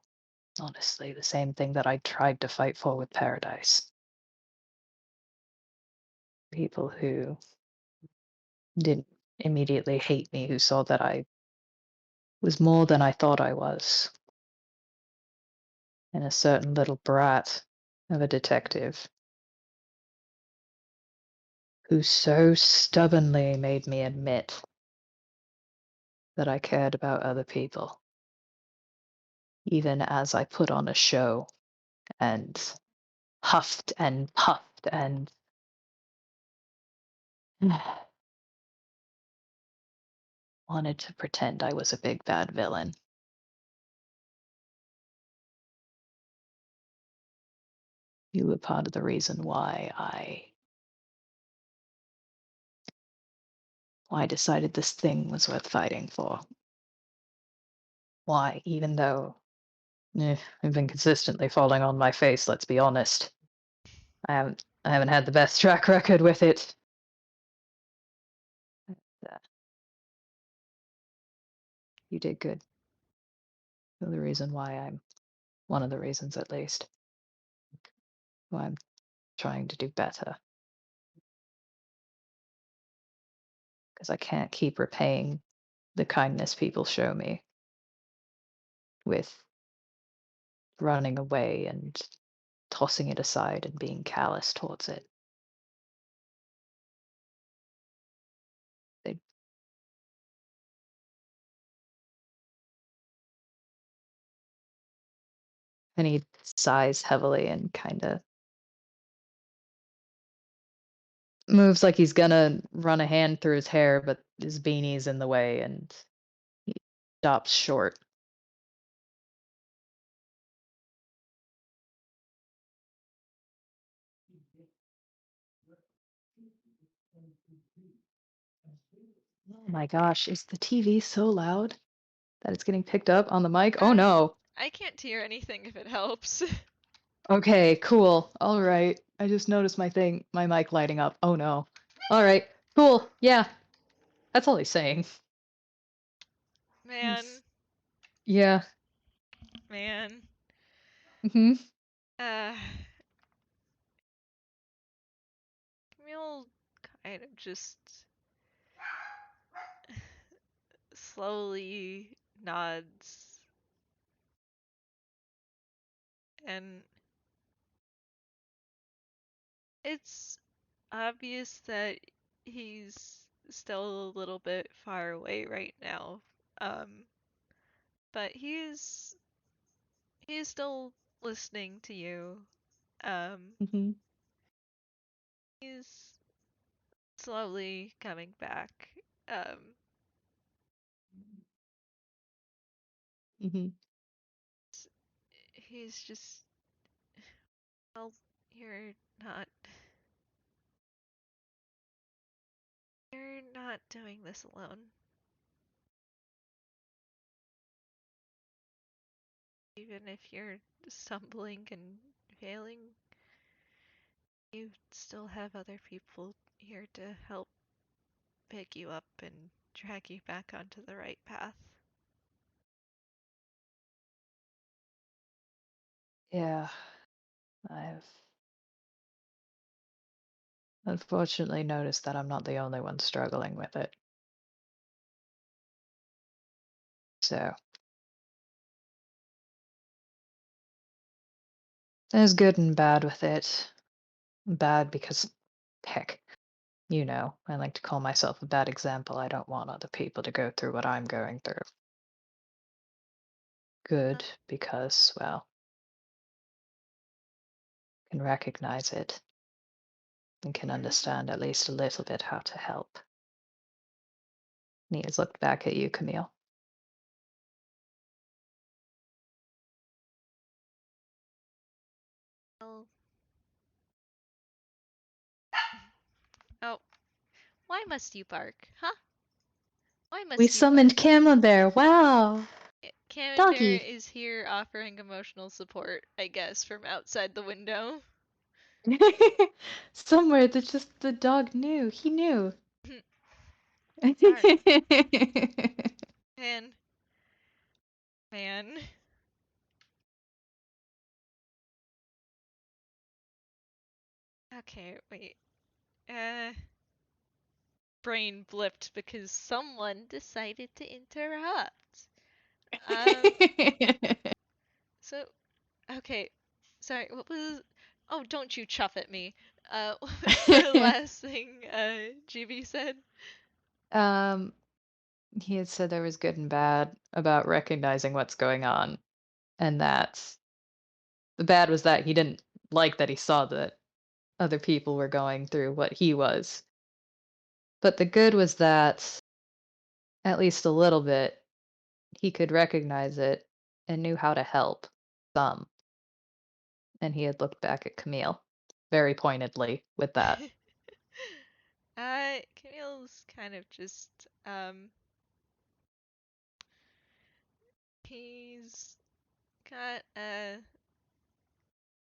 Honestly, the same thing that I tried to fight for with Paradise. People who didn't immediately hate me, who saw that I was more than I thought I was, and a certain little brat of a detective who so stubbornly made me admit that I cared about other people, even as I put on a show and huffed and puffed and wanted to pretend I was a big bad villain. You were part of the reason why I decided this thing was worth fighting for. Why, even though I've been consistently falling on my face, let's be honest. I haven't had the best track record with it. Uh, You did good. You're the reason why I'm one of the reasons at least why I'm trying to do better. Because I can't keep repaying the kindness people show me with running away and tossing it aside and being callous towards it. They, and he sighs heavily and kind of moves like he's gonna run a hand through his hair, but his beanie's in the way and he stops short. Oh my gosh, is the TV so loud that it's getting picked up on the mic? Oh Um, no. I can't hear anything if it helps. Okay, cool. All right. I just noticed my mic lighting up. Oh no. All right. Cool. Yeah. That's all he's saying. Man, Yeah. man. Mhm. Uh, Camille kind of just slowly nods, and it's obvious that he's still a little bit far away right now. Um, but he is still listening to you. Um, Mhm. he's slowly coming back. Um, Mhm. he's just, well, you're not, you're not doing this alone. Even if you're stumbling and failing, you still have other people here to help pick you up and drag you back onto the right path. Yeah. I've unfortunately noticed that I'm not the only one struggling with it. So, there's good and bad with it. Bad because, heck, I like to call myself a bad example. I don't want other people to go through what I'm going through. Good Uh, because, well, can recognize it and can understand at least a little bit how to help. Nia's looked back at you, Camille. well, oh, why must you bark, huh? Why We must you summoned bark? Camembert. Wow. Camembert Doggy. is here offering emotional support, I guess, from outside the window. Somewhere that just the dog knew. He knew. Alright, man, man. Okay, wait. Uh, Brain blipped because someone decided to interrupt. Um, so, okay, sorry, what was. Oh, don't you chuff at me. What was the last thing, GB said? um, he had said there was good and bad about recognizing what's going on, and that the bad was that he didn't like that he saw that other people were going through what he was. But the good was that, at least a little bit, he could recognize it and knew how to help some. And he had looked back at Camille very pointedly with that. Camille's kind of just, he's got a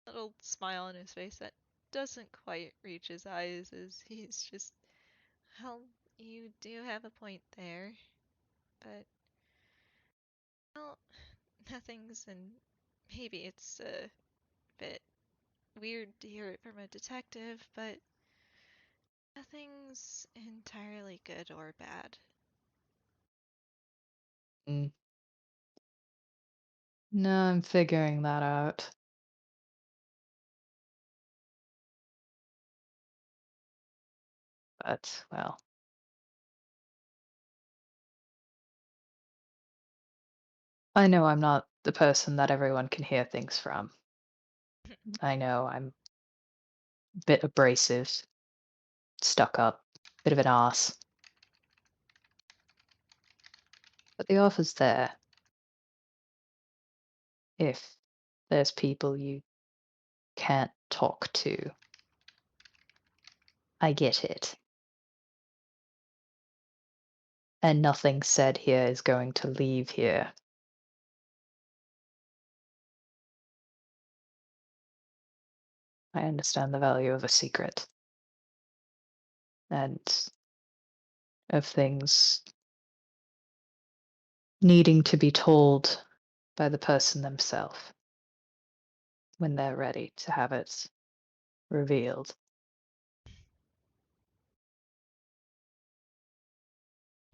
little smile on his face that doesn't quite reach his eyes as he's just, well, you do have a point there, but, well, nothing's in. Maybe it's a bit weird to hear it from a detective, but nothing's entirely good or bad. Mm. No, I'm figuring that out. But, well, I know I'm not the person that everyone can hear things from. I know I'm a bit abrasive, stuck up, bit of an ass. But the offer's there. If there's people you can't talk to, I get it. And nothing said here is going to leave here. I understand the value of a secret. And of things needing to be told by the person themselves when they're ready to have it revealed.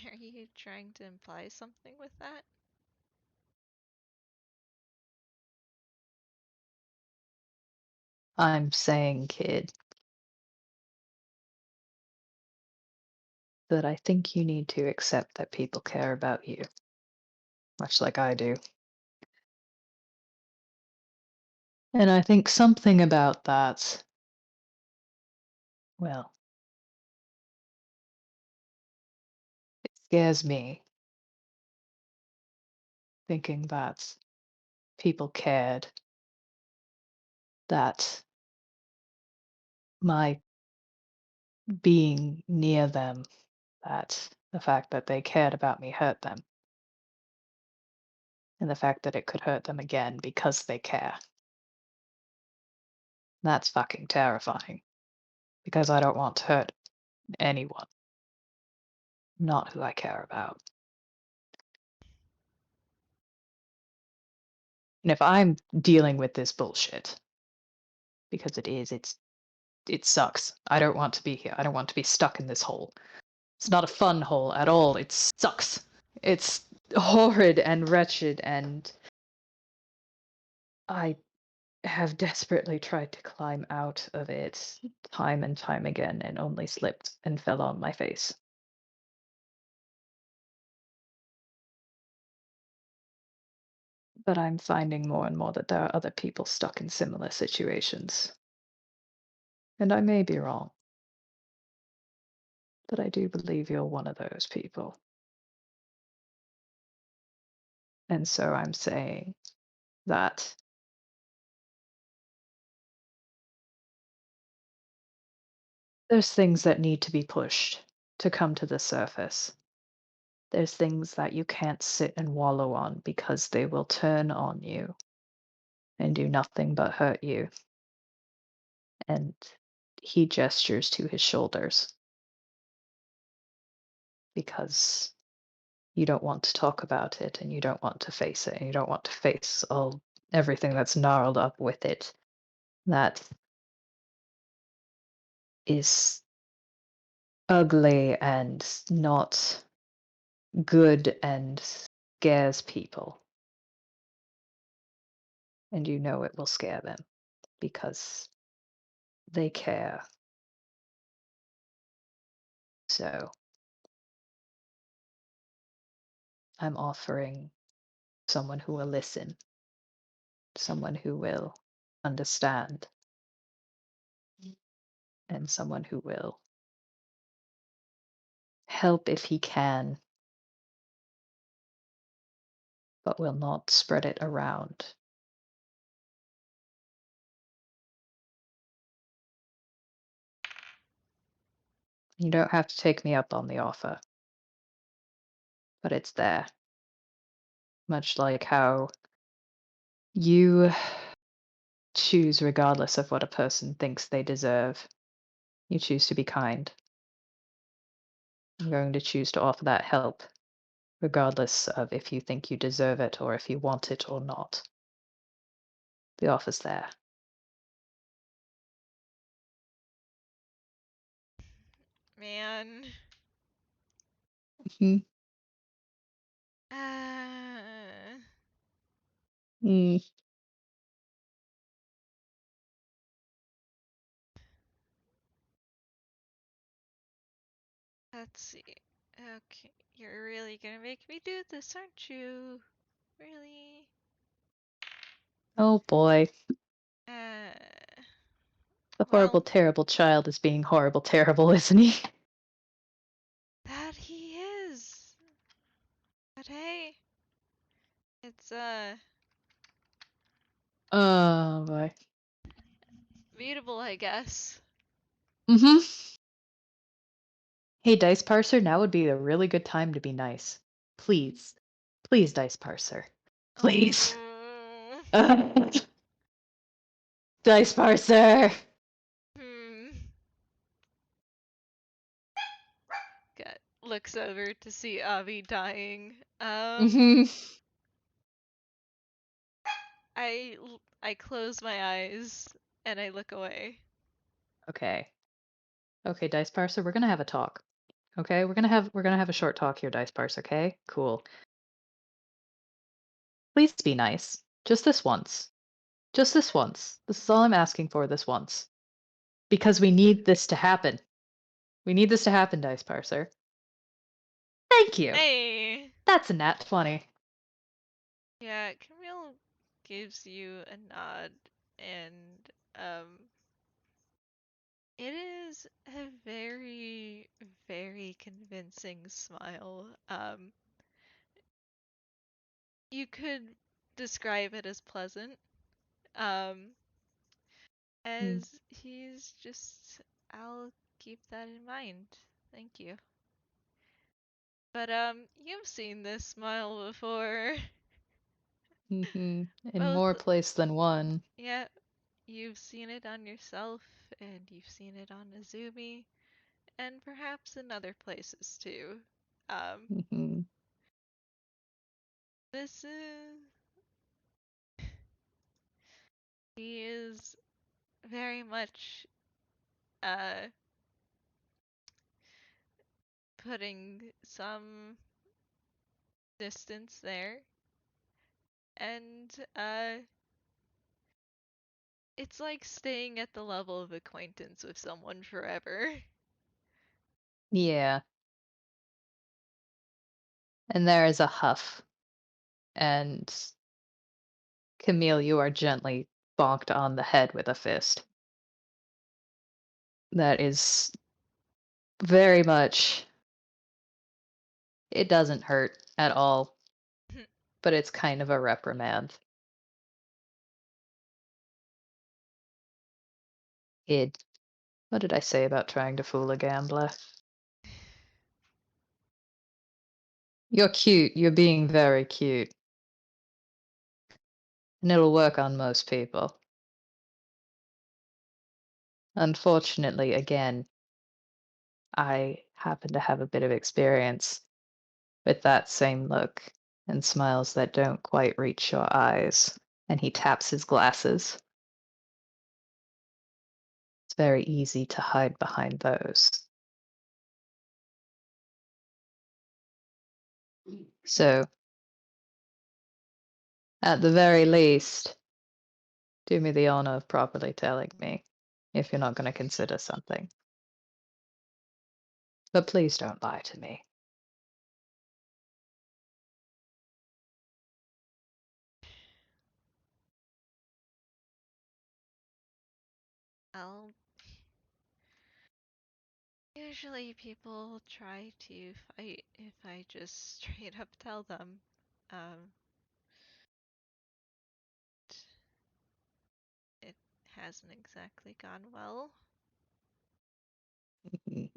Are you trying to imply something with that? I'm saying, kid, that I think you need to accept that people care about you, much like I do. And I think something about that, well, it scares me thinking that people cared, that my being near them, that the fact that they cared about me hurt them, and the fact that it could hurt them again because they care. That's fucking terrifying because I don't want to hurt anyone, not who I care about. And if I'm dealing with this bullshit, because it sucks. I don't want to be here. I don't want to be stuck in this hole. It's not a fun hole at all. It sucks. It's horrid and wretched, and I have desperately tried to climb out of it time and time again and only slipped and fell on my face. But I'm finding more and more that there are other people stuck in similar situations. And I may be wrong, but I do believe you're one of those people. And so I'm saying that there's things that need to be pushed to come to the surface. There's things that you can't sit and wallow on because they will turn on you and do nothing but hurt you. And he gestures to his shoulders because you don't want to talk about it and you don't want to face it and you don't want to face everything that's gnarled up with it that is ugly and not good and scares people. And you know it will scare them because they care. So I'm offering someone who will listen, someone who will understand, and someone who will help if he can, but will not spread it around. You don't have to take me up on the offer, but it's there. Much like how you choose, regardless of what a person thinks they deserve, you choose to be kind. I'm going to choose to offer that help, regardless of if you think you deserve it or if you want it or not. The offer's there. Man. Mhm. Uh, Mm. let's see. Okay, you're really gonna make me do this, aren't you? Really? Oh boy. Uh, The horrible, well, terrible child is being horrible, terrible, isn't he? that he is. But hey, it's Oh boy. beatable, I guess. Mm-hmm. Hey, Dice Parser, now would be a really good time to be nice. Please. Please, Dice Parser. Please. Oh. Dice Parser! Hmm. Got looks over to see Avi dying. Hmm. I close my eyes and I look away. Okay. Okay, Dice Parser, we're gonna have a talk. Okay, we're gonna have a short talk here, Dice Parser, okay? Cool. Please be nice. Just this once. Just this once. This is all I'm asking for this once. Because we need this to happen. We need this to happen, Dice Parser. Thank you. Hey. That's a nat 20. Yeah, Camille gives you a nod and it is a very, very convincing smile. You could describe it as pleasant. Um, Mm. as he's just, I'll keep that in mind. Thank you. But you've seen this smile before. Hmm. In Both, more place than one. yeah, you've seen it on yourself, and you've seen it on Azumi, and perhaps in other places too. Um, Hmm. this is he is very much uh putting some distance there, and it's like staying at the level of acquaintance with someone forever. Yeah. And there is a huff. And Camille, you are gently bonked on the head with a fist. That is very much. It doesn't hurt at all, but it's kind of a reprimand. Id. What did I say about trying to fool a gambler? You're cute. You're being very cute. And it'll work on most people. Unfortunately, again, I happen to have a bit of experience with that same look and smiles that don't quite reach your eyes. And he taps his glasses. It's very easy to hide behind those. So, at the very least, do me the honor of properly telling me if you're not going to consider something. But please don't lie to me. I'll usually people try to fight if I just straight up tell them. Um, it hasn't exactly gone well. Mhm.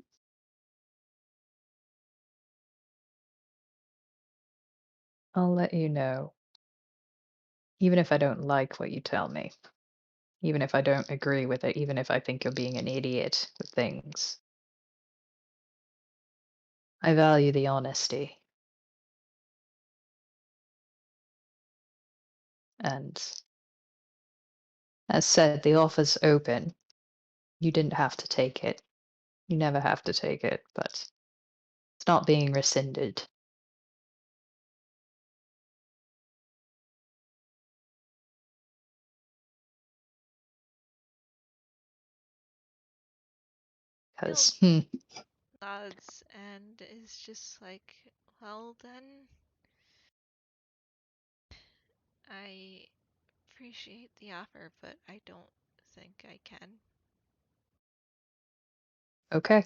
I'll let you know, even if I don't like what you tell me, even if I don't agree with it, even if I think you're being an idiot with things. I value the honesty. And as said, the offer's open. You didn't have to take it. You never have to take it, but it's not being rescinded. Camille Because, nods and is just like, well then, I appreciate the offer, but I don't think I can. okay,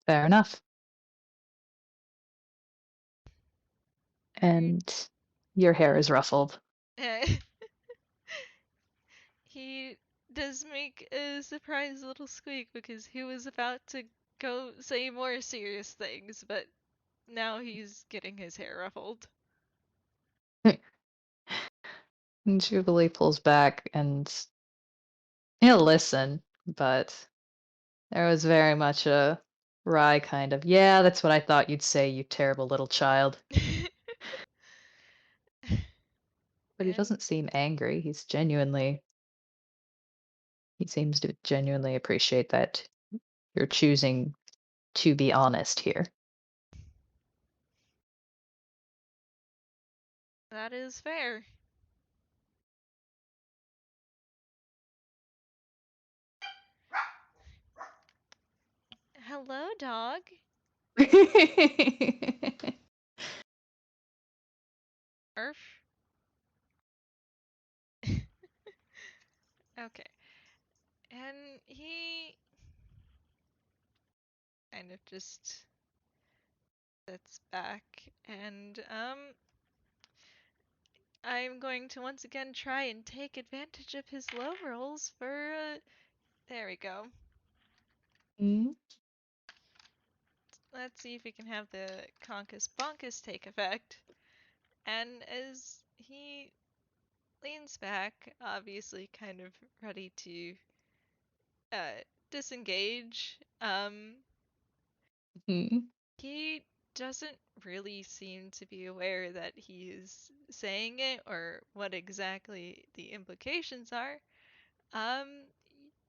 fair enough. You're And your hair is ruffled. he does make a surprised little squeak because he was about to go say more serious things, but now he's getting his hair ruffled. And Jubilee pulls back and he'll listen, but there was very much a wry kind of, yeah, that's what I thought you'd say, you terrible little child. But he And doesn't seem angry. He seems to genuinely appreciate that you're choosing to be honest here. that is fair. Hello, dog. Arf. Okay. And he kind of just sits back and I'm going to once again try and take advantage of his low rolls for there we go. Mm, Let's see if we can have the Conkus Bonkus take effect. And as he leans back, obviously kind of ready to uh, disengage, mm, he doesn't really seem to be aware that he's saying it or what exactly the implications are. Um,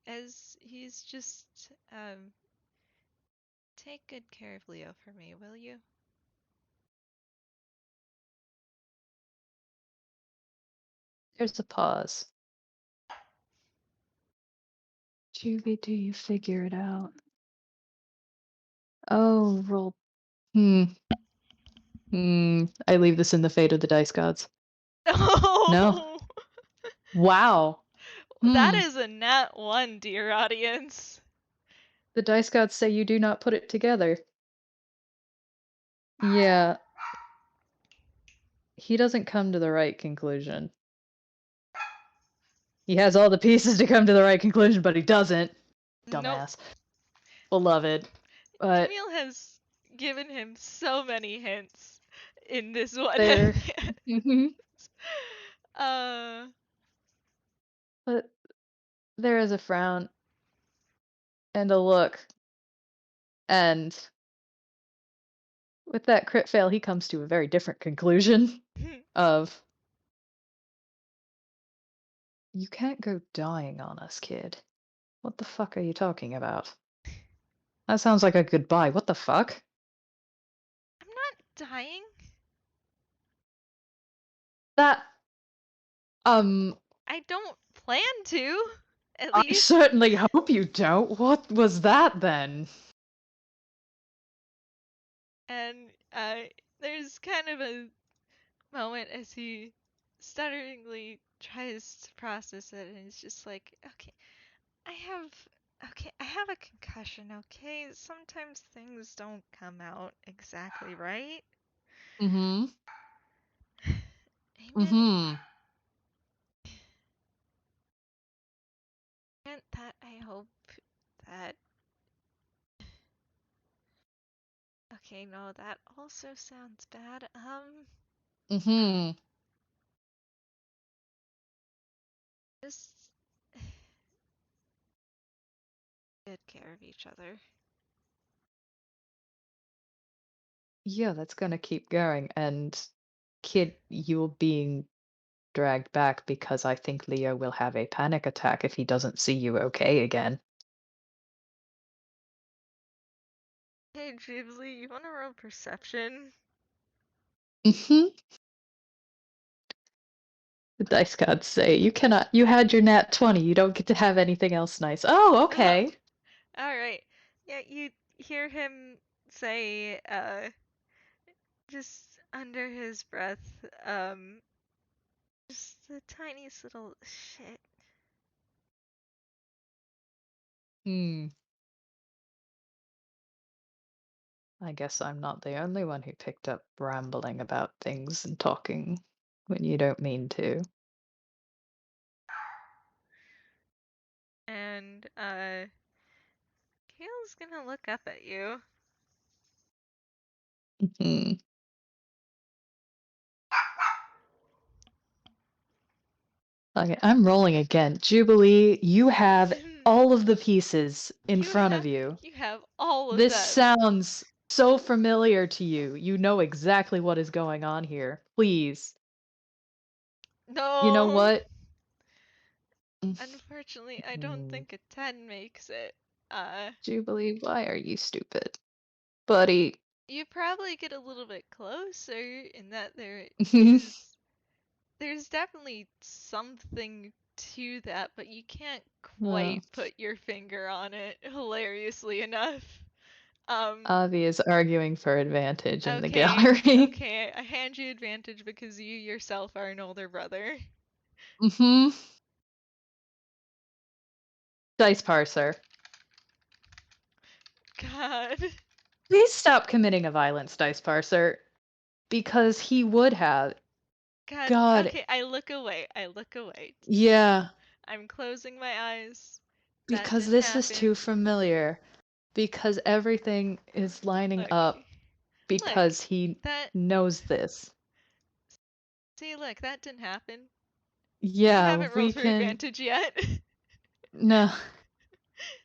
as he's just take good care of Leo for me, will you? there's a pause. Juby, do you figure it out? Oh, roll. Hmm. Hmm. I leave this in the fate of the dice gods. No. Oh, Wow. that Hmm. is a nat one, dear audience. The dice gods say you do not put it together. Yeah, he doesn't come to the right conclusion. He has all the pieces to come to the right conclusion, but he doesn't. Nope. Dumbass. Beloved. But Camille has given him so many hints in this one. there. Mhm. uh, But there is a frown and a look, and with that crit fail, he comes to a very different conclusion of you can't go dying on us, kid. What the fuck are you talking about? That sounds like a goodbye. What the fuck? I'm not dying. That um I don't plan to, at I least. certainly hope you don't. What was that then? And there's kind of a moment as he stutteringly tries to process it, and he's just like, okay, I have. Okay, I have a concussion, okay? Sometimes things don't come out exactly right. Mm-hmm. I Mm-hmm. meant that I hope that. Okay, no, that also sounds bad. Mm-hmm. Just good care of each other. Yeah, that's gonna keep going. And kid, you're being dragged back because I think Leo will have a panic attack if he doesn't see you okay again. Hey, Jubilee, you wanna roll perception? Mm-hmm. The dice gods say you had your nat 20, you don't get to have anything else nice. Oh, Oh, okay. alright. Yeah, you hear him say, just under his breath, just the tiniest little shit. Hmm. I guess I'm not the only one who picked up rambling about things and talking when you don't mean to. and Kale's gonna look up at you. Mhm. Okay, I'm rolling again. Jubilee, you have all of the pieces in You front have of you. you have all of This them. sounds so familiar to you. You know exactly what is going on here. Please. You know No. what? Unfortunately, I don't Mm, think a 10 makes it. Uh, Jubilee, why are you stupid? Buddy. you probably get a little bit closer in that is there's definitely something to that, but you can't Oh, quite put your finger on it, hilariously enough. Um, Avi is arguing for advantage in the okay, gallery. okay, I hand you advantage because you yourself are an older brother. hmm Dice parser. God. Please stop committing a violence, Dice parser. Because he would have. God, God, okay, I look away. I look away. yeah. I'm closing my eyes. That Because didn't this is too happen. familiar. Because everything is lining Look, up. look, Because he that, knows this. see, look, that didn't happen. You Yeah, haven't we rolled for can. advantage yet. No.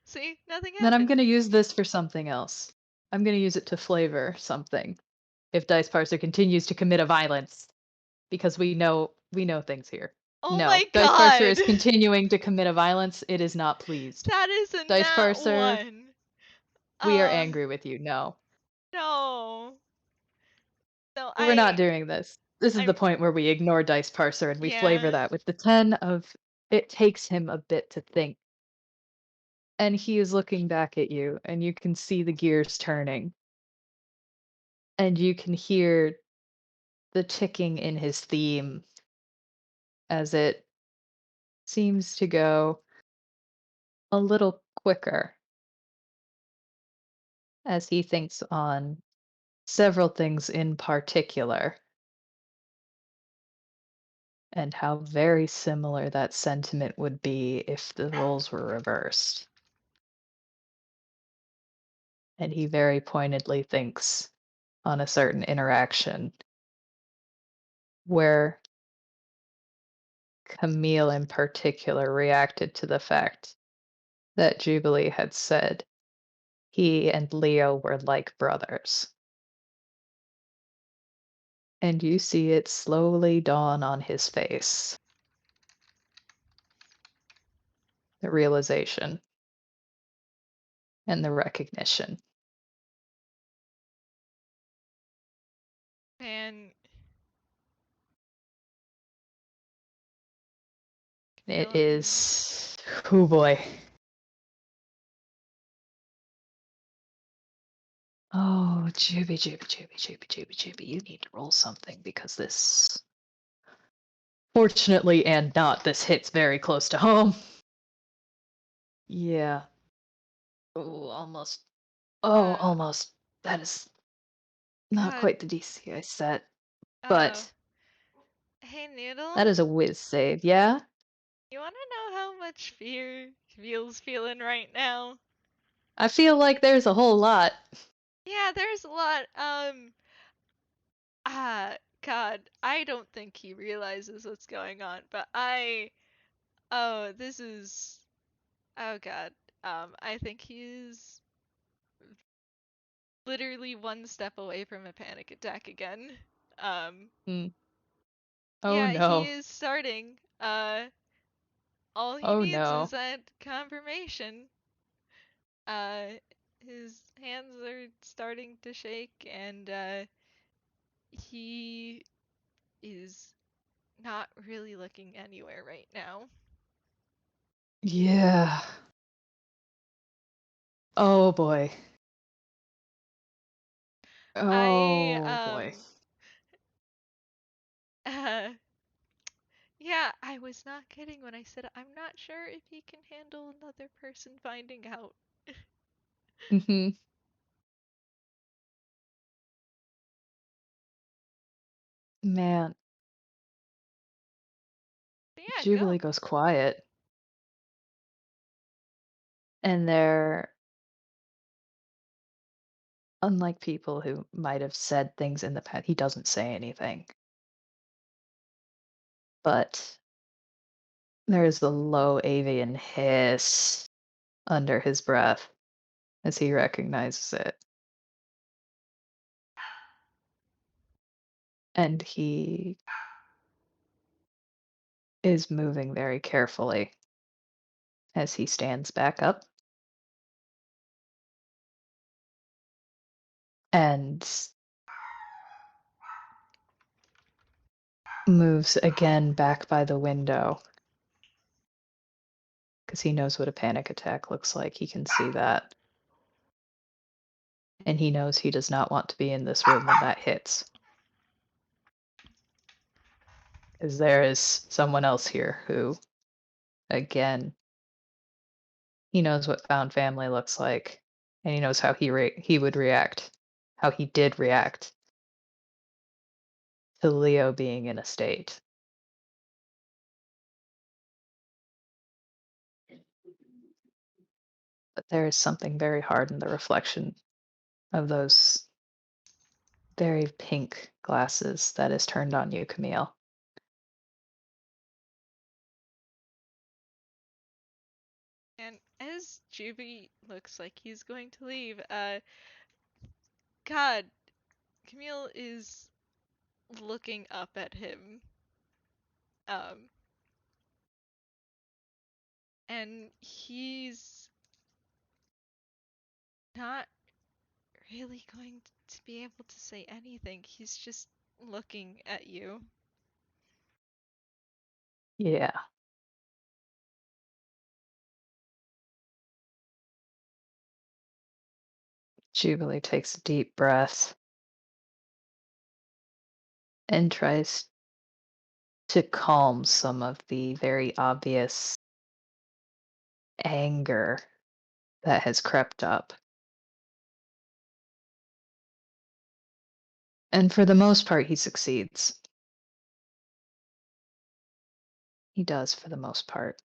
See, nothing Then I'm happened. gonna use this for something else. I'm gonna use it to flavor something. If Dice Parser continues to commit a violence. Because we know things here. Oh No. my Dice Parser god! is continuing to commit a violence. It is not pleased. That is a Dice nat Parser, one. we are Uh, angry with you. No. no. No, We're not doing this. This is the I'm, point where we ignore Dice Parser and we flavor yeah. that with the 10 of it takes him a bit to think. And he is looking back at you, and you can see the gears turning. And you can hear the ticking in his theme as it seems to go a little quicker as he thinks on several things in particular and how very similar that sentiment would be if the roles were reversed. And he very pointedly thinks on a certain interaction where Camille in particular reacted to the fact that Jubilee had said he and Leo were like brothers. And you see it slowly dawn on his face. The realization and the recognition. Man, It feeling. is. Oh boy. Oh, Juby, you need to roll something because this. Fortunately and not, this hits very close to home. Yeah. Oh, almost. Oh, Uh, almost. That is not God. quite the DC I set, Uh, but hey Noodle, that is a whiz save, yeah? you wanna know how much fear Camille's feeling right now? I feel like there's a whole lot. Yeah, there's a lot. God, I don't think he realizes what's going on, but oh, this is, oh God, I think he's literally one step away from a panic attack again. Um, Hmm. Oh yeah, he no. is starting. All he Oh needs is no. that confirmation. Uh, his hands are starting to shake, and he is not really looking anywhere right now. Yeah. Oh boy. I Oh boy. uh yeah, I was not kidding when I said I'm not sure if he can handle another person finding out. hmm Man, Yeah, Jubilee go. goes quiet. And they're unlike people who might have said things in the past. He doesn't say anything, but there is a low avian hiss under his breath as he recognizes it. And he is moving very carefully as he stands back up and moves again back by the window because he knows what a panic attack looks like. He can see that. And he knows he does not want to be in this room when that hits. Because there is someone else here who, again, he knows what found family looks like, and he knows how he would react, how he did react to Leo being in a state. But there is something very hard in the reflection of those very pink glasses that is turned on you, Camille. And as Juby looks like he's going to leave, God, Camille is looking up at him. Um, and he's not really going to be able to say anything. He's just looking at you. Yeah. Jubilee takes a deep breath and tries to calm some of the very obvious anger that has crept up. And for the most part, he succeeds. He does for the most part.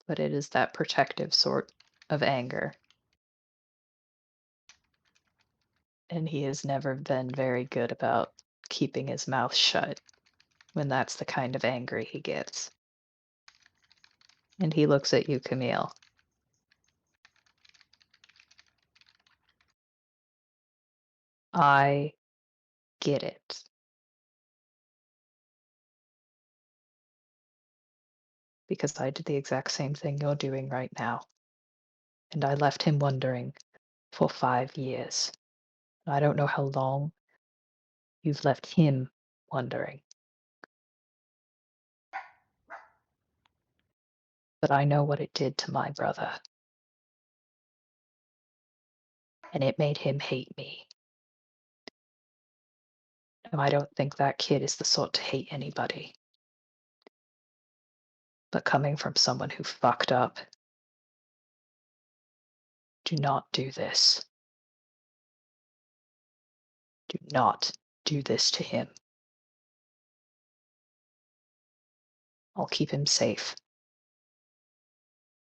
But it is that protective sort of anger. And he has never been very good about keeping his mouth shut when that's the kind of anger he gets. And he looks at you, Camille. I get it. Because I did the exact same thing you're doing right now. And I left him wondering for 5 years. I don't know how long you've left him wondering. But I know what it did to my brother. And it made him hate me. And I don't think that kid is the sort to hate anybody. But coming from someone who fucked up, do not do this. Do not do this to him. I'll keep him safe.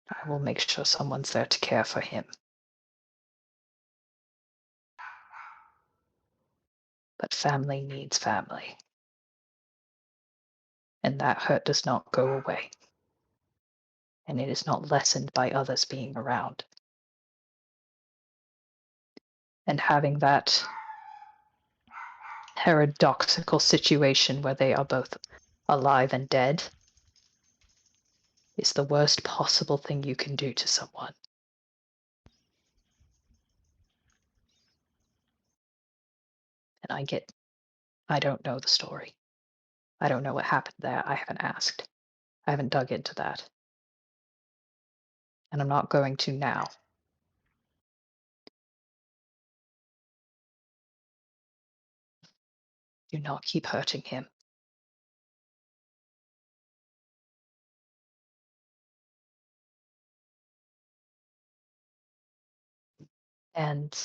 I will make sure someone's there to care for him. But family needs family. And that hurt does not go away. And it is not lessened by others being around. And having that paradoxical situation where they are both alive and dead is the worst possible thing you can do to someone. And I don't know the story. I don't know what happened there. I haven't asked. I haven't dug into that. And I'm not going to now. Do not keep hurting him. And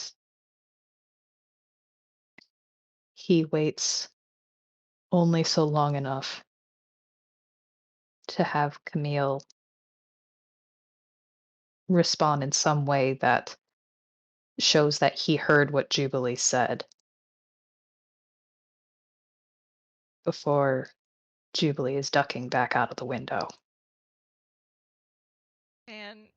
he waits only so long enough to have Camille respond in some way that shows that he heard what Jubilee said before Jubilee is ducking back out of the window. And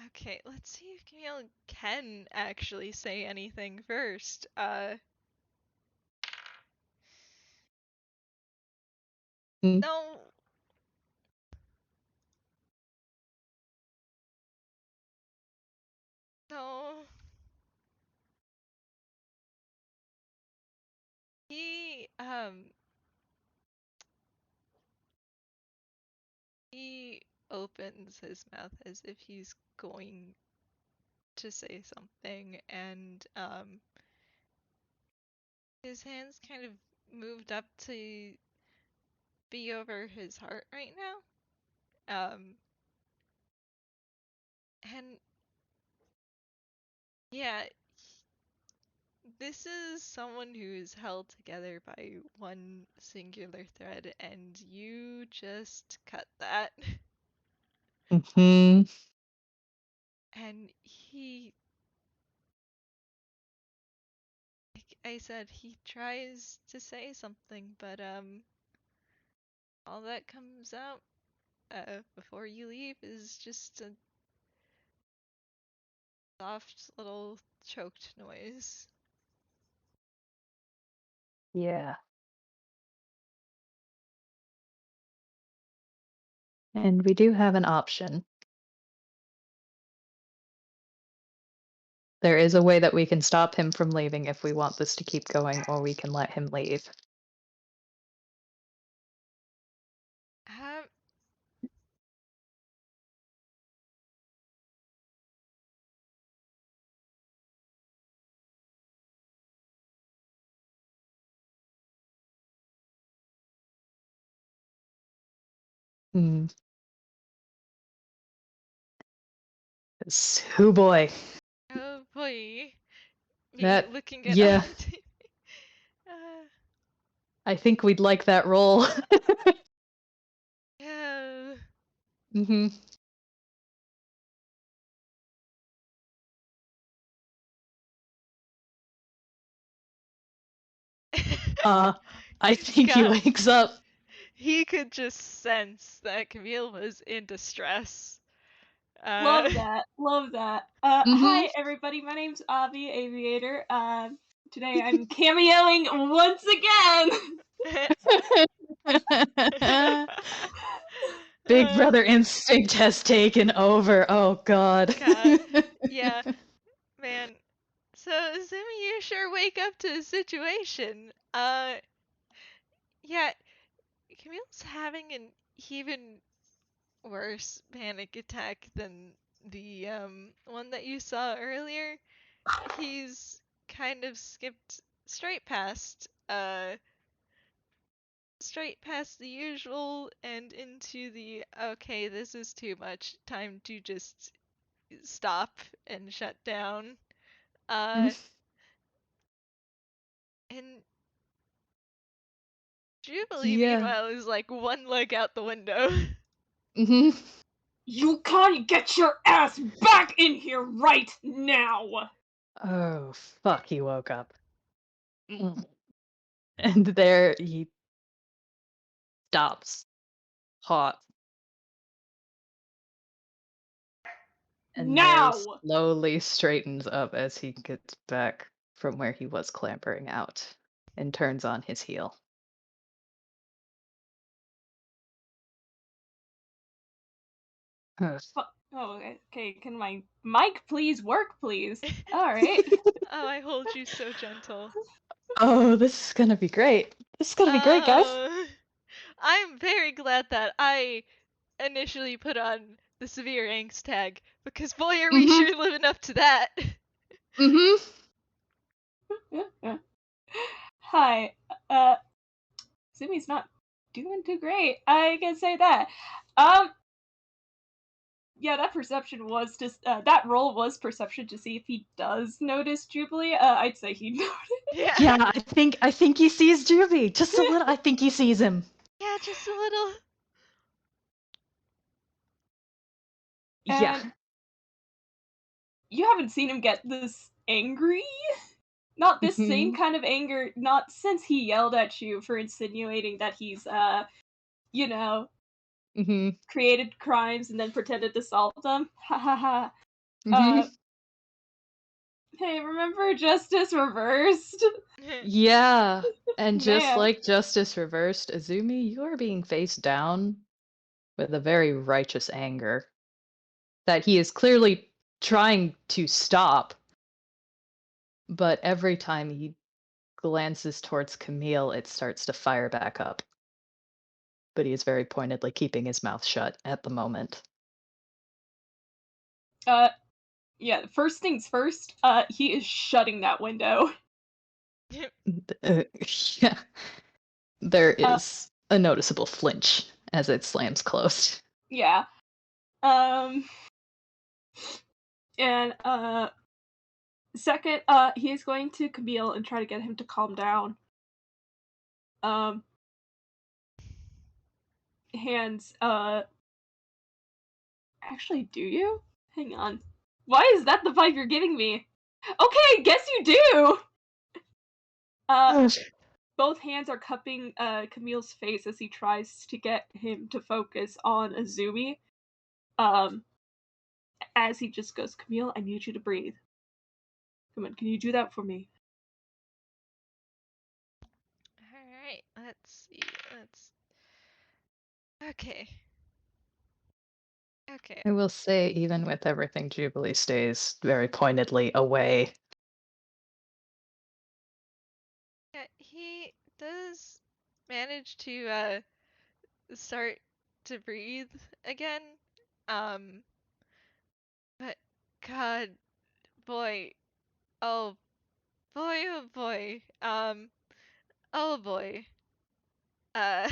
okay, let's see if Camille can actually say anything first. Mm. No. No. He, he opens his mouth as if he's going to say something, and, his hands kind of moved up to be over his heart right now. And yeah, this is someone who's held together by one singular thread, and you just cut that. Hmm. And he, like I said, he tries to say something, but all that comes out before you leave is just a soft little choked noise. Yeah. And we do have an option. There is a way that we can stop him from leaving if we want this to keep going, or we can let him leave. Um, Hmm. Hoo boy. oh boy, me That, looking at yeah, uh, I think we'd like that role. yeah. Hmm. Uh, I think he God, wakes up. he could just sense that Camille was in distress. Uh, Love that. Love that. Hmm. Hi everybody. My name's Avi Aviator. Today I'm cameoing once again. Big uh, brother instinct has taken over. Oh god. God, yeah, man. So, assuming you sure wake up to the situation, yeah, Camille's having an even worse panic attack than the one that you saw earlier. He's kind of skipped straight past the usual and into the okay, this is too much, time to just stop and shut down. Uh and Jubilee Yeah. meanwhile is like one leg out the window. Hmm. You can't get your ass back in here right now. Oh, fuck, he woke up. And there he stops, hot, and very Now. slowly straightens up as he gets back from where he was clambering out and turns on his heel. Ugh. Oh, okay. Can my mic please work, please? All right. Oh, I hold you so gentle. Oh, this is gonna be great. This is gonna be great, guys. Oh, I'm very glad that I initially put on the severe angst tag because boy, are we Hmm. sure living up to that. Hmm. Hi. Uh, Sumi's not doing too great. I can say that. Um, yeah, that perception was just that roll was perception to see if he does notice Jubilee. I'd say he noticed. Yeah, Yeah, I think he sees Juvie. Just a little. I think he sees him. yeah, just a little. Yeah. And you haven't seen him get this angry. Not this same kind of anger, not since he yelled at you for insinuating that he's, you know, created crimes and then pretended to solve them. Ha ha ha. Hey, remember Justice Reversed? Yeah, and just Man. like Justice Reversed, Azumi, you are being faced down with a very righteous anger that he is clearly trying to stop, but every time he glances towards Camille, it starts to fire back up. But he is very pointedly keeping his mouth shut at the moment. Yeah, first things first, he is shutting that window. Yeah. There is a noticeable flinch as it slams closed. Yeah. And, second, he is going to Camille and try to get him to calm down. Hands, actually, do you? Hang on. Why is that the vibe you're giving me? Okay, guess you do! Both hands are cupping Camille's face as he tries to get him to focus on Azumi. As he just goes, Camille, I need you to breathe. Come on, can you do that for me? Alright, let's see. Okay. Okay. I will say, even with everything, Jubilee stays very pointedly away. Yeah, he does manage to start to breathe again. But God, boy, oh boy, oh boy, oh boy. Uh,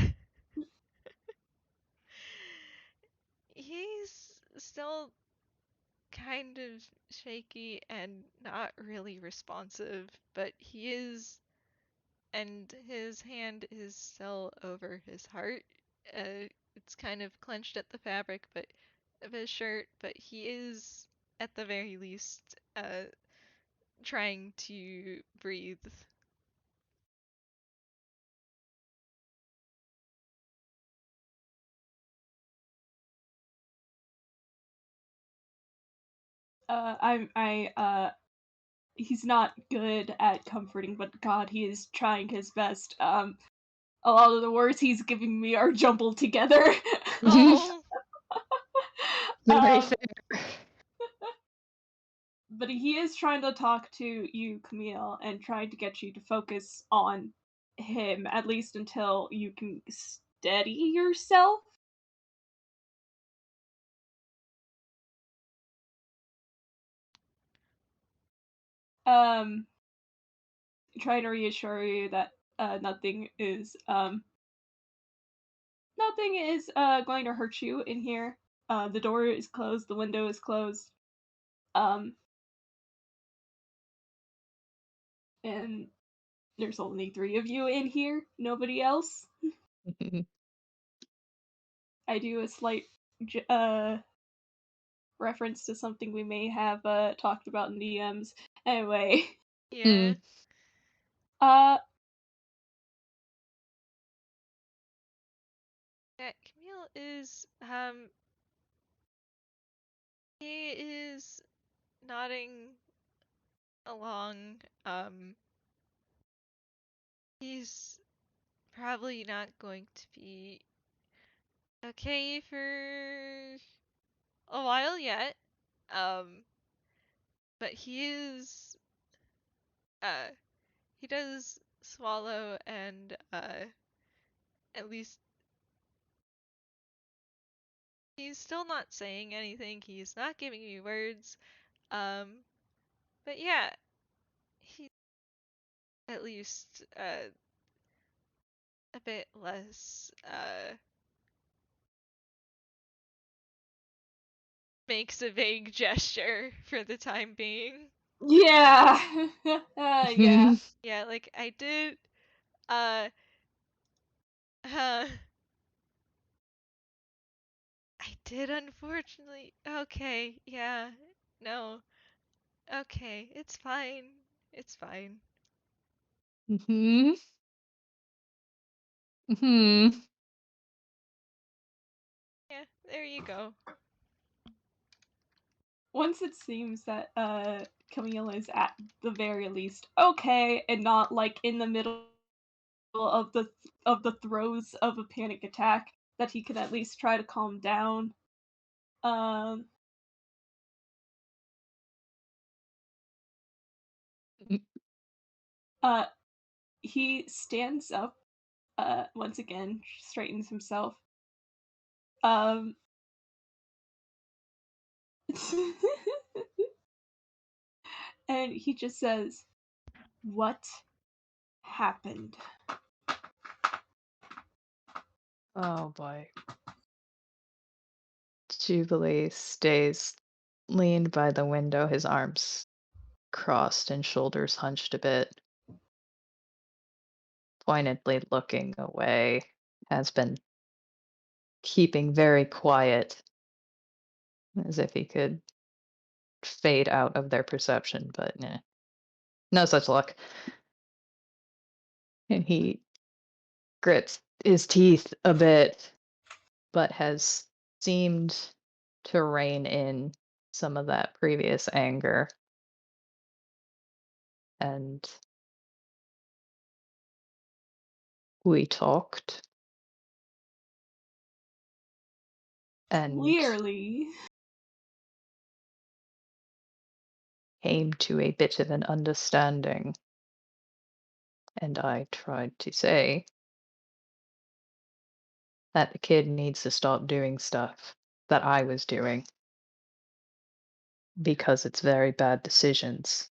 he's still kind of shaky and not really responsive, but he is, and his hand is still over his heart. It's kind of clenched at the fabric, but of his shirt, but he is, at the very least, trying to breathe. He's not good at comforting, but God, he is trying his best. A lot of the words he's giving me are jumbled together. Oh, Very um, fair. but he is trying to talk to you, Camille, and trying to get you to focus on him, at least until you can steady yourself. Um, trying to reassure you that nothing is going to hurt you in here. The door is closed, the window is closed. Um, and there's only 3 of you in here, nobody else. I do a slight reference to something we may have talked about in DMs. Anyway, yeah. uh, Yeah, Camille is, he is nodding along. He's probably not going to be okay for a while yet. Um, but he is, uh, he does swallow and, at least he's still not saying anything. He's not giving me words. But yeah, he's at least, a bit less, makes a vague gesture for the time being. yeah, yeah. Yeah, like I did, uh, uh, I did unfortunately. Okay, yeah, no. Okay, it's fine. It's fine. Mm-hmm. Mm-hmm. Yeah, there you go. Once it seems that Camille is at the very least okay and not like in the middle of the throes of a panic attack, that he can at least try to calm down. Um uh he stands up once again, straightens himself. Um and he just says, "What happened?" Oh boy. Jubilee stays leaned by the window, his arms crossed and shoulders hunched a bit, pointedly looking away, has been keeping very quiet, as if he could fade out of their perception, but no such luck. And he grits his teeth a bit, but has seemed to rein in some of that previous anger. And we talked, and Clearly. came to a bit of an understanding. And I tried to say that the kid needs to stop doing stuff that I was doing because it's very bad decisions.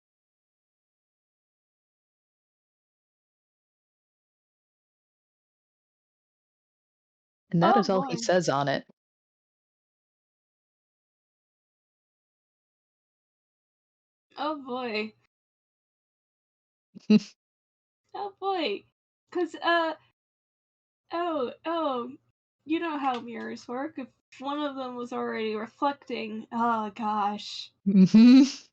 And that Oh is all he boy. says on it. Oh boy. Oh boy. Cause oh, you know how mirrors work. If one of them was already reflecting, oh gosh. Mhm.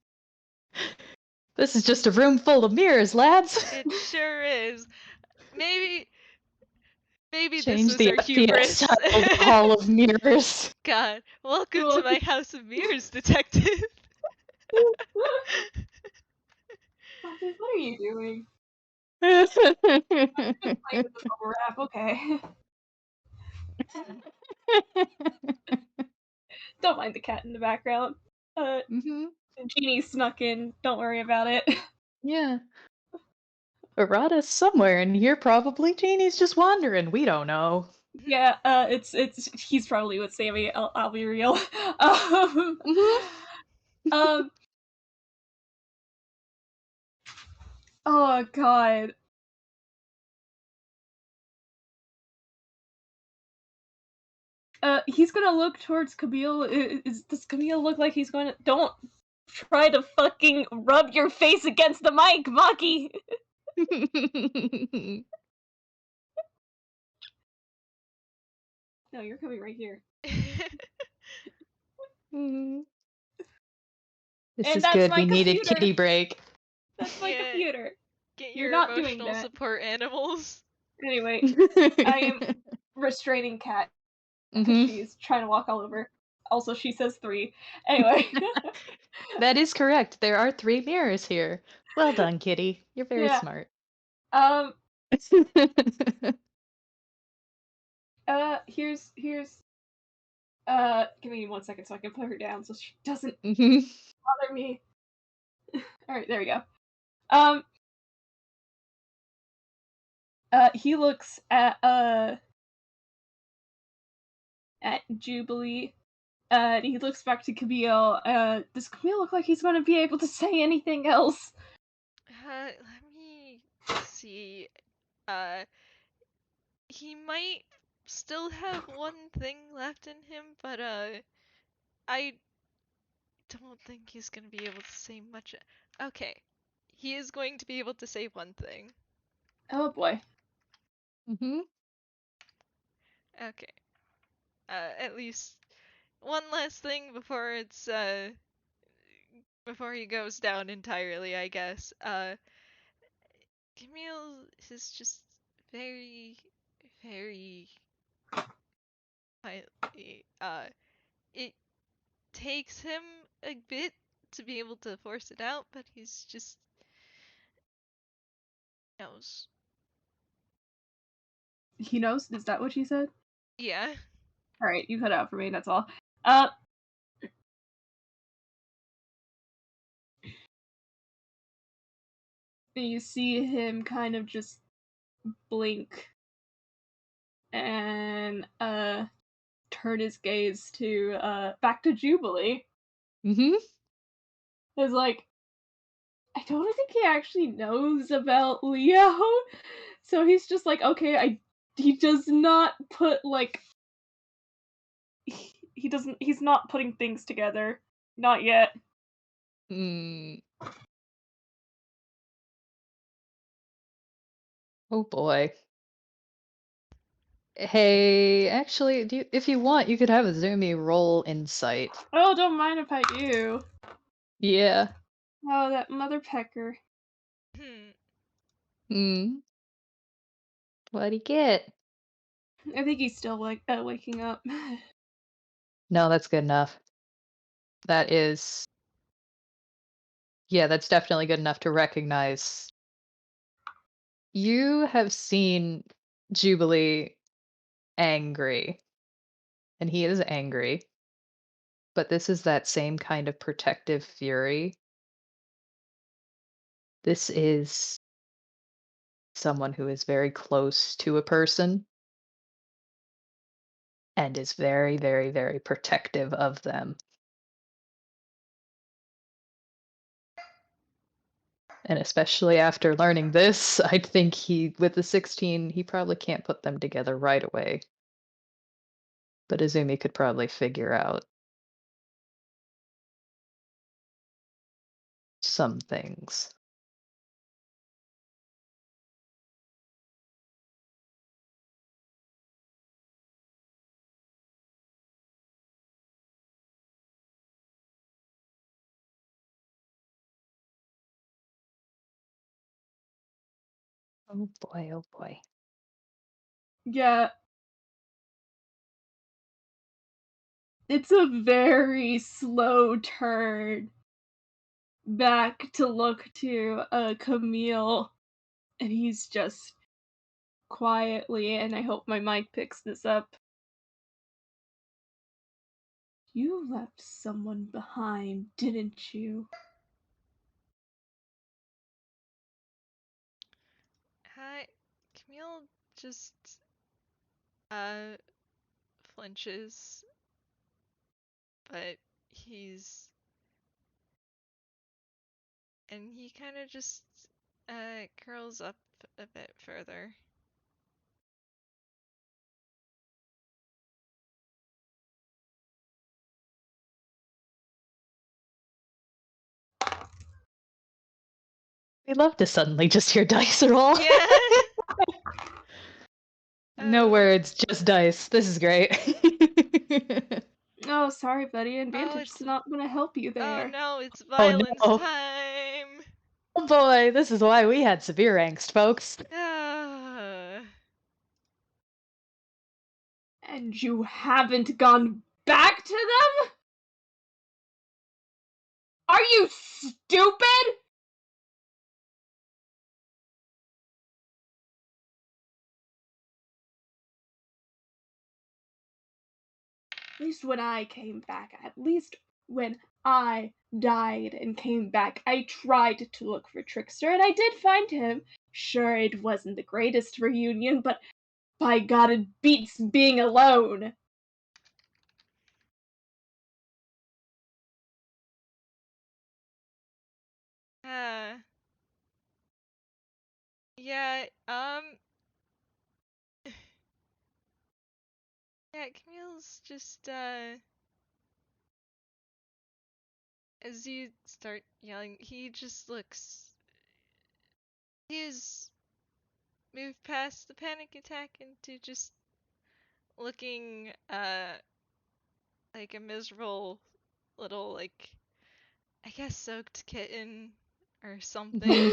This is just a room full of mirrors, lads. It sure is. Maybe this Change was the our FPS hubris. title to Hall of Mirrors. God, welcome to Well, my house of mirrors, detective. Monty, what are you doing? Playing with the bubble wrap, okay. Don't mind the cat in the background. hmm Genie snuck in. Don't worry about it. Yeah. Errata's somewhere in here, probably. Janie's just wandering. We don't know. Yeah, it's he's probably with Sammy. I'll be real. Um, Mhm. um, oh god. He's gonna look towards Camille. Does Camille look like he's going to? Don't try to fucking rub your face against the mic, Maki. No, you're coming right here. Mm. This And is that's good. my We needed computer. kitty break. That's my Yeah, computer. get You're your not doing emotional that. support animals. Anyway, I am restraining Cat because hmm she's trying to walk all over. Also, she says 3. Anyway, That is correct. There are 3 mirrors here. Well done, kitty. You're very yeah. smart. Um. Here's. Give me 1 second so I can put her down so she doesn't Mhm. bother me. All right, there we go. Um. He looks at Jubilee. And he looks back to Camille. Does Camille look like he's going to be able to say anything else? Let me see. Uh, he might still have one thing left in him, but I don't think he's gonna be able to say much. Okay, he is going to be able to say one thing. Oh boy. Mhm. Okay. At least one last thing before it's before he goes down entirely, I guess. Camille is just very, very quietly. It takes him a bit to be able to force it out, but he's just knows. He knows? Is that what you said? Yeah. Alright, you cut out for me, that's all. You see him kind of just blink and turn his gaze to back to Jubilee. Mm-hmm. It's like, I don't think he actually knows about Leo. So he's just like, okay, he does not put like he's not putting things together. Not yet. Mm. Oh boy. Hey, actually, if you want, you could have Azumi roll insight. Oh, don't mind if I do. Yeah. Oh, that mother pecker. Hmm. What'd he get? I think he's still like waking up. No, that's good enough. That is. Yeah, that's definitely good enough to recognize. You have seen Jubilee angry, and he is angry, but this is that same kind of protective fury. This is someone who is very close to a person and is very, very, very protective of them. And especially after learning this, I think with the 16, he probably can't put them together right away. But Izumi could probably figure out some things. Oh boy, oh boy. Yeah. It's a very slow turn back to look to Camille, and he's just quietly, and I hope my mic picks this up. You left someone behind, didn't you? Hi. Camille just uh flinches, but he's and he kind of just curls up a bit further. We love to suddenly just hear dice roll. Yeah. No words, just dice. This is great. Oh, sorry, buddy. Oh, Advantage's it's not gonna help you oh there. no, it's Oh violence no. time. Oh boy, this is why we had severe angst, folks. Ah. And you haven't gone back to them? Are you stupid? At least when I came back, at least when I died and came back, I tried to look for Trickster and I did find him. Sure, it wasn't the greatest reunion, but by God, it beats being alone. Uh, yeah, yeah, Camille's just, as you start yelling, he just looks, he's moved past the panic attack into just looking, like a miserable little, like, I guess soaked kitten or something.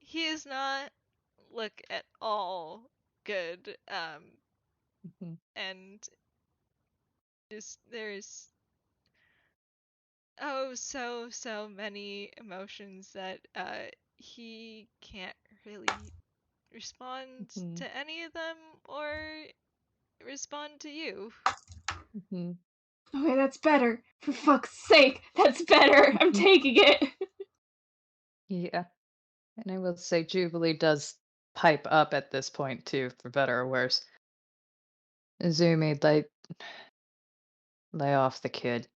He is not look at all good. And just there's so many emotions that he can't really respond to any of them or respond to you. Okay, that's better. For fuck's sake, that's better. I'm taking it. Yeah. And I will say Jubilee does pipe up at this point too, for better or worse. Izumi, lay off the kid.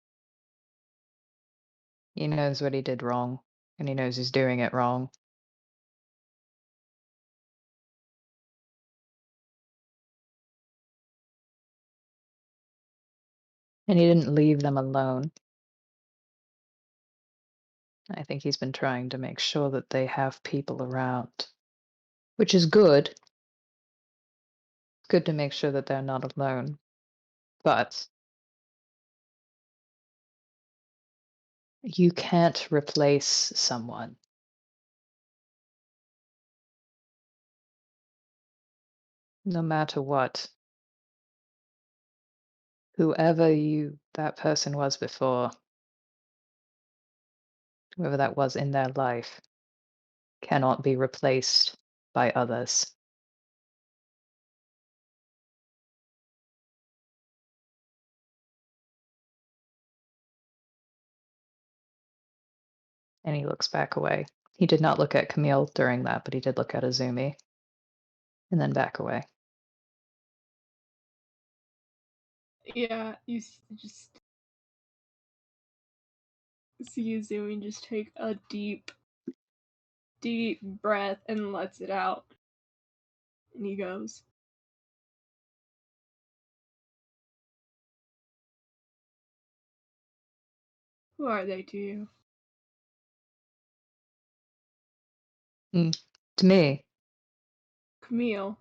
He knows what he did wrong, and he knows he's doing it wrong. And he didn't leave them alone. I think he's been trying to make sure that they have people around, which is good. It's good to make sure that they're not alone. But you can't replace someone. No matter what. Whoever that person was before, whoever that was in their life, cannot be replaced by others. And he looks back away. He did not look at Camille during that, but he did look at Izumi. And then back away. Yeah, you just see Izumi just take a deep breath and lets it out. And he goes, "Who are they to you?" To me. Camille.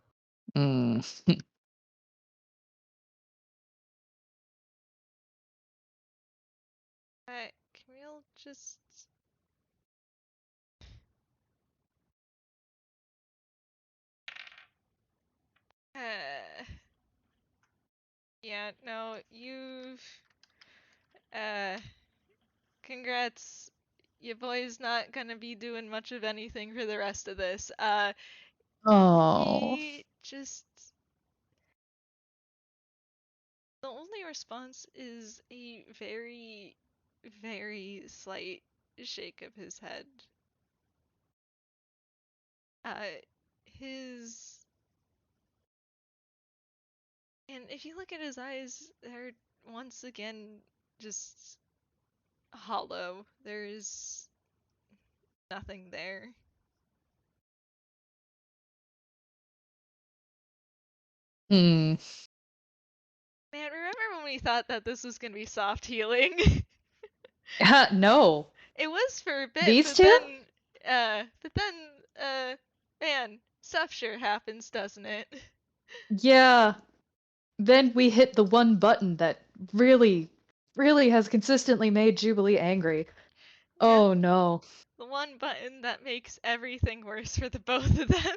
Camille just yeah, no, you've congrats. Your boy's not gonna be doing much of anything for the rest of this. Oh. He just the only response is a very, very slight shake of his head. His and if you look at his eyes, they're once again just hollow. There's nothing there. Hmm. Man, remember when we thought that this was gonna be soft healing? No. It was for a bit, These two? man, stuff sure happens, doesn't it? Yeah. Then we hit the one button that really, really has consistently made Jubilee angry. Yeah, Oh no. the one button that makes everything worse for the both of them.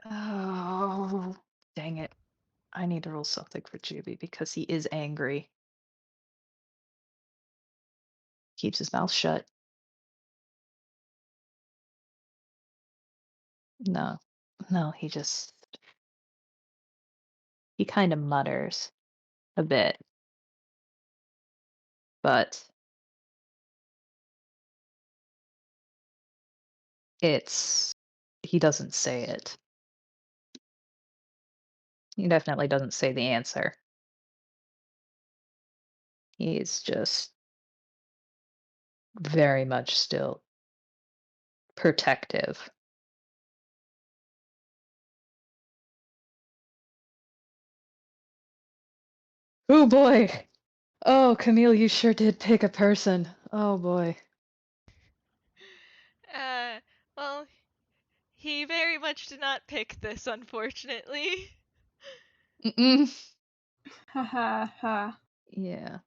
Oh, dang it. I need to roll something for Juby because he is angry. Keeps his mouth shut. No. No, he kind of mutters a bit. But he doesn't say it. He definitely doesn't say the answer. He's just very much still protective. Oh boy. Oh, Camille, you sure did pick a person. Oh boy. Uh, well, he very much did not pick this, unfortunately. Mm-mm. Ha ha ha. Yeah.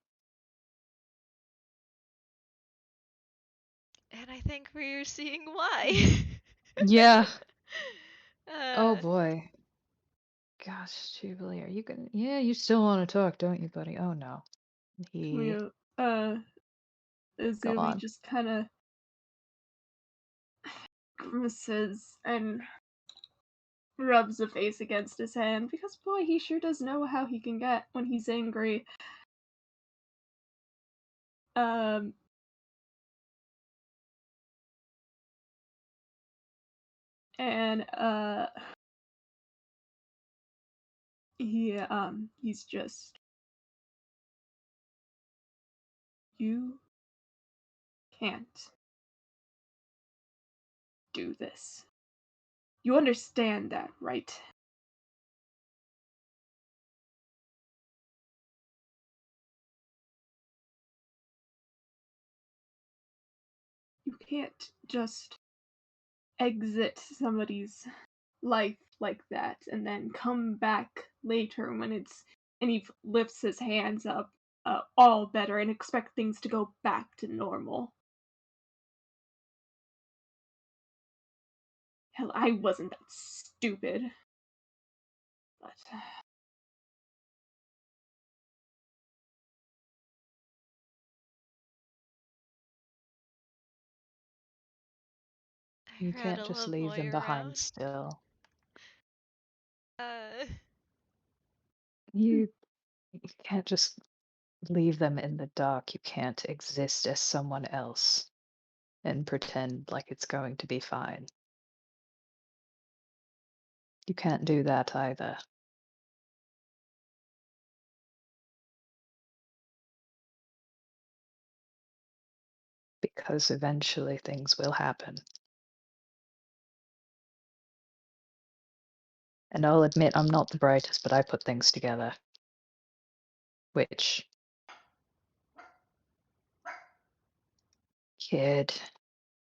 And I think we're seeing why. Yeah. Oh uh, boy. Gosh, Jubilee, are you gonna? Yeah, you still want to talk, don't you, buddy? Oh no. He. Camille, Go Izumi on. just kind of grimaces and rubs a face against his hand because, boy, he sure does know how he can get when he's angry. Um, and he's just, you can't do this. You understand that, right? You can't just exit somebody's life like that and then come back later when it's and he lifts his hands up all better and expect things to go back to normal. Hell, I wasn't that stupid. But You I read can't a just love leave boy them behind around. still. Uh, You can't just leave them in the dark. You can't exist as someone else and pretend like it's going to be fine. You can't do that either. Because eventually things will happen. And I'll admit I'm not the brightest, but I put things together. Which, kid,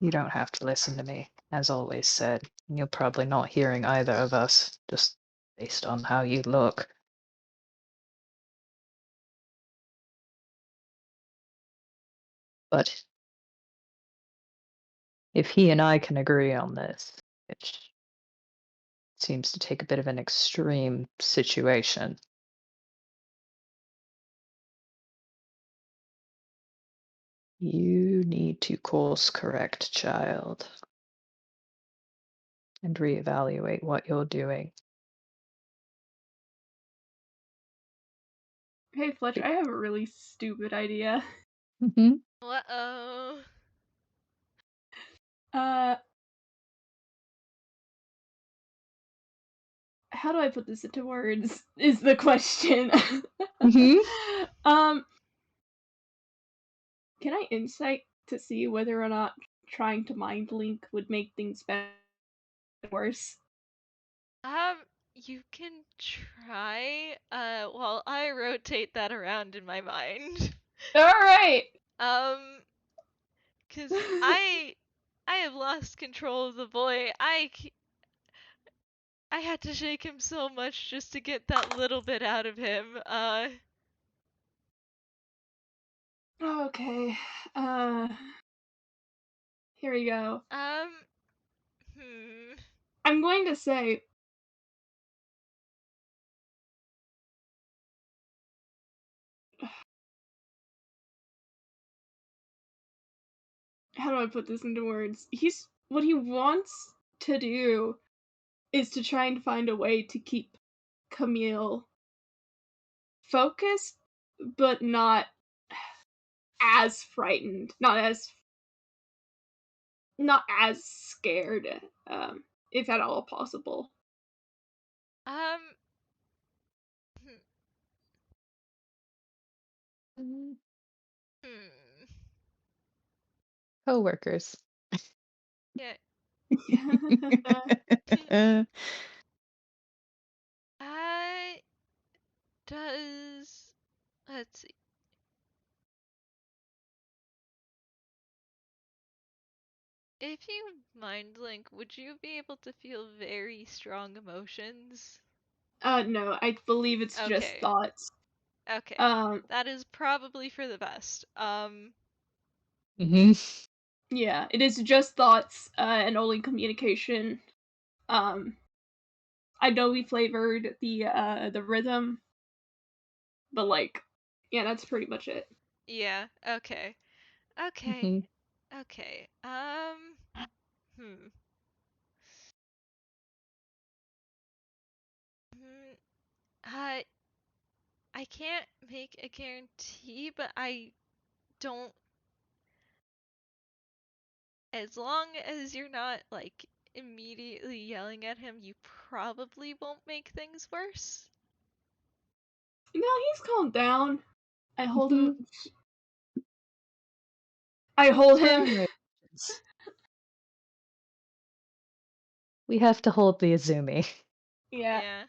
you don't have to listen to me, as always said. You're probably not hearing either of us, just based on how you look. But if he and I can agree on this, which seems to take a bit of an extreme situation, you need to course correct, child, and reevaluate what you're doing. hey, Fletch, I have a really stupid idea. Mm-hmm. uh-oh. Uh, how do I put this into words? Is the question. Mm-hmm. um, can I insight to see whether or not trying to mind link would make things better or worse? You can try, while I rotate that around in my mind. All right. Um, cause I have lost control of the boy. I had to shake him so much just to get that little bit out of him. Okay. Uh, here we go. Um, hmm. I'm going to say how do I put this into words? He's what he wants to do is to try and find a way to keep Camille focused, but not as frightened, not as scared, if at all possible. Um, hmm. Hmm. Co-workers. Yeah. I does. Let's see. If you mind link, would you be able to feel very strong emotions? No, I believe it's just Okay. thoughts. Okay. Um, That is probably for the best. Hmm. yeah, it is just thoughts and only communication. Um, I know we flavored the rhythm, but like, yeah, that's pretty much it. Yeah, okay. Okay. Hmm. Okay. Hmm. Hmm. Uh, I can't make a guarantee, but I don't. As long as you're not, like, immediately yelling at him, you probably won't make things worse. No, he's calmed down. I hold him. Hmm. I hold him. Strong reactions. We have to hold the Azumi. Yeah, Yeah.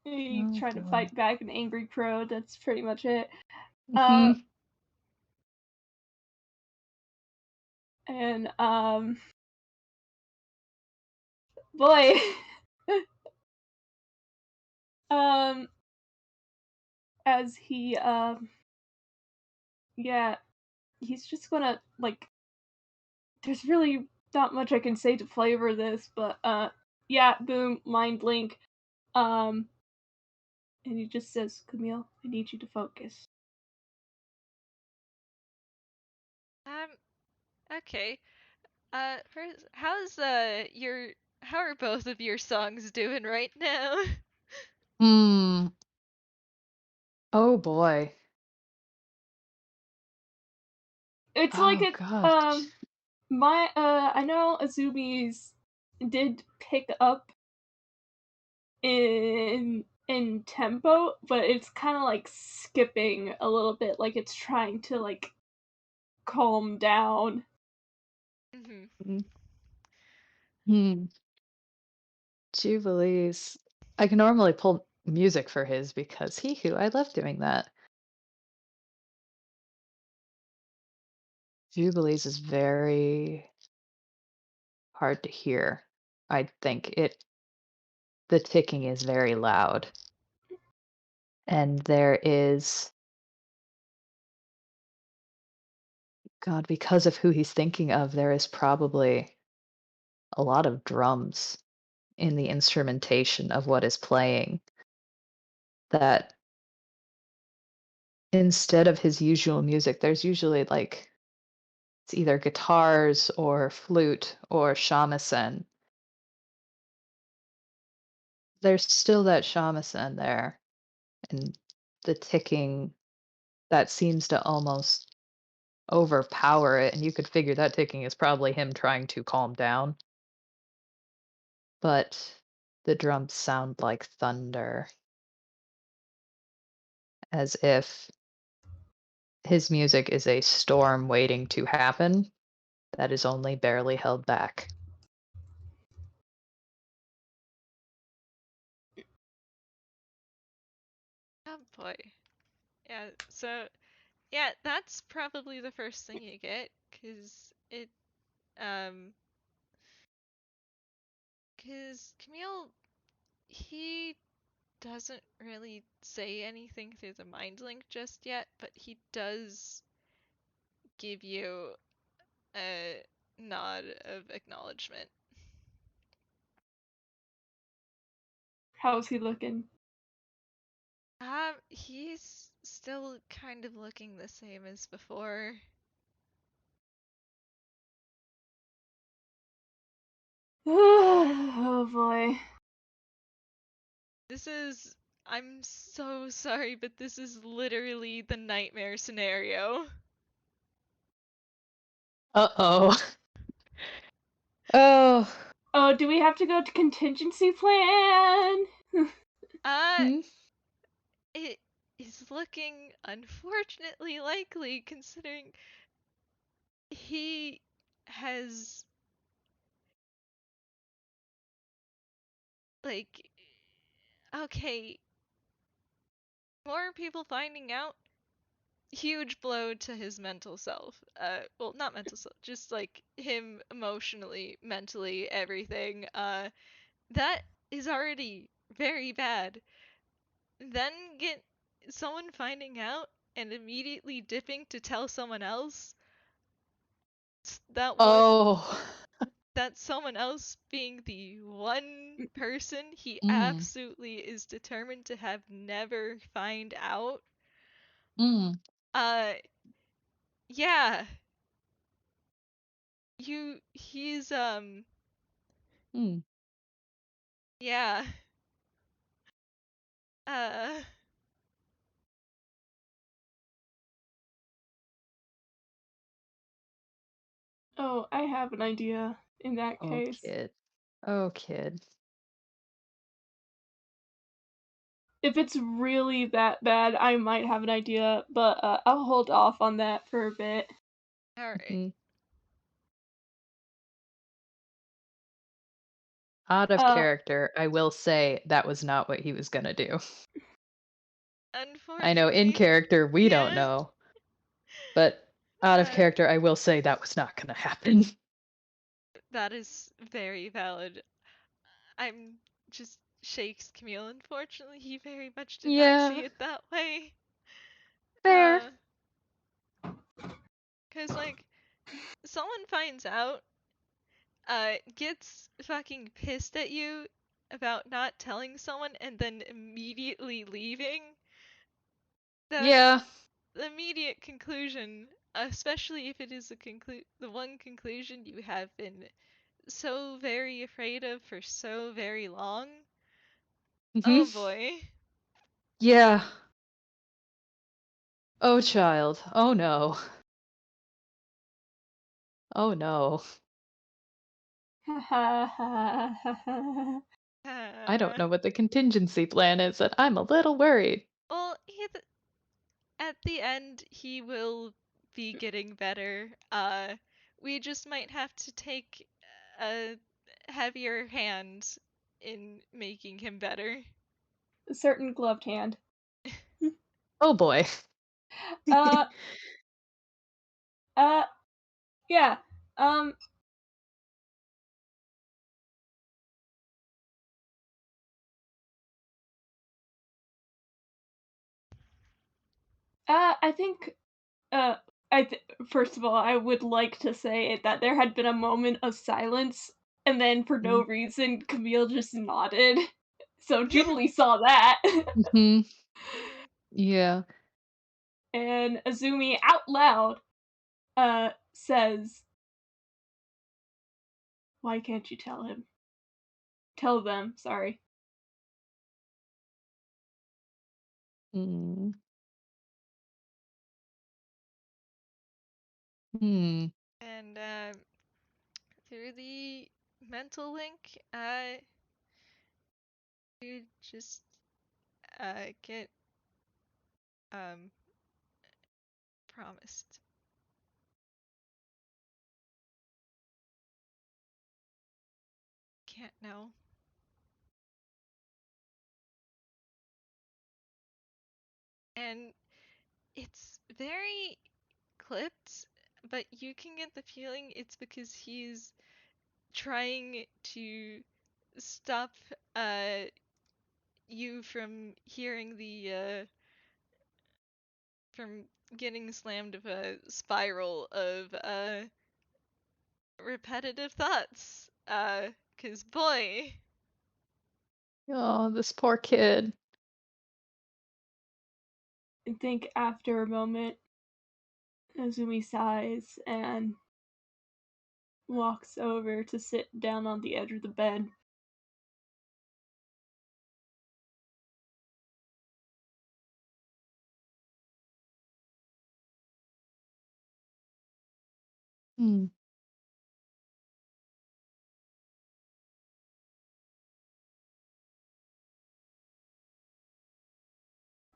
you Oh try to boy. fight back an angry crow. That's pretty much it. Hmm. Uh, and boy, um, as he yeah, he's just gonna like. There's really not much I can say to flavor this, but yeah, boom, mind link. Um, and he just says, Camille, I need you to focus. Um, okay. First, how are both of your songs doing right now? Hmm. Oh boy. It's like Oh it gosh. my I know Azumi's did pick up in tempo, but it's kind of like skipping a little bit, like it's trying to like calm down. Hmm. Hmm. Jubilees. I can normally pull music for his because I love doing that. Jubilees is very hard to hear. I think the ticking is very loud. And there is God, because of who he's thinking of, there is probably a lot of drums in the instrumentation of what is playing that instead of his usual music, there's usually like it's either guitars or flute or shamisen. There's still that shamisen there, and the ticking that seems to almost overpower it, and you could figure that ticking is probably him trying to calm down. But the drums sound like thunder, as if his music is a storm waiting to happen that is only barely held back. Oh boy. Yeah, so yeah, that's probably the first thing you get, um, cause Camille, he doesn't really say anything through the mind link just yet, but he does give you a nod of acknowledgement. How's he looking? He's still kind of looking the same as before. Oh boy. This is. I'm so sorry, but this is literally the nightmare scenario. Uh-oh. Oh. Oh, do we have to go to contingency plan? Uh, Hmm? it is looking unfortunately likely considering he has, like, okay, more people finding out, huge blow to his mental self. Well, not mental self, just like him emotionally, mentally, everything. That is already very bad. Then get someone finding out and immediately dipping to tell someone else. Oh. That someone else being the one person he Mm. absolutely is determined to have never find out. Mm. Yeah. He's Mm. yeah. Uh Oh, I have an idea in that Oh, case. kid. Oh, kid. If it's really that bad, I might have an idea, but I'll hold off on that for a bit. all right. Mhm. Out of Uh, character, I will say that was not what he was gonna do. I know in Unfortunately, character, we don't yeah. know, but out of Uh character, I will say that was not gonna happen. that is very valid. I'm just shakes Camille. Unfortunately, he very much did not see Yeah, it that way. fair. Uh, 'Cause like someone finds out, gets fucking pissed at you about not telling someone and then immediately leaving. The Yeah. the immediate conclusion, especially if it is the one conclusion you have been so very afraid of for so very long. Mhm. Oh boy. Yeah. Oh, child. Oh, no. Oh, no. I don't Uh, know what the contingency plan is, and I'm a little worried. well, at the end he will be getting better. We just might have to take a heavier hand in making him better. a certain gloved hand. Oh, boy. Uh, uh, yeah. Um, I think, uh, first of all, I would like to say that there had been a moment of silence, and then for no Mhm. reason, Camille just nodded. So Jubilee saw that. Mhm. Yeah. And Azumi out loud, says, "Why can't you tell him? Tell them, sorry." Mm. Hmm. And through the mental link, you just get um promised. Can't know. And it's very clipped, but you can get the feeling it's because he's trying to stop uh you from hearing the from getting slammed of a spiral of repetitive thoughts. 'Cause boy, Oh, this poor kid. I think after a moment, Azumi sighs and walks over to sit down on the edge of the bed. Hmm.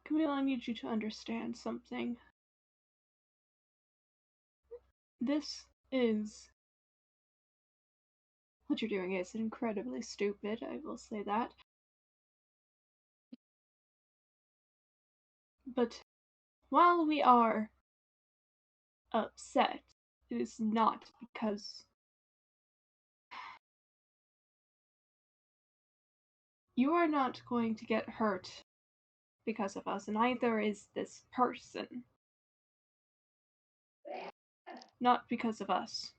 Camille, I need you to understand something. This is what you're doing is incredibly stupid, I will say that. But while we are upset, it is not because You are not going to get hurt because of us, and neither is this person. Not because of us.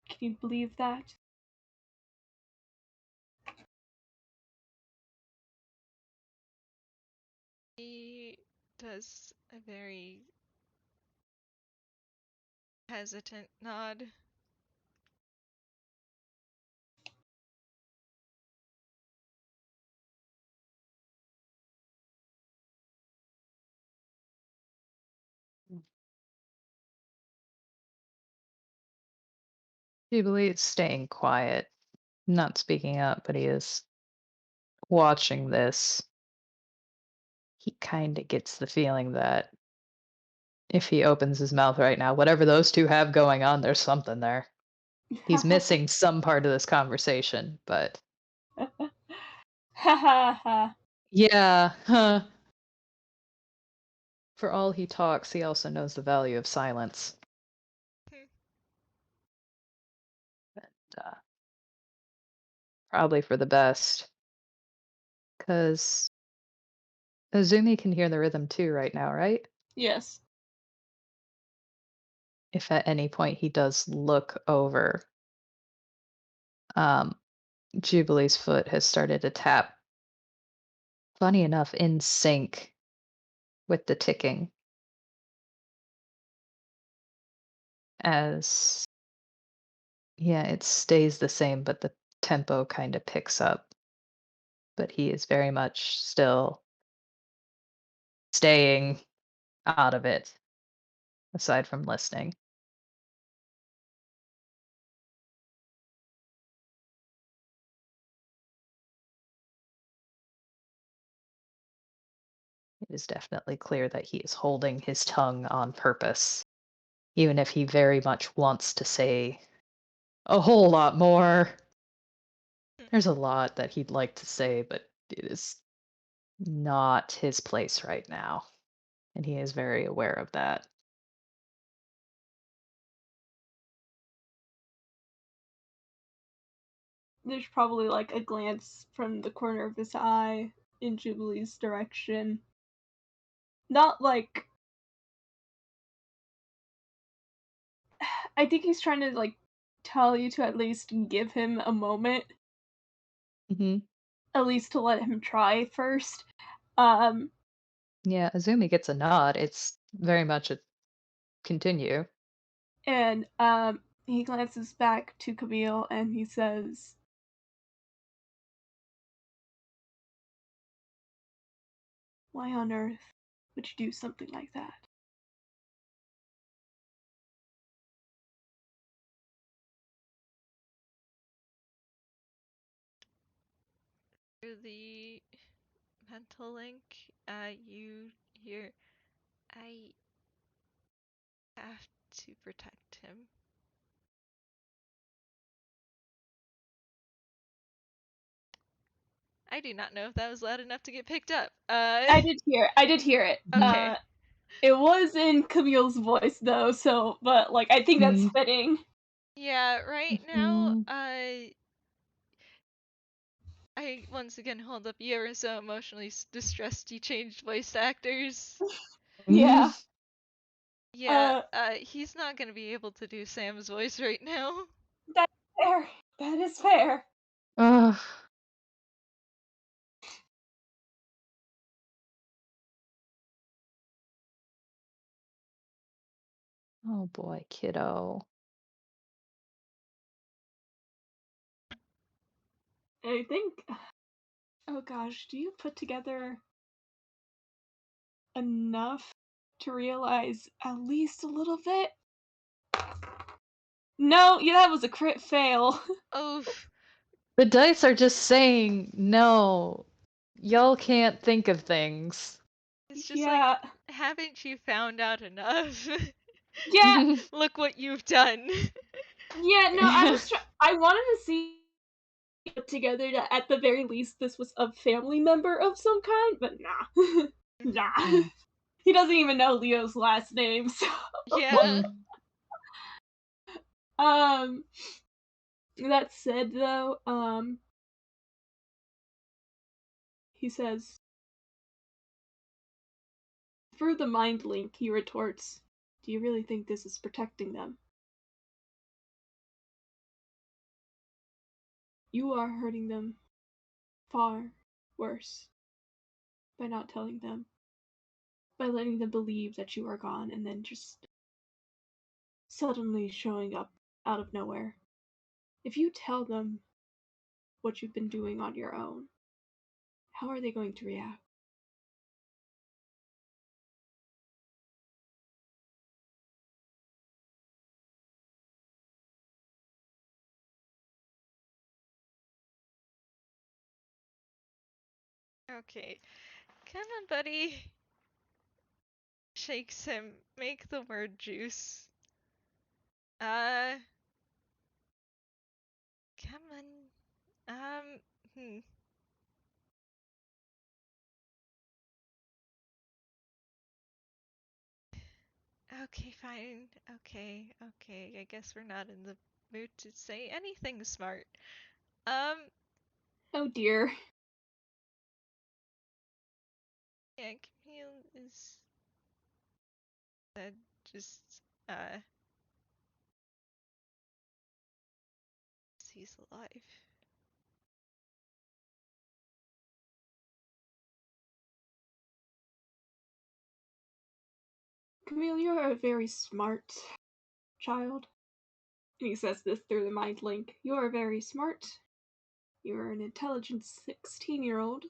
Can you believe that? He does a very hesitant nod. Jubilee is staying quiet, not speaking up, but he is watching this. He kind of gets the feeling that if he opens his mouth right now, whatever those two have going on, there's something there. He's missing some part of this conversation, but Ha ha ha. yeah, huh. For all he talks, he also knows the value of silence. And, probably for the best, because Azumi can hear the rhythm too right now, right? Yes. If at any point he does look over, Jubilee's foot has started to tap, funny enough, in sync with the ticking. As, yeah, it stays the same, but the tempo kind of picks up. But he is very much still staying out of it, aside from listening. It is definitely clear that he is holding his tongue on purpose, even if he very much wants to say a whole lot more. There's a lot that he'd like to say, but it is not his place right now, and he is very aware of that. There's probably like a glance from the corner of his eye in Jubilee's direction. Not like. I think he's trying to like tell you to at least give him a moment. Mhm. At least to let him try first. Yeah, Azumi gets a nod. It's very much a continue. And he glances back to Camille and he says, "Why on earth would you do something like that?" Through the mental link, you hear, I have to protect him. I do not know if that was loud enough to get picked up. I did hear it. Okay. It was in Camille's voice though, so but like I think that's Mm. fitting. Yeah, right now, Mhm. I once again hold up you ever so emotionally distressed you changed voice actors. Yeah. Yeah, he's not gonna be able to do Sam's voice right now. That's fair. That is fair. Ugh. Oh boy, kiddo. I think oh gosh, do you put together enough to realize at least a little bit? No, yeah, that was a crit fail. Oof. The dice are just saying no. Y'all can't think of things. It's just like, Yeah. haven't you found out enough? Yeah. Look what you've done. Yeah, no, I wanted to see put together that at the very least this was a family member of some kind, but nah. Nah. Mm. He doesn't even know Leo's last name, so Yeah. Mm. um That said, though, he says, through the mind link, he retorts, "Do you really think this is protecting them? You are hurting them far worse by not telling them, by letting them believe that you are gone and then just suddenly showing up out of nowhere. If you tell them what you've been doing on your own, how are they going to react?" Okay. Come on, buddy. Shakes him. Make the word juice. Come on. Hmm. Okay, fine. Okay. I guess we're not in the mood to say anything smart. Um, Oh dear. yeah, Camille is dead. Just, uh, he's alive. Camille, you're a very smart child. And he says this through the mind link. You are very smart. You are an intelligent 16-year-old.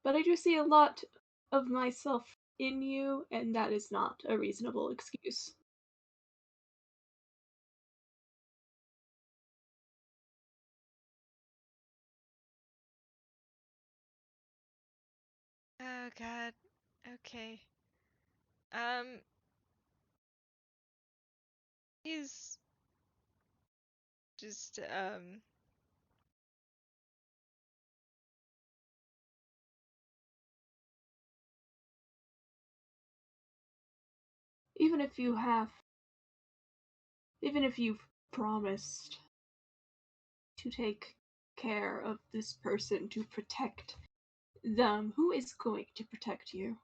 But I do see a lot of myself in you, and that is not a reasonable excuse. Oh God. Okay. Um, he's just, Even if you have, even if you've promised to take care of this person, to protect them, who is going to protect you?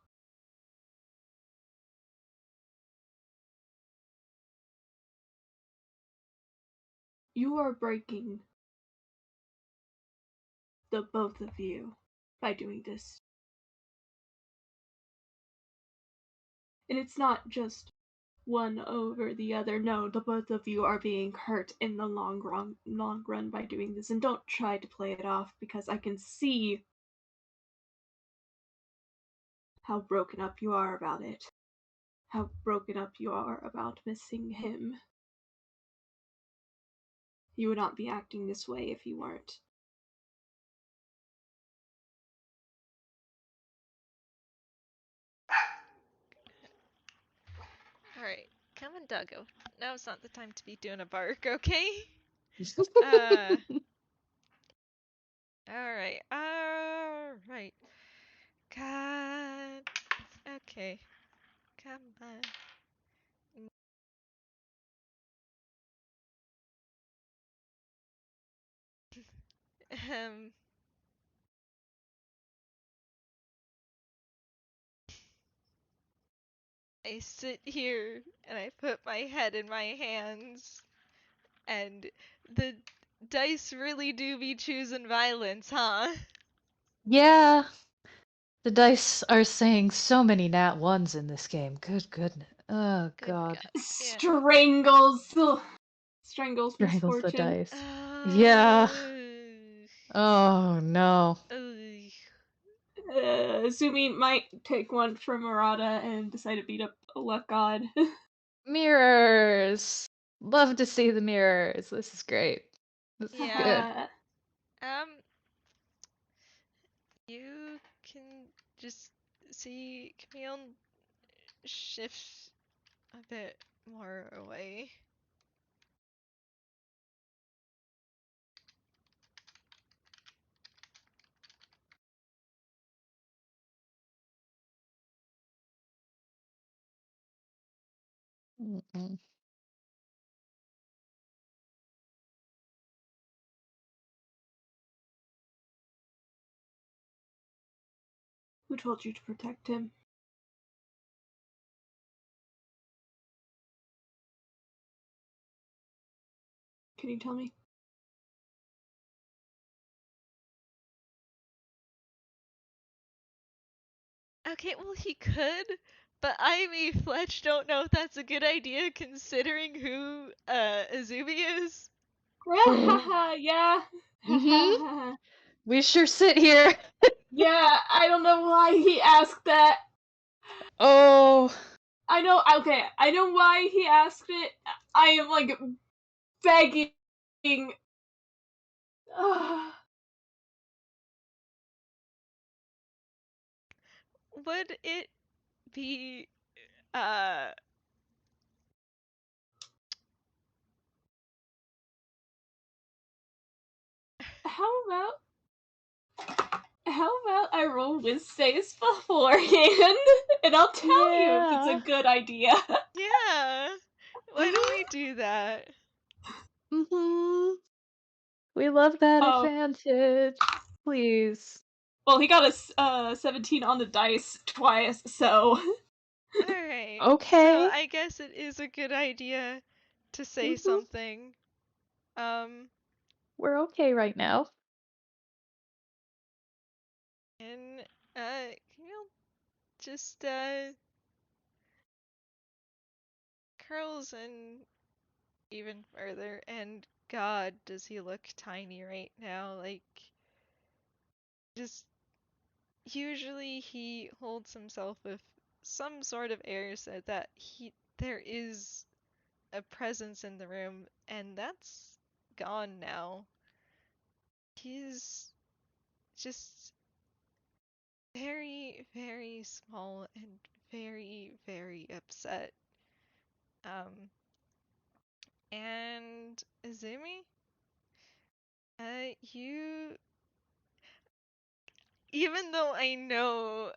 You are breaking the both of you by doing this. And it's not just one over the other. No, the both of you are being hurt in the long run by doing this. And don't try to play it off, because I can see how broken up you are about it. How broken up you are about missing him. You would not be acting this way if you weren't. alright. Come on, Doggo. Now's not the time to be doing a bark, okay? Uh, alright. God. Okay. Come on. Um, I sit here and I put my head in my hands, and the dice really do be choosing violence, huh? Yeah, the dice are saying so many nat ones in this game. Good goodness. Oh Good God. God. Yeah. Strangles! Ugh. Strangles Strangles the misfortune. dice. Yeah. Oh no. Ugh. Sumi might take one from Murata and decide to beat up a luck god. Mirrors. Love to see the mirrors. This is great. This is good. Yeah. Um, you can just see Camille shift a bit more away. Mm-mm. Who told you to protect him? Can you tell me? Okay, well, he could, but I, me, Fletch, don't know if that's a good idea considering who Azumi is. Yeah. Mm-hmm. We sure sit here. Yeah, I don't know why he asked that. Oh. I know, okay, I know why he asked it. I am, like, begging. Would it be, uh... How about I roll with saves beforehand, and I'll tell you if it's a Yeah. good idea. Yeah! Why don't we do that? Mm-hmm. We love that Oh, advantage. Please. well, he got a 17 on the dice twice, so. Alright, so Okay. I guess it is a good idea to say Mm-hmm. something. Um, We're okay right now. and, Camille just, curls in even further, and God, does he look tiny right now, like, just, usually he holds himself with some sort of air so that there is a presence in the room, and that's gone now. He's just very, very small and very, very upset. Um, and Izumi, you, even though I know,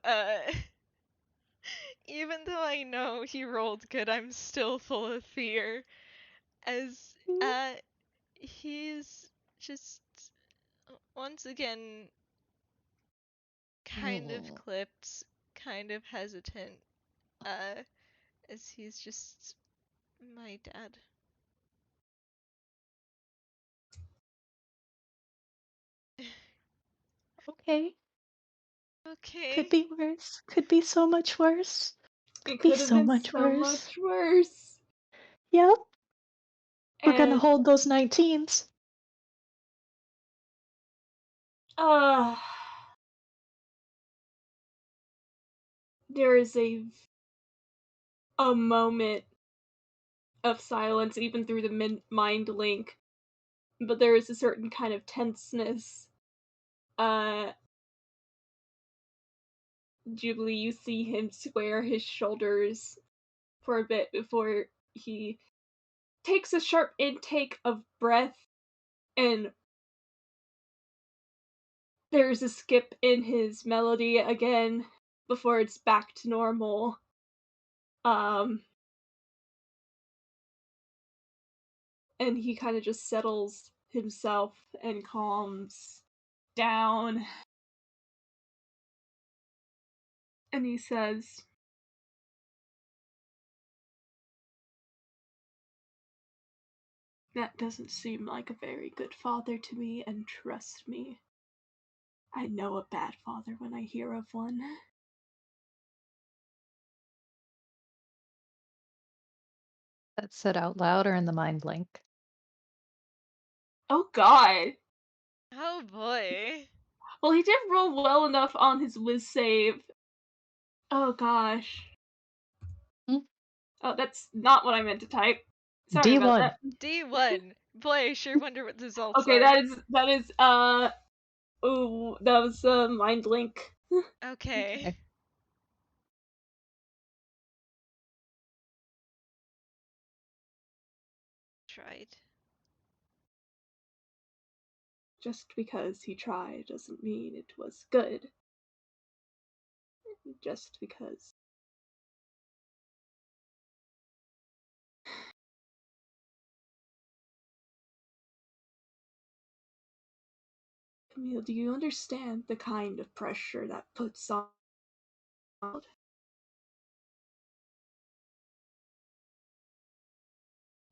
even though I know he rolled good, I'm still full of fear. As, he's just once again kind of Mm. clipped, kind of hesitant, uh, as he's just my dad. Okay. Could Okay. be worse. Could be so much worse. It Could be could have so been much so worse. much worse. Yep. We're gonna And, hold those 19s. uh, there is a moment of silence, even through the mind link, but there is a certain kind of tenseness. Uh, Jubilee, you see him square his shoulders for a bit before he takes a sharp intake of breath, and there's a skip in his melody again before it's back to normal. Um, and he kind of just settles himself and calms down. And he says, "That doesn't seem like a very good father to me, and trust me, I know a bad father when I hear of one." That's said out loud or in the mind link? Oh god. Oh boy. Well, he did roll well enough on his whiz save. Oh gosh. Hmm? Oh, that's not what I meant to type. Sorry about D1. that. D1. Boy, I sure wonder what the results Okay, are. that is ooh, that was mind link. Okay. Okay. Tried. Just because he tried doesn't mean it was good. Just because. Camille, do you understand the kind of pressure that puts on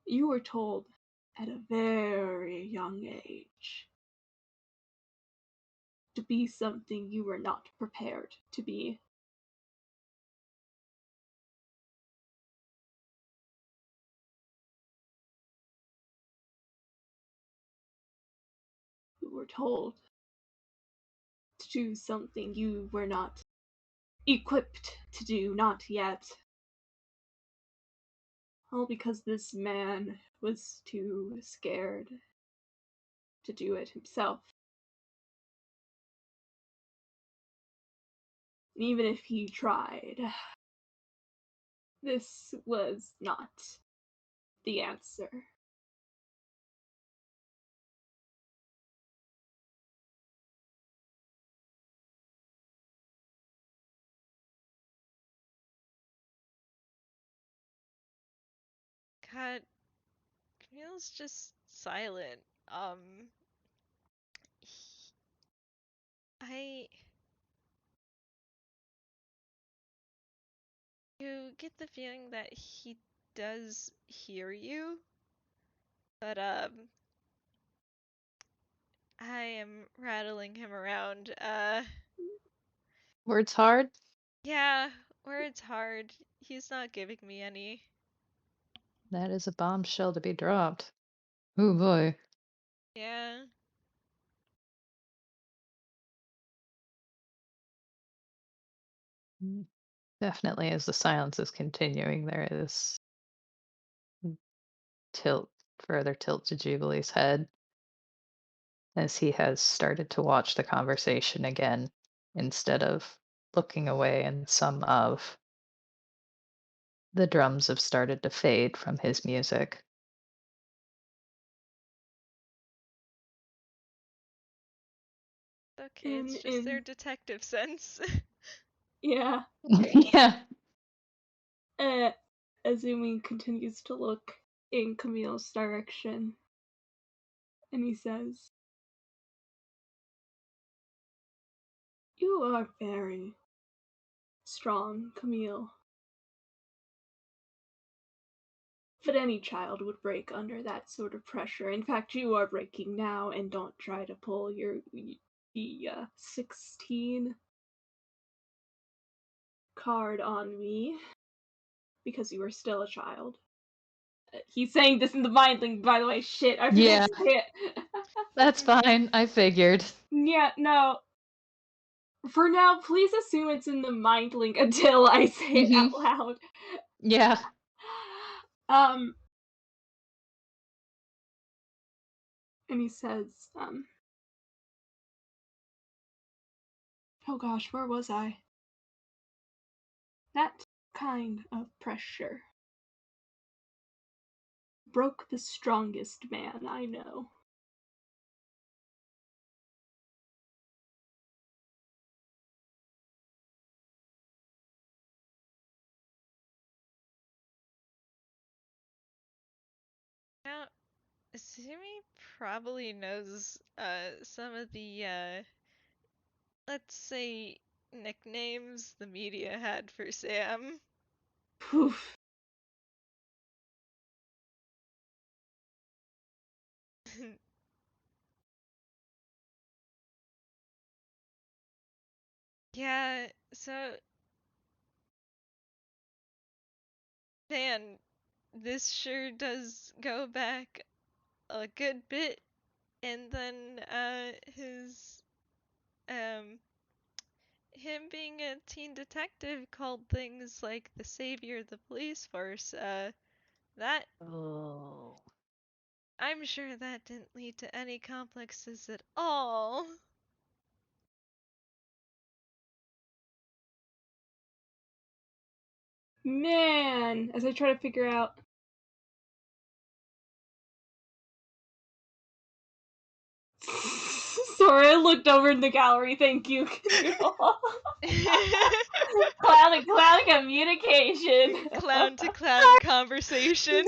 You were told at a very young age to be something you were not prepared to be. You were told to do something you were not equipped to do, not yet. All because this man was too scared to do it himself. And even if he tried, this was not the answer. God, Camille's just silent. I You get the feeling that he does hear you, but I am rattling him around. Words hard? Yeah, words hard. He's not giving me any. That is a bombshell to be dropped. Oh boy. Yeah. Definitely, as the silence is continuing, there is further tilt to Jubilee's head as he has started to watch the conversation again instead of looking away, and some of the drums have started to fade from his music. Okay, it's just their detective sense. Yeah. Yeah. Azumi continues to look in Camille's direction, and he says, "You are very strong, Camille. But any child would break under that sort of pressure. In fact, you are breaking now, and don't try to pull the 16 card on me, because you are still a child." He's saying this in the mind link, by the way. Shit, I forgot Yeah. to say it. That's fine. I figured. Yeah, no. For now, please assume it's in the mind link until I say it out loud. Yeah. And he says, oh gosh, where was I? That kind of pressure broke the strongest man I know. Now, Sumi probably knows some of the let's say nicknames the media had for Sam. Poof. Yeah, so man, this sure does go back a good bit. And then um him being a teen detective called things like the savior of the police force, that Oh. I'm sure that didn't lead to any complexes at all. Man, as I try to figure out. Sorry, I looked over in the gallery. Thank you. Clown communication. Clown to clown conversation.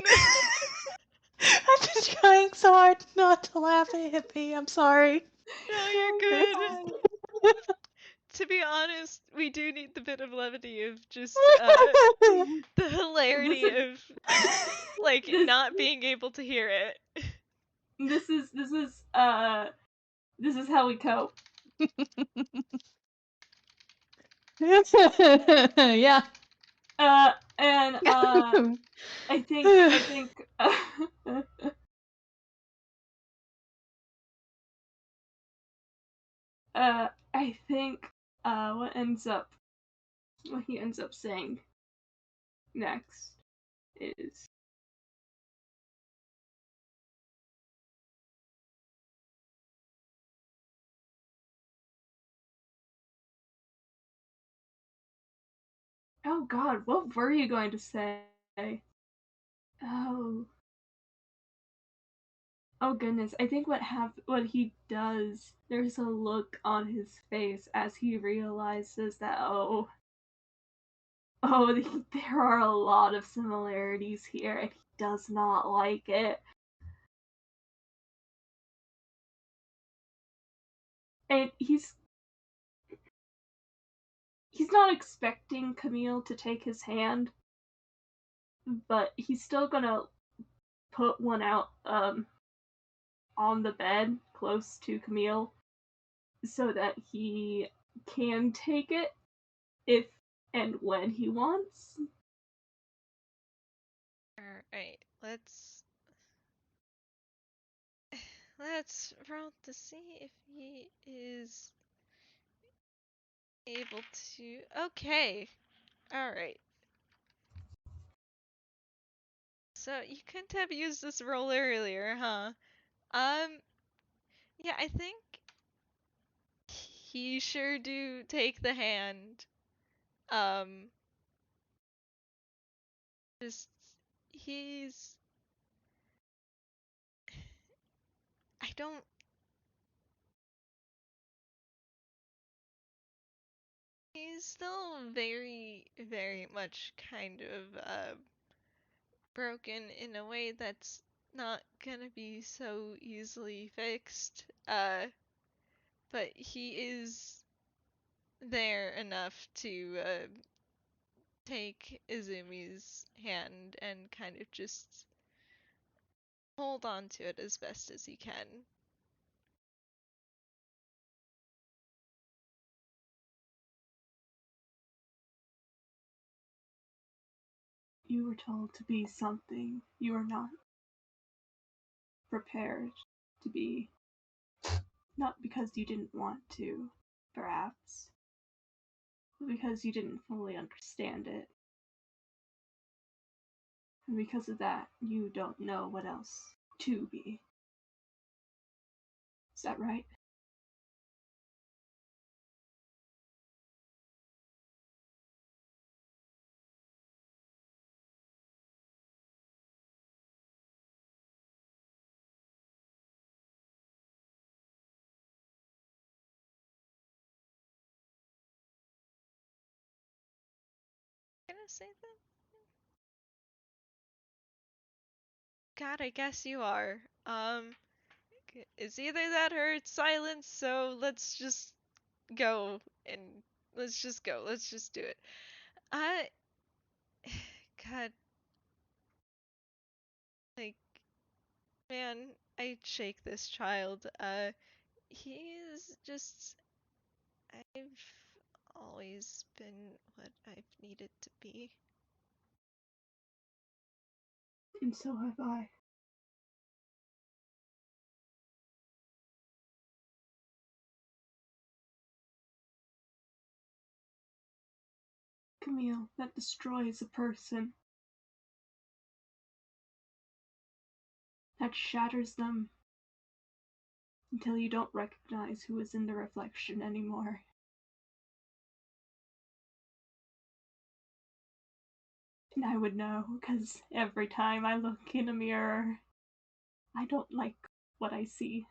I've been trying so hard not to laugh at Hippie. I'm sorry. No, you're good. to be honest, we do need the bit of levity of just the hilarity of like not being able to hear it. This is how we cope. Yeah. And I think I think what he ends up saying next is, oh God, what were you going to say? Oh. Oh goodness, I think what he does, there's a look on his face as he realizes that there are a lot of similarities here, and he does not like it. And he's not expecting Camille to take his hand, but he's still gonna put one out on the bed close to Camille so that he can take it if and when he wants. Alright, let's roll to see if he is able to. Okay. Alright. So you couldn't have used this roll earlier, huh? Yeah, I think he sure do take the hand. Just he's I don't he's still very, very much kind of broken in a way that's not gonna be so easily fixed. But he is there enough to take Izumi's hand and kind of just hold on to it as best as he can. You were told to be something you are not prepared to be. Not because you didn't want to, perhaps, but because you didn't fully understand it. And because of that, you don't know what else to be. Is that right? Gonna say that? God, I guess you are. It's either that or it's silence, so let's just go and let's just go. Let's just do it. I God, like man, I shake this child. He's just I've always been what I've needed to be. And so have I. Camille, that destroys a person. That shatters them until you don't recognize who is in the reflection anymore. And I would know, because every time I look in a mirror, I don't like what I see.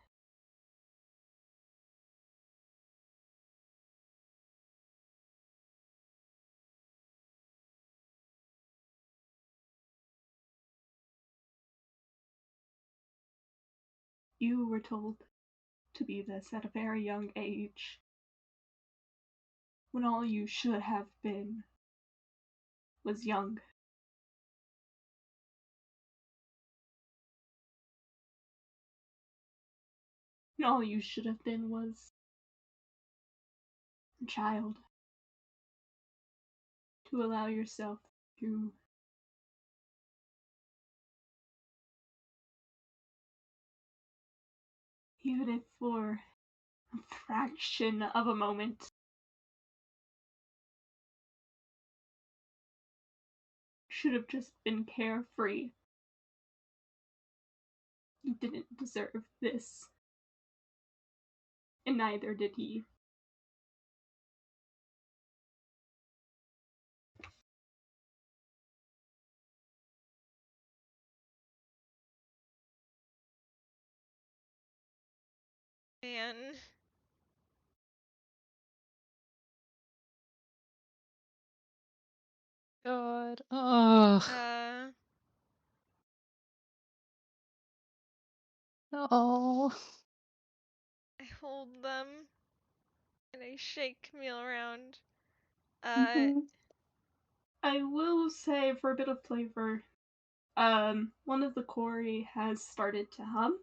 You were told to be this at a very young age. when all you should have been was young. And all you should have been was a child. To allow yourself to even if for a fraction of a moment should have just been carefree. You didn't deserve this, and neither did he. Man. God. Oh. Oh. I hold them and I shake Camille around. Mhm. I will say, for a bit of flavor, one of the Cory has started to hum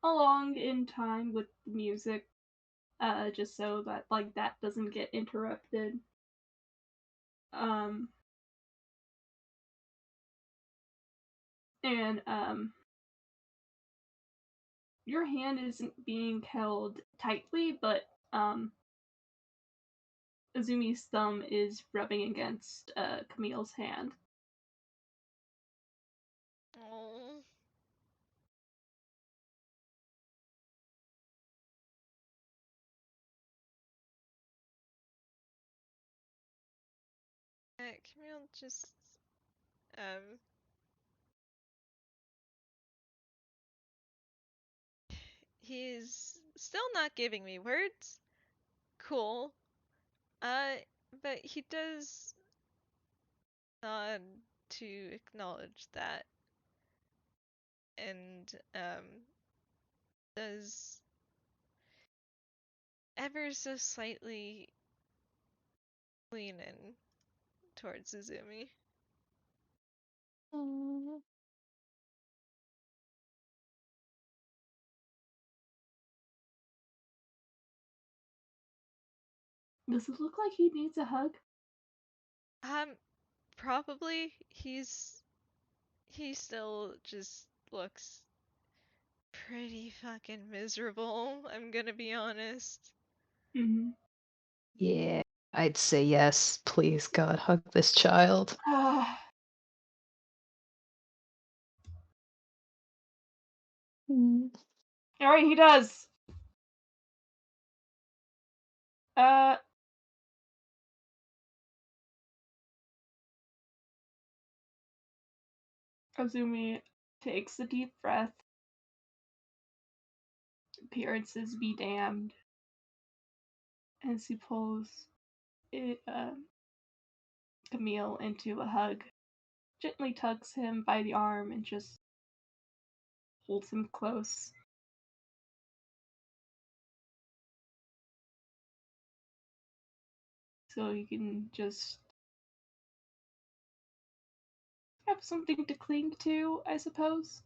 along in time with the music, just so that like that doesn't get interrupted. Um, and your hand isn't being held tightly, but Azumi's thumb is rubbing against Camille's hand. Oh. Camille just um he's still not giving me words. Cool. But he does nod to acknowledge that and does ever so slightly lean in towards Izumi. Oh. Does it look like he needs a hug? Probably he still just looks pretty fucking miserable, I'm gonna be honest. Mm-hmm. Yeah. I'd say yes. Please, God, hug this child. Mm. Alright, he does. Azumi takes a deep breath. Appearances be damned. As he pulls it, Camille into a hug, gently tugs him by the arm and just holds him close. So you can just have something to cling to, I suppose.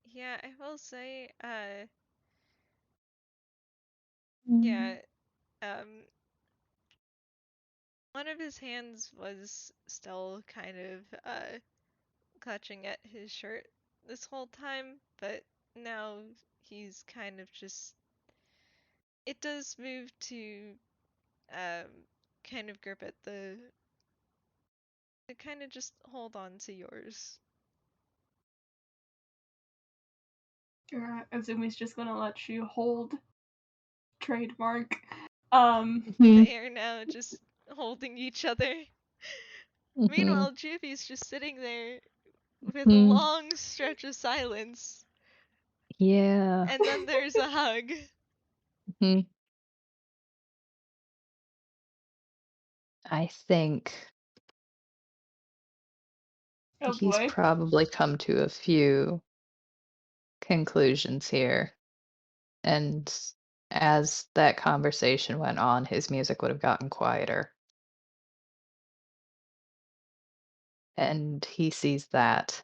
Yeah, I will say, Mm. yeah, one of his hands was still kind of, clutching at his shirt this whole time, but now he's kind of just. It does move to, um, kind of grip at the. To kind of just hold on to yours. Azumi's just gonna let you hold trademark. Mhm. They are now just holding each other. Mhm. Meanwhile, Jiffy's just sitting there with a Mhm. long stretch of silence, Yeah. and then there's a hug. Mhm. I think Oh he's boy. probably come to a few conclusions here. And as that conversation went on, his music would have gotten quieter. And he sees that.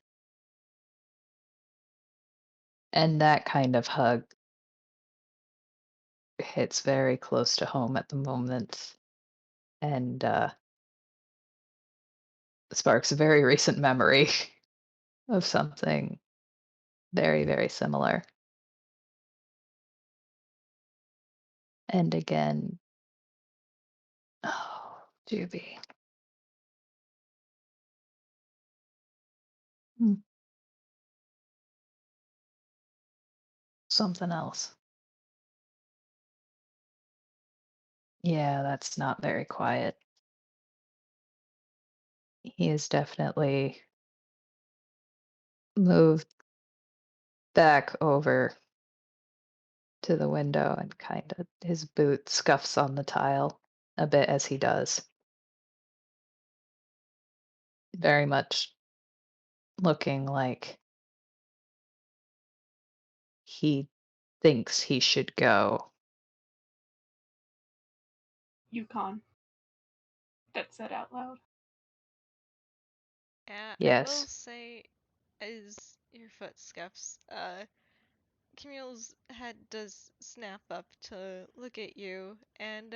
And that kind of hug hits very close to home at the moment and sparks a very recent memory of something very, very similar. And again, oh, Juby. Hmm, something else. Yeah, that's not very quiet. He is definitely moved back over to the window and kind of his boot scuffs on the tile a bit as he does. Very much looking like he thinks he should go. Yukon. That said out loud. Yeah, I will Yes. say, as your foot scuffs, Camille's head does snap up to look at you, and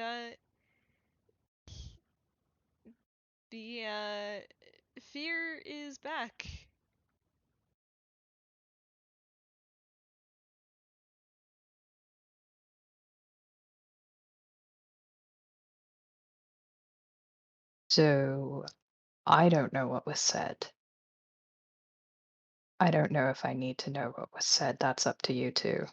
the fear is back. So I don't know what was said. I don't know if I need to know what was said. That's up to you two.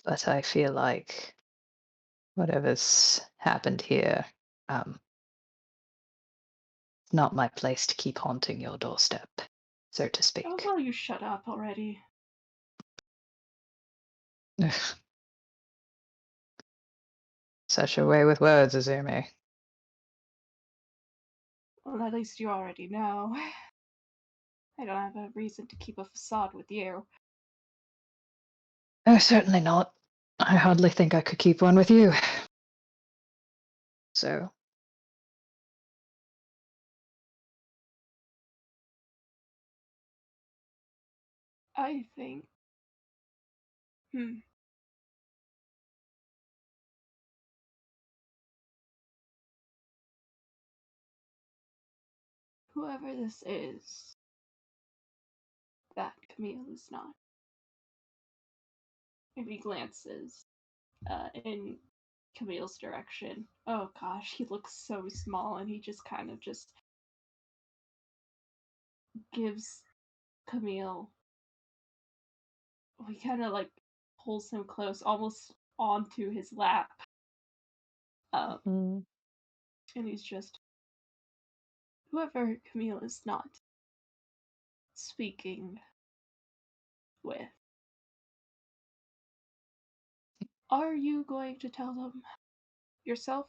But I feel like whatever's happened here, um, it's not my place to keep haunting your doorstep, so to How speak. about you shut up already? Such a way with words, Azumi. Well, at least you already know. I don't have a reason to keep a facade with you. Oh, certainly not. I hardly think I could keep one with you. So, I think. Hmm. Whoever this is, that Camille is not. If he glances in Camille's direction, oh gosh, he looks so small, and he just kind of just gives Camille. He kind of like pulls him close, almost onto his lap, mm, and he's just whoever Camille is not speaking with. Are you going to tell them yourself?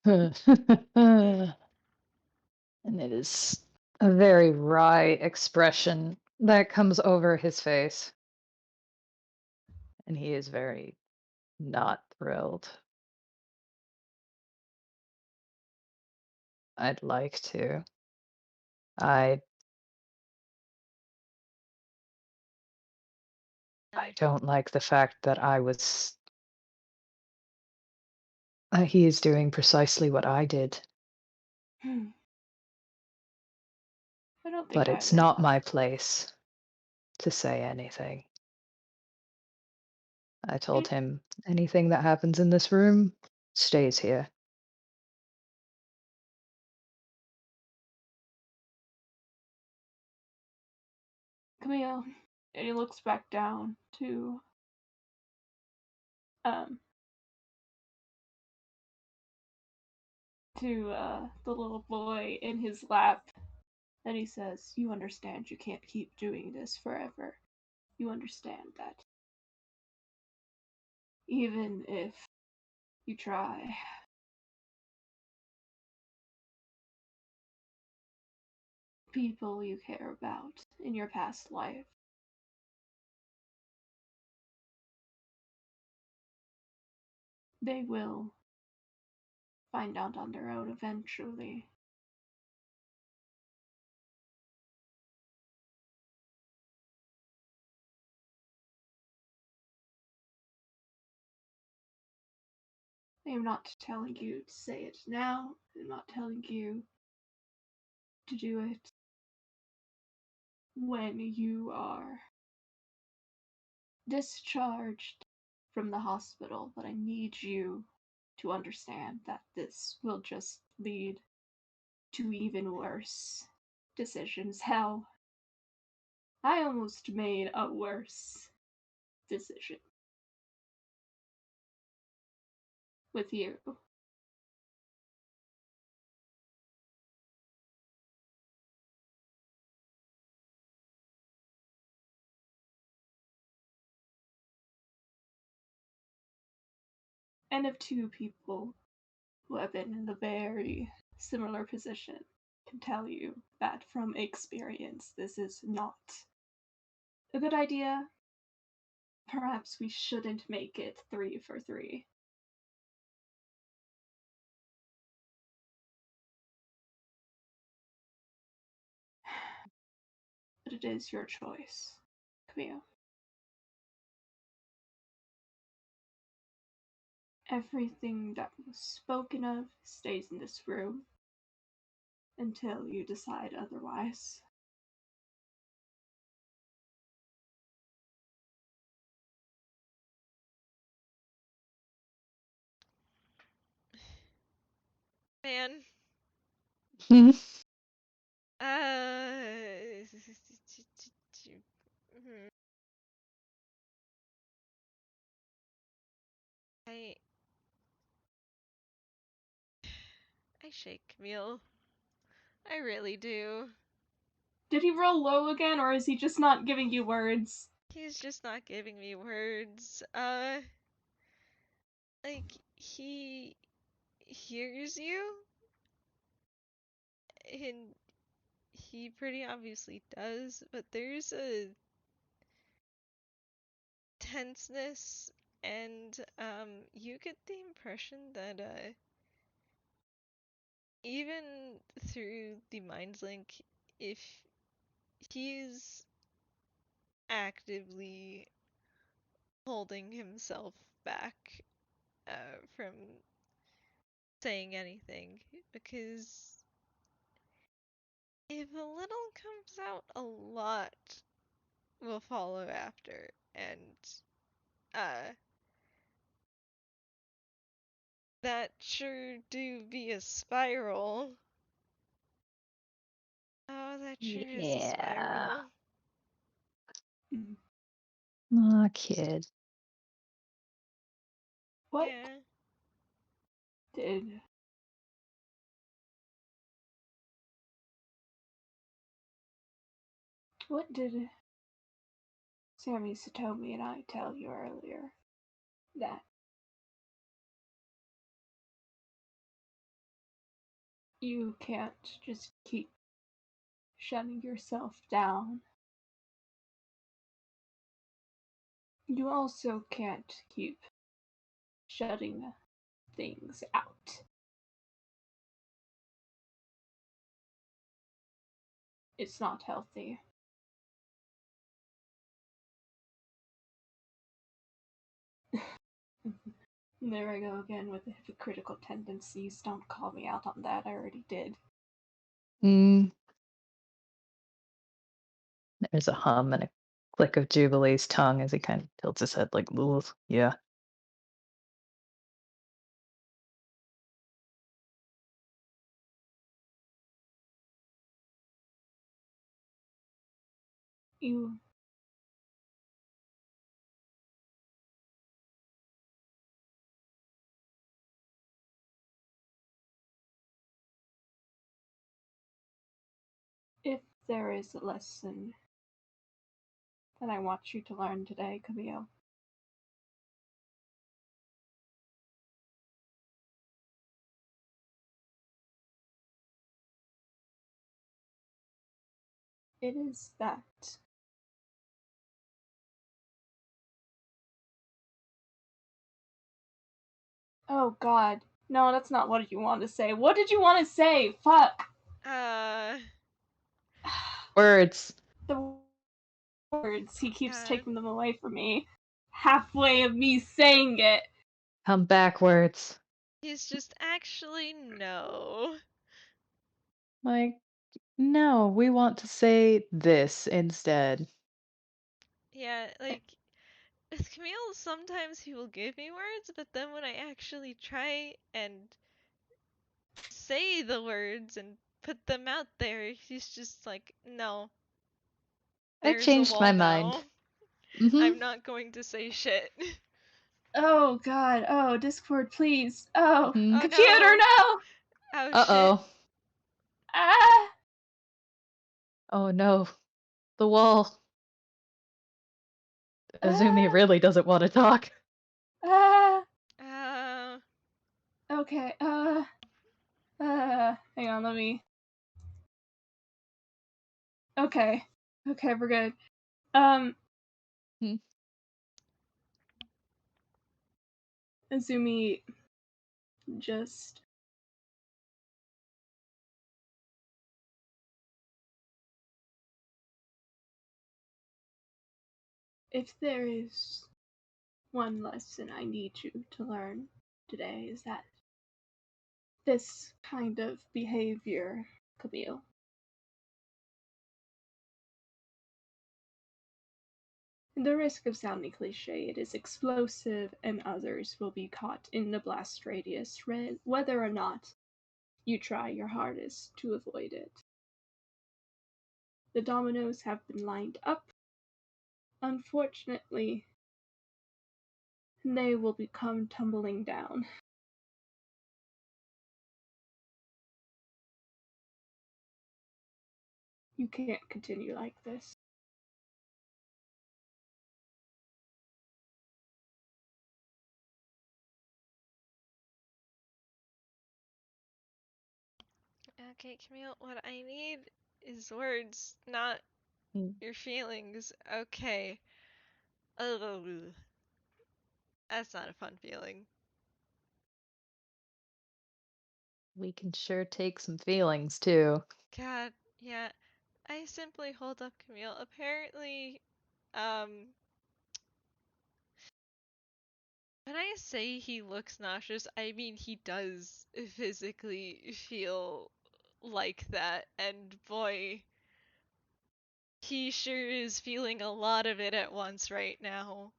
and it is a very wry expression that comes over his face. And he is very not thrilled. I'd like to. I I And don't like the fact that I was he is doing precisely what I did, Hmm. I don't think but it's either not of us. my place to say anything. I told Okay, him anything that happens in this room stays here. Camille, and he looks back down um the little boy in his lap, and he says, "You understand you can't keep doing this forever. You understand that even if you try, people you care about in your past life. They will find out on their own eventually. I am not telling you to say it now. I'm not telling you to do it when you are discharged from the hospital, but I need you to understand that this will just lead to even worse decisions. Hell, I almost made a worse decision with you. And of two people who have been in a very similar position can tell you that from experience this is not a good idea. Perhaps we shouldn't make it 3 for 3. But it is your choice, Camille. Everything that was spoken of stays in this room until you decide otherwise. Man. Hmm. I I shake Camille. I really do. Did he roll low again, or is he just not giving you words? He's just not giving me words. Like, he hears you, and he pretty obviously does, but there's a tenseness, and, you get the impression that, even through the mind link, if he's actively holding himself back, from saying anything, because if a little comes out, a lot will follow after, and uh, that sure do be a spiral. Oh, that sure is a Yeah. spiral. Aw, kid. What Yeah. did what did Sammy Satomi and I tell you earlier? That you can't just keep shutting yourself down. You also can't keep shutting things out. It's not healthy. There I go again with the hypocritical tendencies. Don't call me out on that, I already did. Mm. There's a hum and a click of Jubilee's tongue as he kind of tilts his head like, "Ooh, yeah." You if there is a lesson that I want you to learn today, Camille, it is that. Oh god. No, that's not what you want to say. What did you want to say? Fuck. Words. The words. He keeps taking them away from me. Halfway of me saying it. Come backwards. He's just actually no. Like, no, we want to say this instead. Yeah, like with Camille, sometimes he will give me words, but then when I actually try and say the words and put them out there, he's just like, no. I've There's a changed my wall mind. now. Mm-hmm. I'm not going to say shit. Oh god. Oh, Discord, please. Oh, Mhm. computer, no! Oh shit. Uh-oh. Ah! Oh no. The wall. Azumi Ah! really doesn't want to talk. Ah! Uh, Okay, hang on, let me... Okay. Okay, we're good. Hmm. Azumi just... If there is one lesson I need you to learn today, is that this kind of behavior, Camille, the risk of sounding cliche, it is explosive and others will be caught in the blast radius, whether or not you try your hardest to avoid it. The dominoes have been lined up. Unfortunately, they will come tumbling down. You can't continue like this. okay, Camille, what I need is words, not Hmm. your feelings. Okay. Ugh. That's not a fun feeling. We can sure take some feelings too. God, yeah. I simply hold up Camille. Apparently, um, when I say he looks nauseous, I mean he does physically feel like that, and boy, he sure is feeling a lot of it at once right now.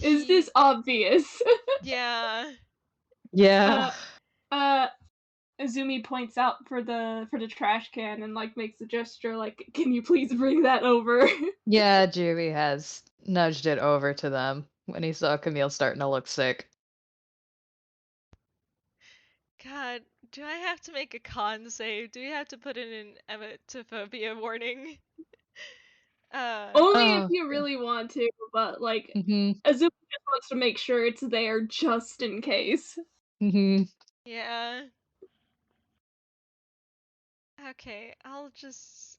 Is this He, obvious? yeah, Yeah. Azumi points out for the trash can and like makes a gesture like, "Can you please bring that over?" Yeah, Juby has nudged it over to them when he saw Camille starting to look sick. God, do I have to make a con save? Do we have to put in an emetophobia warning? Only if Oh. you really want to, but like Mm-hmm. Azumi just wants to make sure it's there just in case. Mm-hmm. Yeah. Okay, I'll just,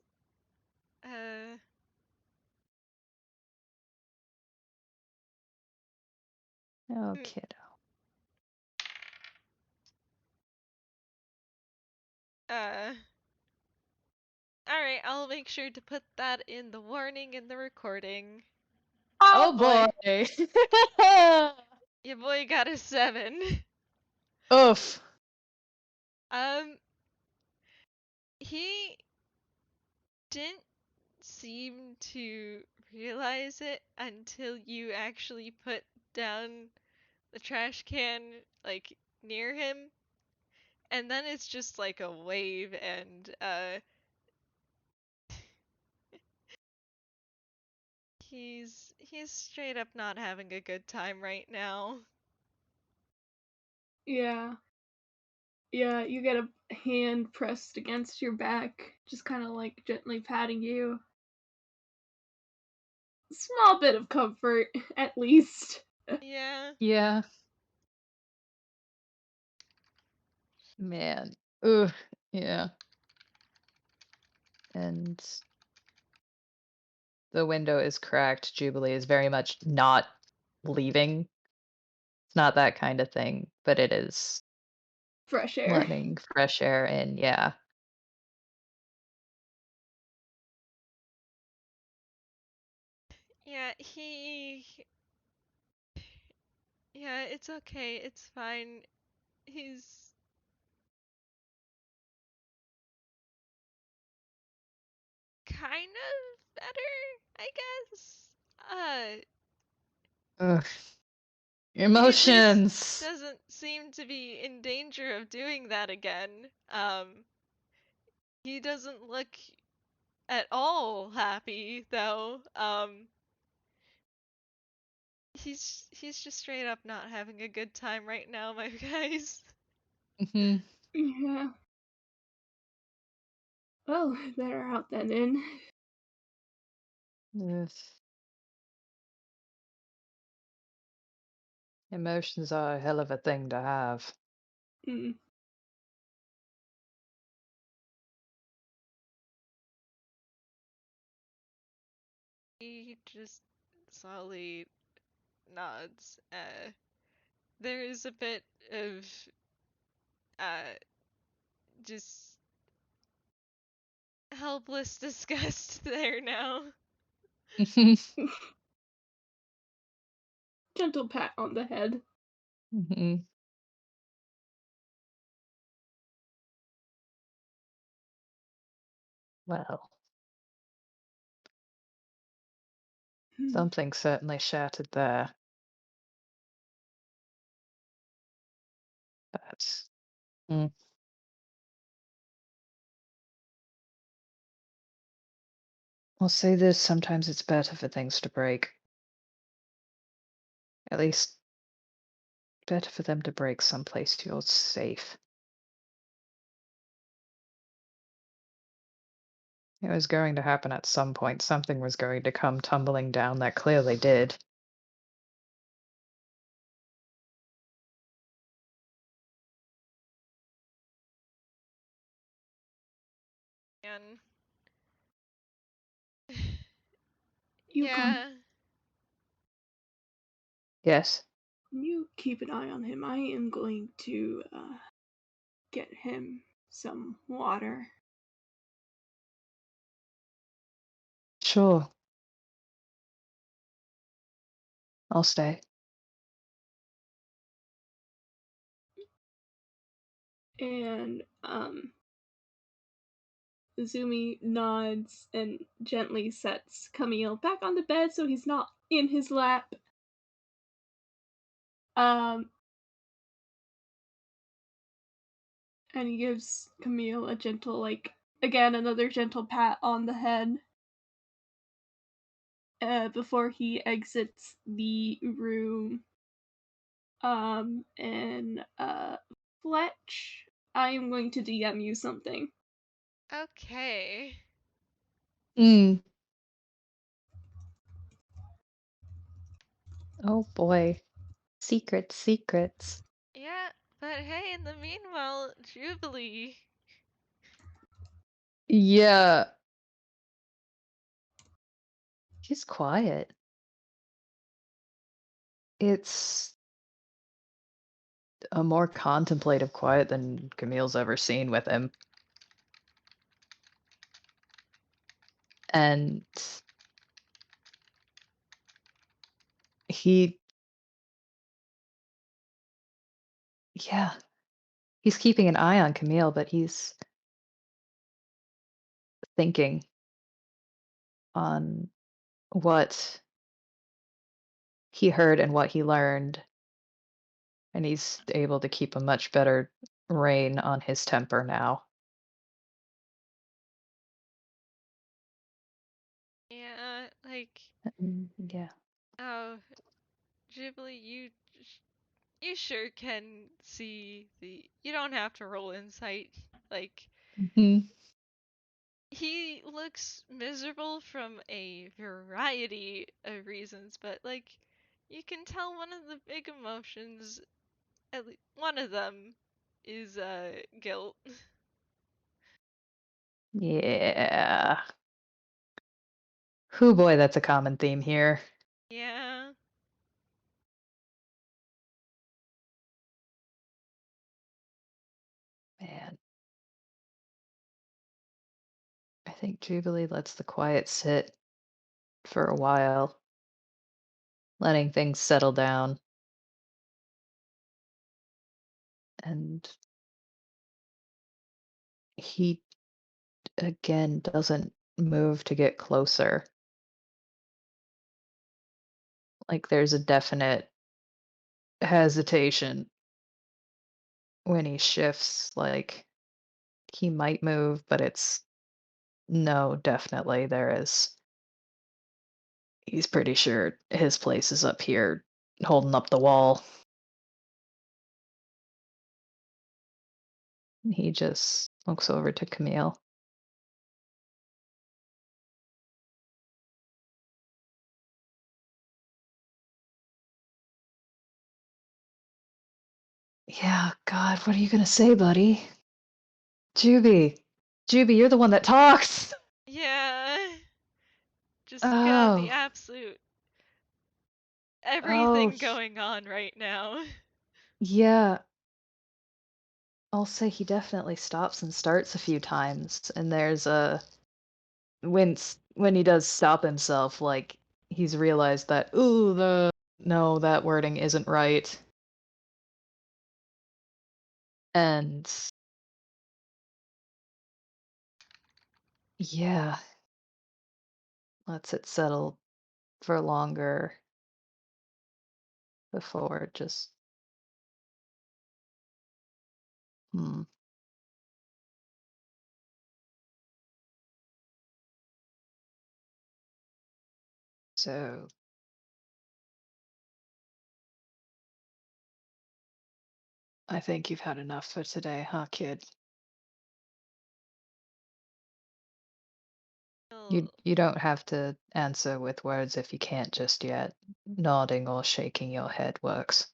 uh... Oh, mm, kiddo. uh... Alright, I'll make sure to put that in the warning in the recording. Oh boy. Your boy got a 7. Oof. Um, he didn't seem to realize it until you actually put down the trash can, like, near him. And then it's just like a wave, and, he's straight up not having a good time right now. Yeah. Yeah, you get a hand pressed against your back, just kind of like gently patting you. Small bit of comfort, at least. Yeah. Yeah. Man. Ooh. Yeah. And the window is cracked. Jubilee is very much not leaving. It's not that kind of thing, but it is Fresh air. letting fresh air in, yeah. Yeah, yeah, it's okay. It's fine. He's kind of better, I guess. Ugh. He at least Emotions. doesn't seem to be in danger of doing that again. He doesn't look at all happy though. He's just straight up not having a good time right now, my guys. Mhm. Yeah. Well, better out than in. Yes. Emotions are a hell of a thing to have. Mm. He just slowly nods. There is a bit of uh just helpless disgust there now. Gentle pat on the head. Mhm. Well, something certainly shattered there. But mm, I'll say this, sometimes it's better for things to break. At least better for them to break someplace you're safe. It was going to happen at some point. Something was going to come tumbling down. That clearly did. And Yukon, yeah, Yes. you keep an eye on him. I am going to get him some water. Sure. I'll stay. And Izumi nods and gently sets Camille back on the bed so he's not in his lap. Um, and he gives Camille a gentle, again, another gentle pat on the head before he exits the room. And Fletch, I am going to DM you something. okay. Mm. Oh boy. Secrets, secrets. Yeah, but hey, in the meanwhile, Jubilee. Yeah. He's quiet. It's a more contemplative quiet than Camille's ever seen with him. And he, yeah, he's keeping an eye on Camille, but he's thinking on what he heard and what he learned. And he's able to keep a much better rein on his temper now. Yeah, like, Yeah. oh, Jubilee, you sure can see the. You don't have to roll insight. Like, Mhm. he looks miserable from a variety of reasons, but like, you can tell one of the big emotions, at least one of them, is guilt. Yeah. Hoo boy, that's a common theme here. Yeah. Man. I think Jubilee lets the quiet sit for a while, letting things settle down. And he, again, doesn't move to get closer. Like, there's a definite hesitation when he shifts. Like, he might move, but it's no, definitely there is. He's pretty sure his place is up here holding up the wall. He just looks over to Camille. Yeah, God, what are you gonna say, buddy? Juby. Juby, you're the one that talks. Yeah. Just got the Oh. absolute everything Oh. going on right now. Yeah. I'll say he definitely stops and starts a few times, and there's a when he does stop himself, like he's realized that ooh the no that wording isn't right, and yeah, lets it settle for longer before just hmm. So I think you've had enough for today, huh, kid? You don't have to answer with words if you can't just yet. Nodding or shaking your head works.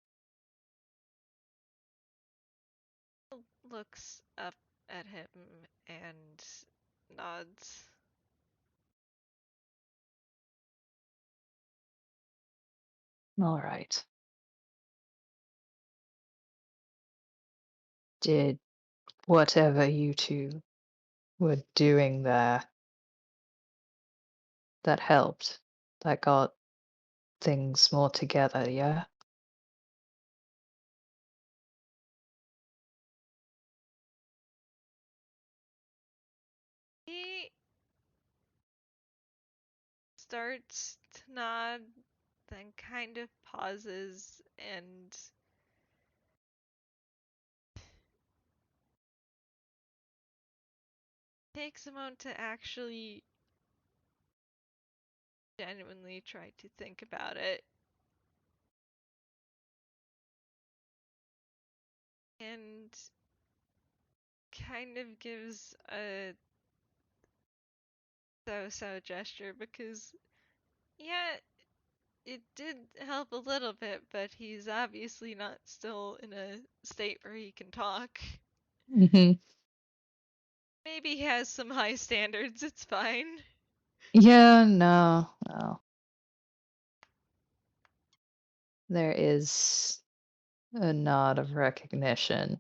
Looks up at him and nods. All right. Did whatever you two were doing there that helped? That got things more together, yeah? He starts to nod, then kind of pauses and takes a moment to actually genuinely try to think about it. And kind of gives a so gesture because, yeah, it did help a little bit, but he's obviously not still in a state where he can talk. Mm-hmm. Maybe he has some high standards, it's fine. Yeah, no, no. There is a nod of recognition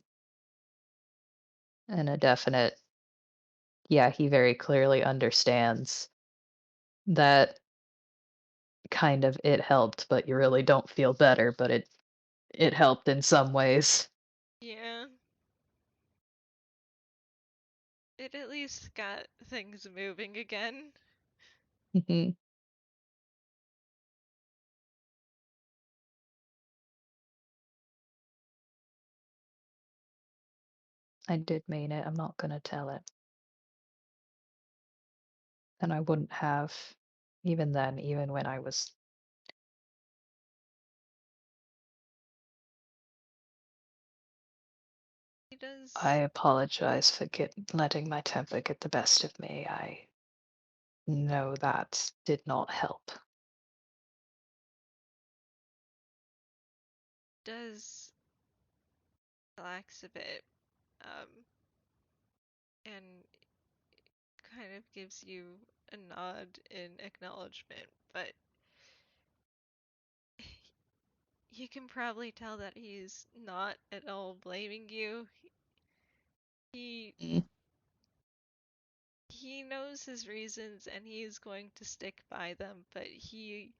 and a definite, yeah, he very clearly understands that kind of it helped, but you really don't feel better, but it helped in some ways. Yeah. It at least got things moving again. Mhm. I did mean it. I'm not gonna tell it. And I wouldn't have even then, even when I was He does I apologize for letting my temper get the best of me. I know that did not help. does relax a bit, and kind of gives you a nod in acknowledgement, but you can probably tell that he's not at all blaming you. He Mm. he knows his reasons and he is going to stick by them, but he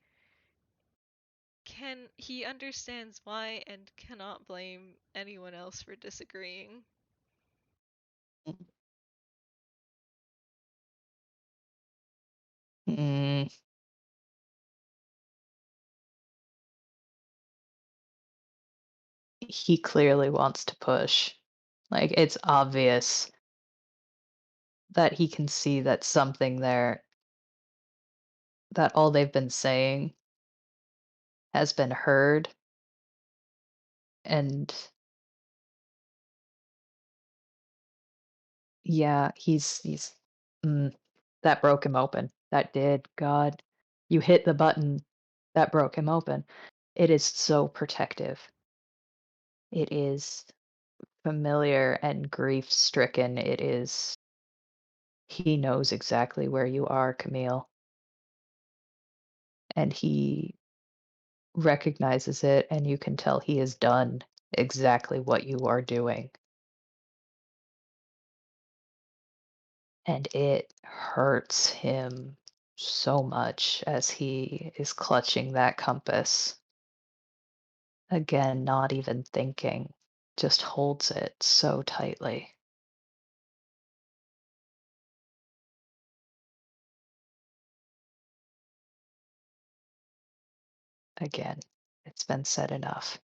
understands why and cannot blame anyone else for disagreeing. Mm. He clearly wants to push. Like, it's obvious that he can see that something there, that all they've been saying has been heard, and yeah, mm, that broke him open. That did. God, you hit the button that broke him open. It is so protective. It is familiar and grief-stricken. It is he knows exactly where you are, Camille, and he recognizes it, and you can tell he has done exactly what you are doing. And it hurts him so much as he is clutching that compass. Again, not even thinking, just holds it so tightly. Again, it's been said enough.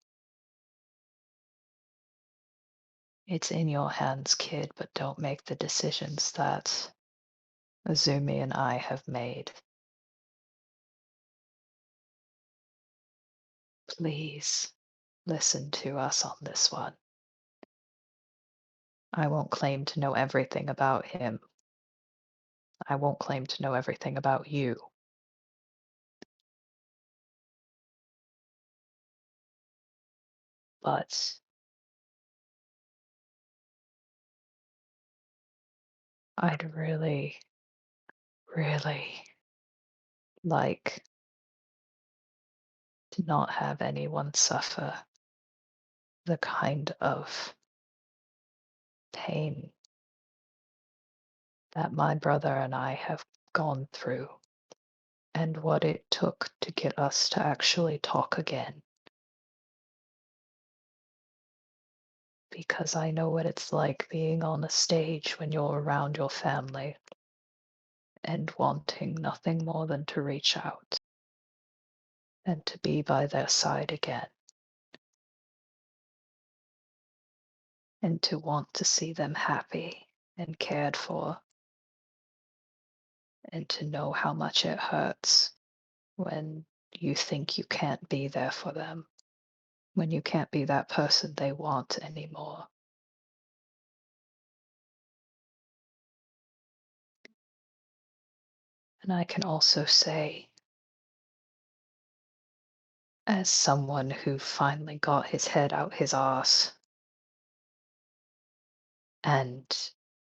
It's in your hands, kid, but don't make the decisions that Azumi and I have made. Please listen to us on this one. I won't claim to know everything about him. I won't claim to know everything about you. But I'd really, really like to not have anyone suffer the kind of pain that my brother and I have gone through and what it took to get us to actually talk again. Because I know what it's like being on a stage when you're around your family and wanting nothing more than to reach out and to be by their side again and to want to see them happy and cared for and to know how much it hurts when you think you can't be there for them, when you can't be that person they want anymore. And I can also say, as someone who finally got his head out his arse, and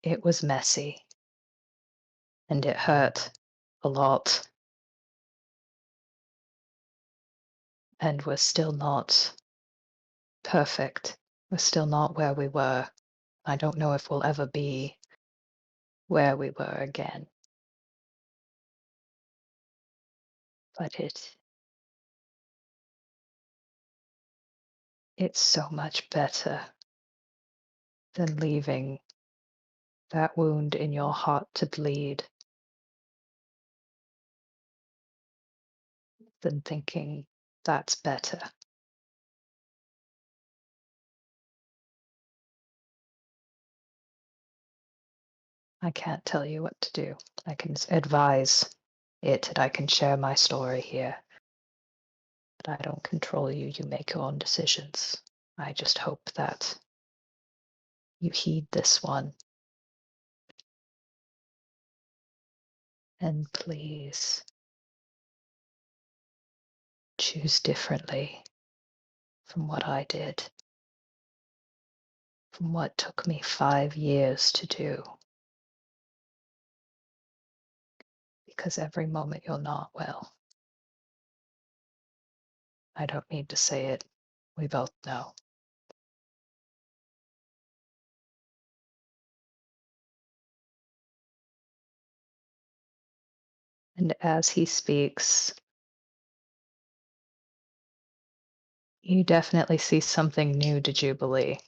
it was messy, and it hurt a lot, and we're still not perfect. We're still not where we were. I don't know if we'll ever be where we were again. But it's so much better than leaving that wound in your heart to bleed, than thinking that's better. I can't tell you what to do. I can advise it and I can share my story here. But I don't control you. You make your own decisions. I just hope that you heed this one. And please choose differently from what I did, from what took me 5 years to do. Because every moment you're not well. I don't need to say it. We both know. And as he speaks, you definitely see something new to Jubilee.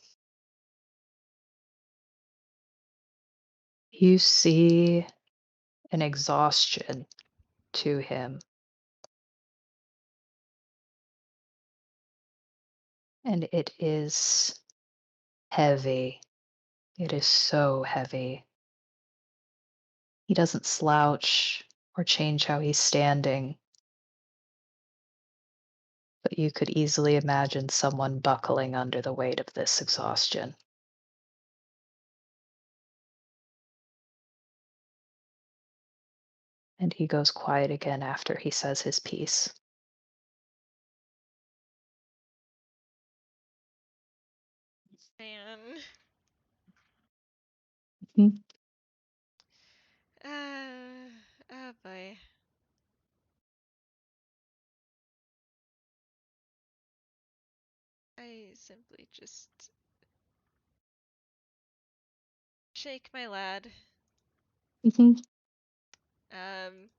You see an exhaustion to him. And it is heavy. It is so heavy. He doesn't slouch or change how he's standing, but you could easily imagine someone buckling under the weight of this exhaustion. And he goes quiet again after he says his piece. Man. Mhm. Oh boy. I simply just shake my lad. Mhm. Um,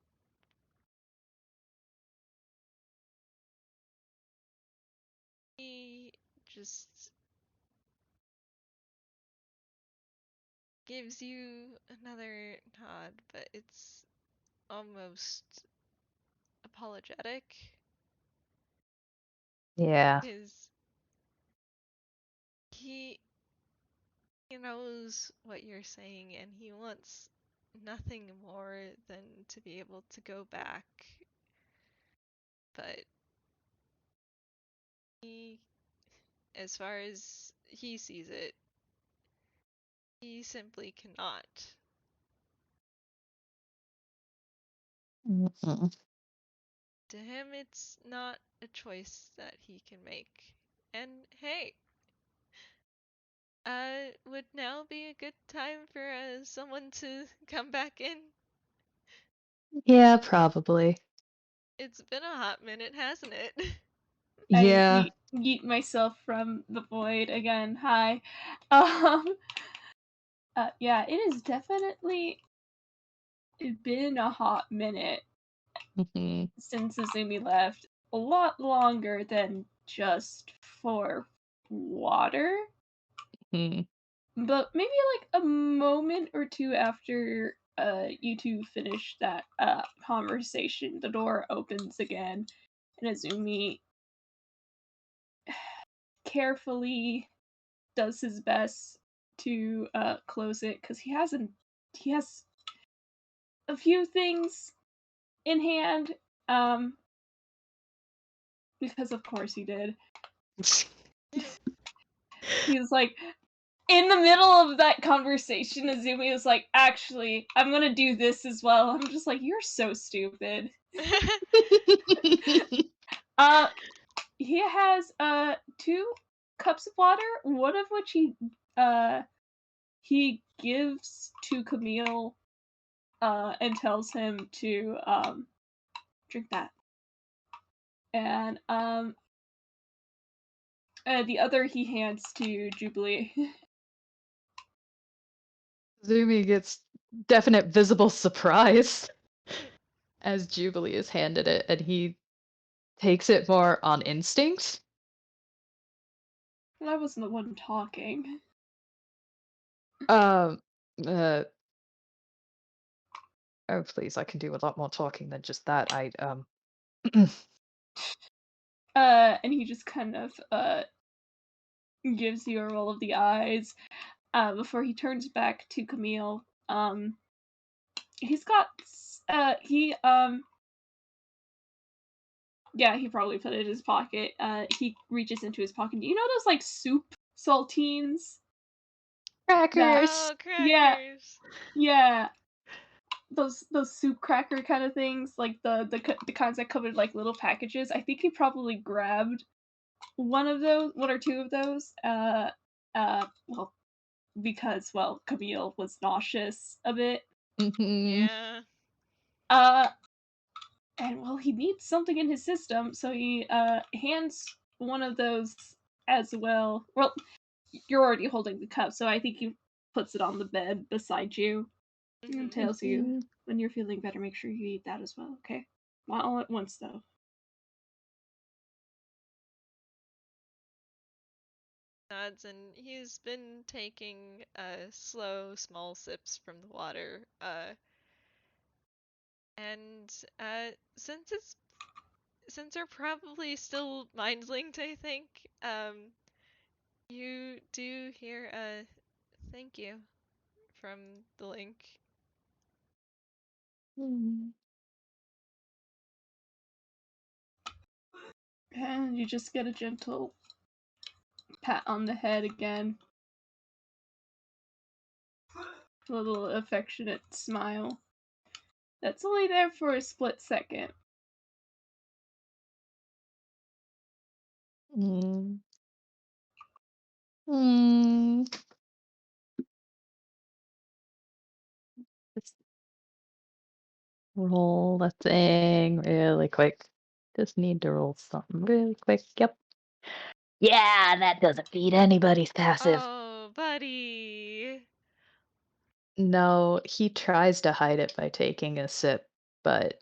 he just gives you another nod, but it's almost apologetic. Yeah. His he knows what you're saying and he wants nothing more than to be able to go back. But he, as far as he sees it, he simply cannot. Mhm. To him, it's not a choice that he can make. And hey, would now be a good time for someone to come back in? Yeah, probably. It's been a hot minute, hasn't it? I Yeah. yeet myself from the void again. Hi. Um. Yeah, it has definitely been a hot minute Mhm. since Azumi left. A lot longer than just for water. Mhm. But maybe like a moment or two after you two finish that conversation, the door opens again, and Azumi carefully does his best to close it because he has a few things in hand, um, because of course he did. He was like, in the middle of that conversation, Azumi was like, actually, I'm gonna do this as well. I'm just like, you're so stupid. Uh, he has 2 cups of water, one of which he gives to Camille, and tells him to drink that. And the other he hands to Jubilee. Zumi gets definite visible surprise as Jubilee is handed it, and he takes it more on instinct. I wasn't the one talking. Um, uh, oh please, I can do a lot more talking than just that. And he just kind of gives you a roll of the eyes before he turns back to Camille. He's got he yeah, he probably put it in his pocket. He reaches into his pocket. You know those like soup saltines? That Crackers. Oh, yeah, crackers. yeah. Those soup cracker kind of things, like the kinds that come in like little packages. I think he probably grabbed one or two of those. Well, because Camille was nauseous a bit. Mhm. Yeah. And well, he needs something in his system, so he hands one of those as well. Well, you're already holding the cup, so I think he puts it on the bed beside you and tells you, when you're feeling better, make sure you eat that as well, okay? Not all at once, though. Nods, and he's been taking slow, small sips from the water. And since they're probably still mind linked, I think, you do hear a thank you from the link. And you just get a gentle pat on the head again. A little affectionate smile. That's only there for a split second. Just roll a thing really quick. Just need to roll something really quick. Yep. Yeah, that doesn't beat anybody's passive. Oh, buddy. No, he tries to hide it by taking a sip, but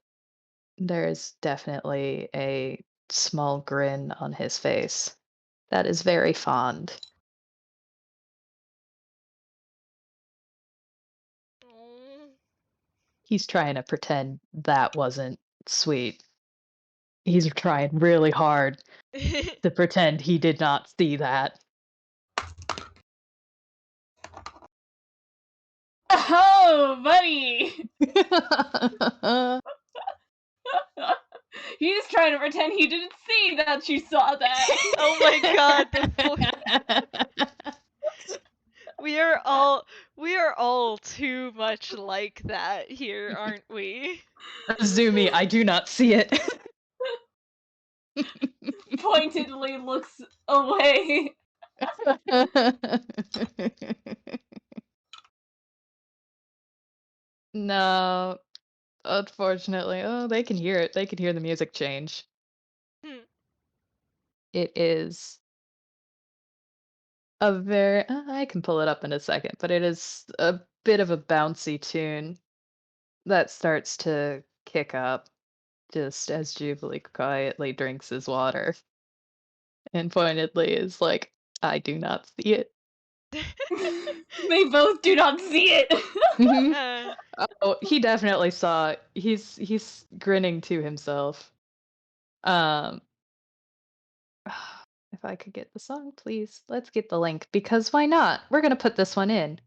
there's definitely a small grin on his face that is very fond. Oh. He's trying to pretend that wasn't sweet. He's trying really hard to pretend he did not see that. Oh, buddy! He's trying to pretend he didn't see that you saw that. Oh my god, we are all too much like that here, aren't we? Azumi, I do not see it. Pointedly looks away. No, unfortunately. Oh, they can hear it. They can hear the music change. It is a very I can pull it up in a second, but it is a bit of a bouncy tune that starts to kick up just as Jubilee quietly drinks his water and pointedly is like, I do not see it. They both do not see it. Mhm. Oh, he definitely saw it. He's grinning to himself. Um if I could get the song, please. Let's get the link because why not? We're gonna put this one in.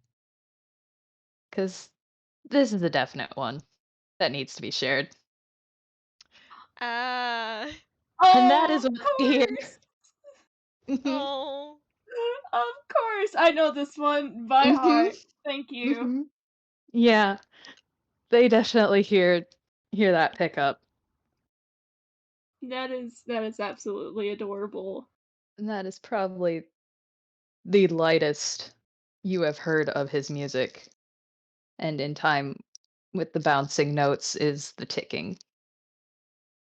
Because this is a definite one that needs to be shared. Ah. And that Oh, is of what here. course. Mhm, Oh. Of course. I know this one by mhm, heart. Thank you. mhm. Yeah, they definitely hear that pickup. That is absolutely adorable. And that is probably the lightest you have heard of his music. And in time with the bouncing notes is the ticking,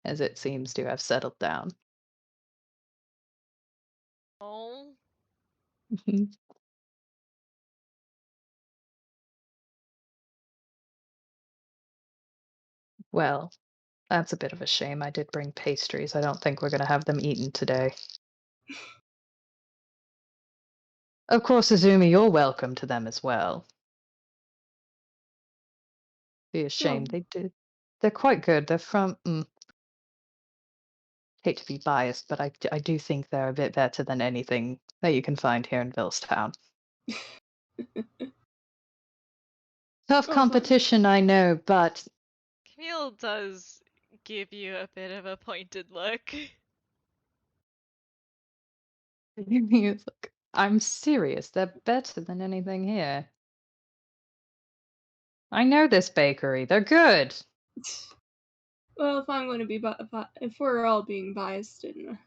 as it seems to have settled down. Oh. Mhm. Well, that's a bit of a shame. I did bring pastries. I don't think we're going to have them eaten today. Of course, Azumi, you're welcome to them as well. Be a shame. Oh, They're quite good. They're from. Hate to be biased, but I do think they're a bit better than anything that you can find here in Villestown. Tough well, fun. competition, I know, but Camille does give you a bit of a pointed look. it's like, I'm serious. They're better than anything here. I know this bakery. They're good. Well, if I'm going to be, if we're all being biased in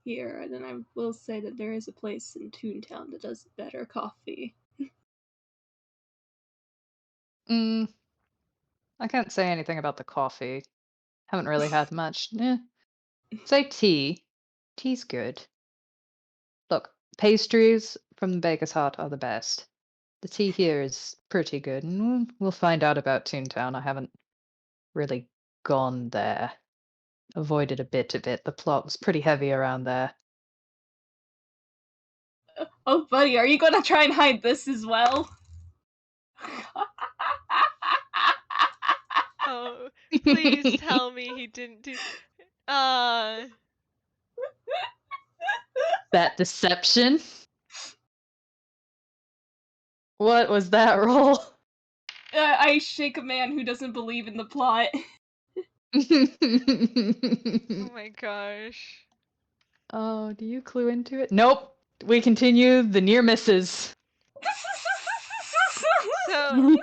here, then I will say that there is a place in Toontown that does better coffee. Mm, I can't say anything about the coffee. Haven't really had much. Say tea. Tea's good. Look, pastries from the baker's hut are the best. The tea here is pretty good, and we'll find out about Toontown. I haven't really gone there. Avoided a bit of it. The plot was pretty heavy around there. Oh, buddy, are you gonna try and hide this as well? Oh, please tell me he didn't do. Uh, That deception? What was that roll? I shake a man who doesn't believe in the plot. oh my gosh. Oh, do you clue into it? Nope. We continue the near misses. So,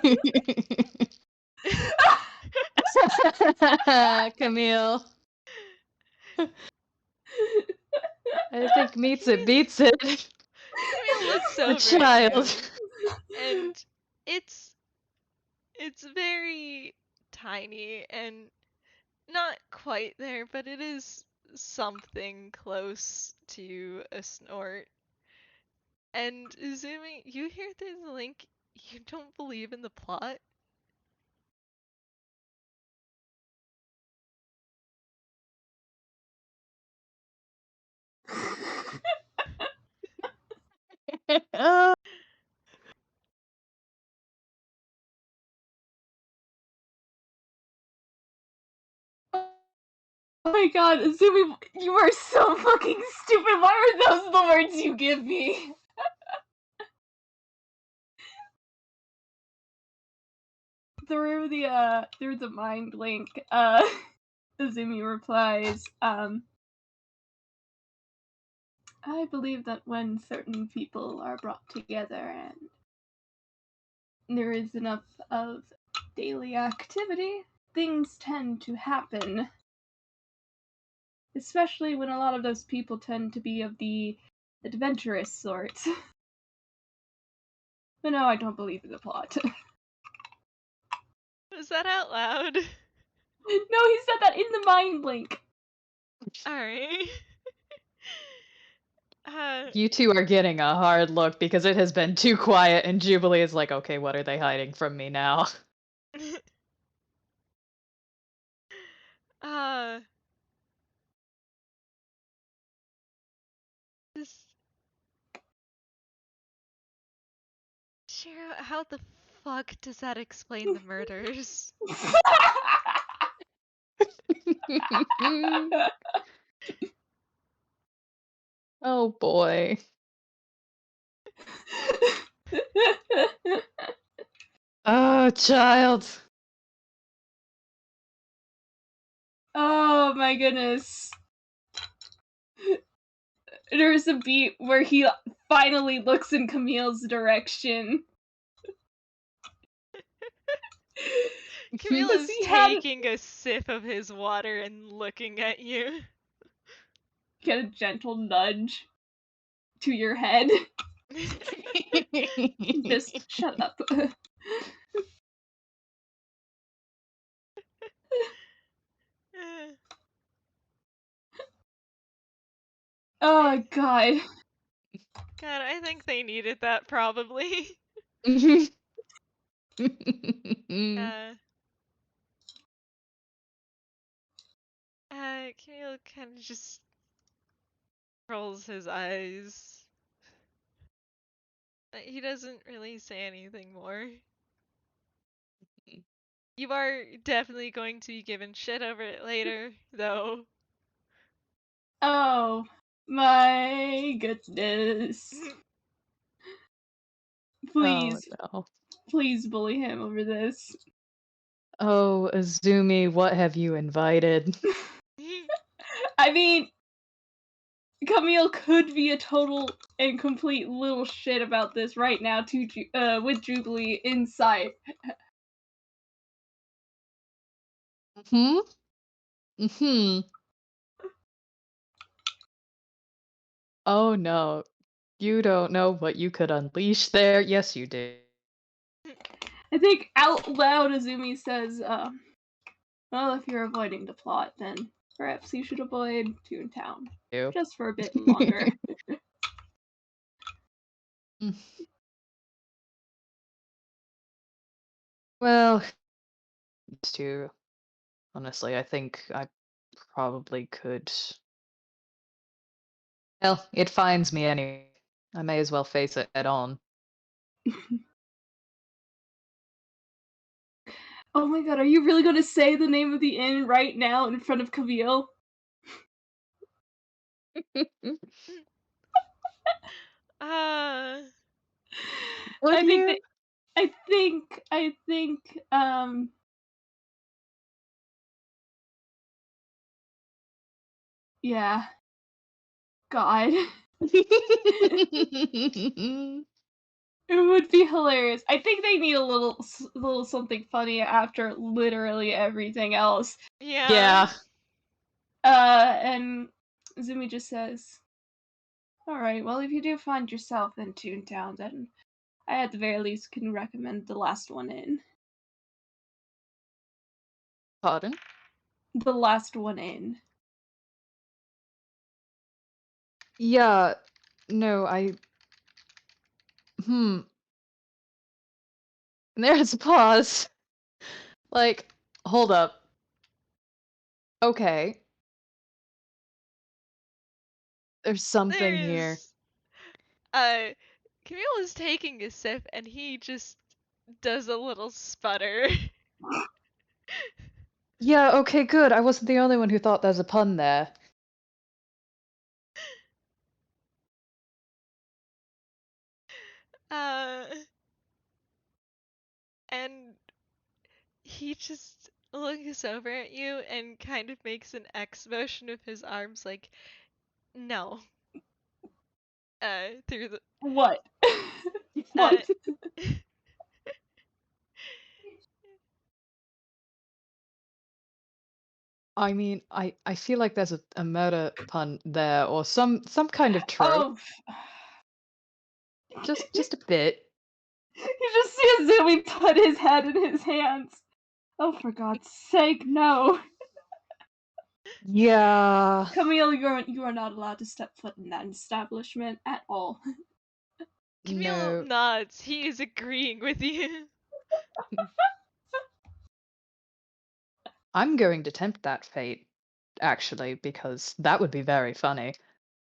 Camille. I think meets it beats it. Camille looks over The at child. you, and it's very tiny and not quite there, but it is something close to a snort. And Izumi, you hear this link, you don't believe in the plot? Oh. Oh my god, Izumi, you are so fucking stupid. Why are those the words you give me? Through the mind link, Izumi replies, I believe that when certain people are brought together and there is enough of daily activity, things tend to happen. Especially when a lot of those people tend to be of the adventurous sort. But no, I don't believe in the plot. Was that out loud? No, he said that in the mind link. Alright. You two are getting a hard look because it has been too quiet, and Jubilee is like, okay, what are they hiding from me now? uh, this... Shiro, how the fuck does that explain the murders? Oh boy. Oh, child. Oh my goodness. There's a beat where he finally looks in Camille's direction. Camille Because is he had taking a sip of his water and looking at you. get a gentle nudge to your head. Just shut up. Oh god. God, I think they needed that probably. Camille kind of just rolls his eyes. He doesn't really say anything more. You are definitely going to be given shit over it later, though. Oh my goodness. Please, Oh, no. please bully him over this. Oh, Azumi, what have you invited? I mean, Camille could be a total and complete little shit about this right now with Jubilee in sight. Hmm? Hmm. Oh no. You don't know what you could unleash there. Yes, you do. I think out loud Azumi says, well, if you're avoiding the plot, then perhaps you should avoid Toontown. Ew. Just for a bit longer. Well, it's too. Honestly, I think I probably could. Well, it finds me anyway. I may as well face it head on. Oh my god, are you really gonna say the name of the inn right now in front of Camille? Uh, Would I think you? that I think yeah. God. It would be hilarious. I think they need a little something funny after literally everything else. yeah. Yeah. And Zumi just says, "Alright, well, if you do find yourself in Toontown, then I at the very least can recommend the last one in." Pardon? The last one in. Yeah. No, I. Hmm. There's a pause. Like, hold up. Okay. There's something here. There's Camille is taking a sip and he just does a little sputter. Yeah, okay, good. I wasn't the only one who thought there's a pun there. uh and he just looks over at you and kind of makes an X motion with his arms like no. Through the What? uh What? I mean, I feel like there's a murder pun there or some kind of trope. Oh. Just a bit. You just see Azumi put his head in his hands. Oh, for God's sake, no. Yeah. Camille, you are not allowed to step foot in that establishment at all. Camille No. nods. He is agreeing with you. I'm going to tempt that fate, actually, because that would be very funny.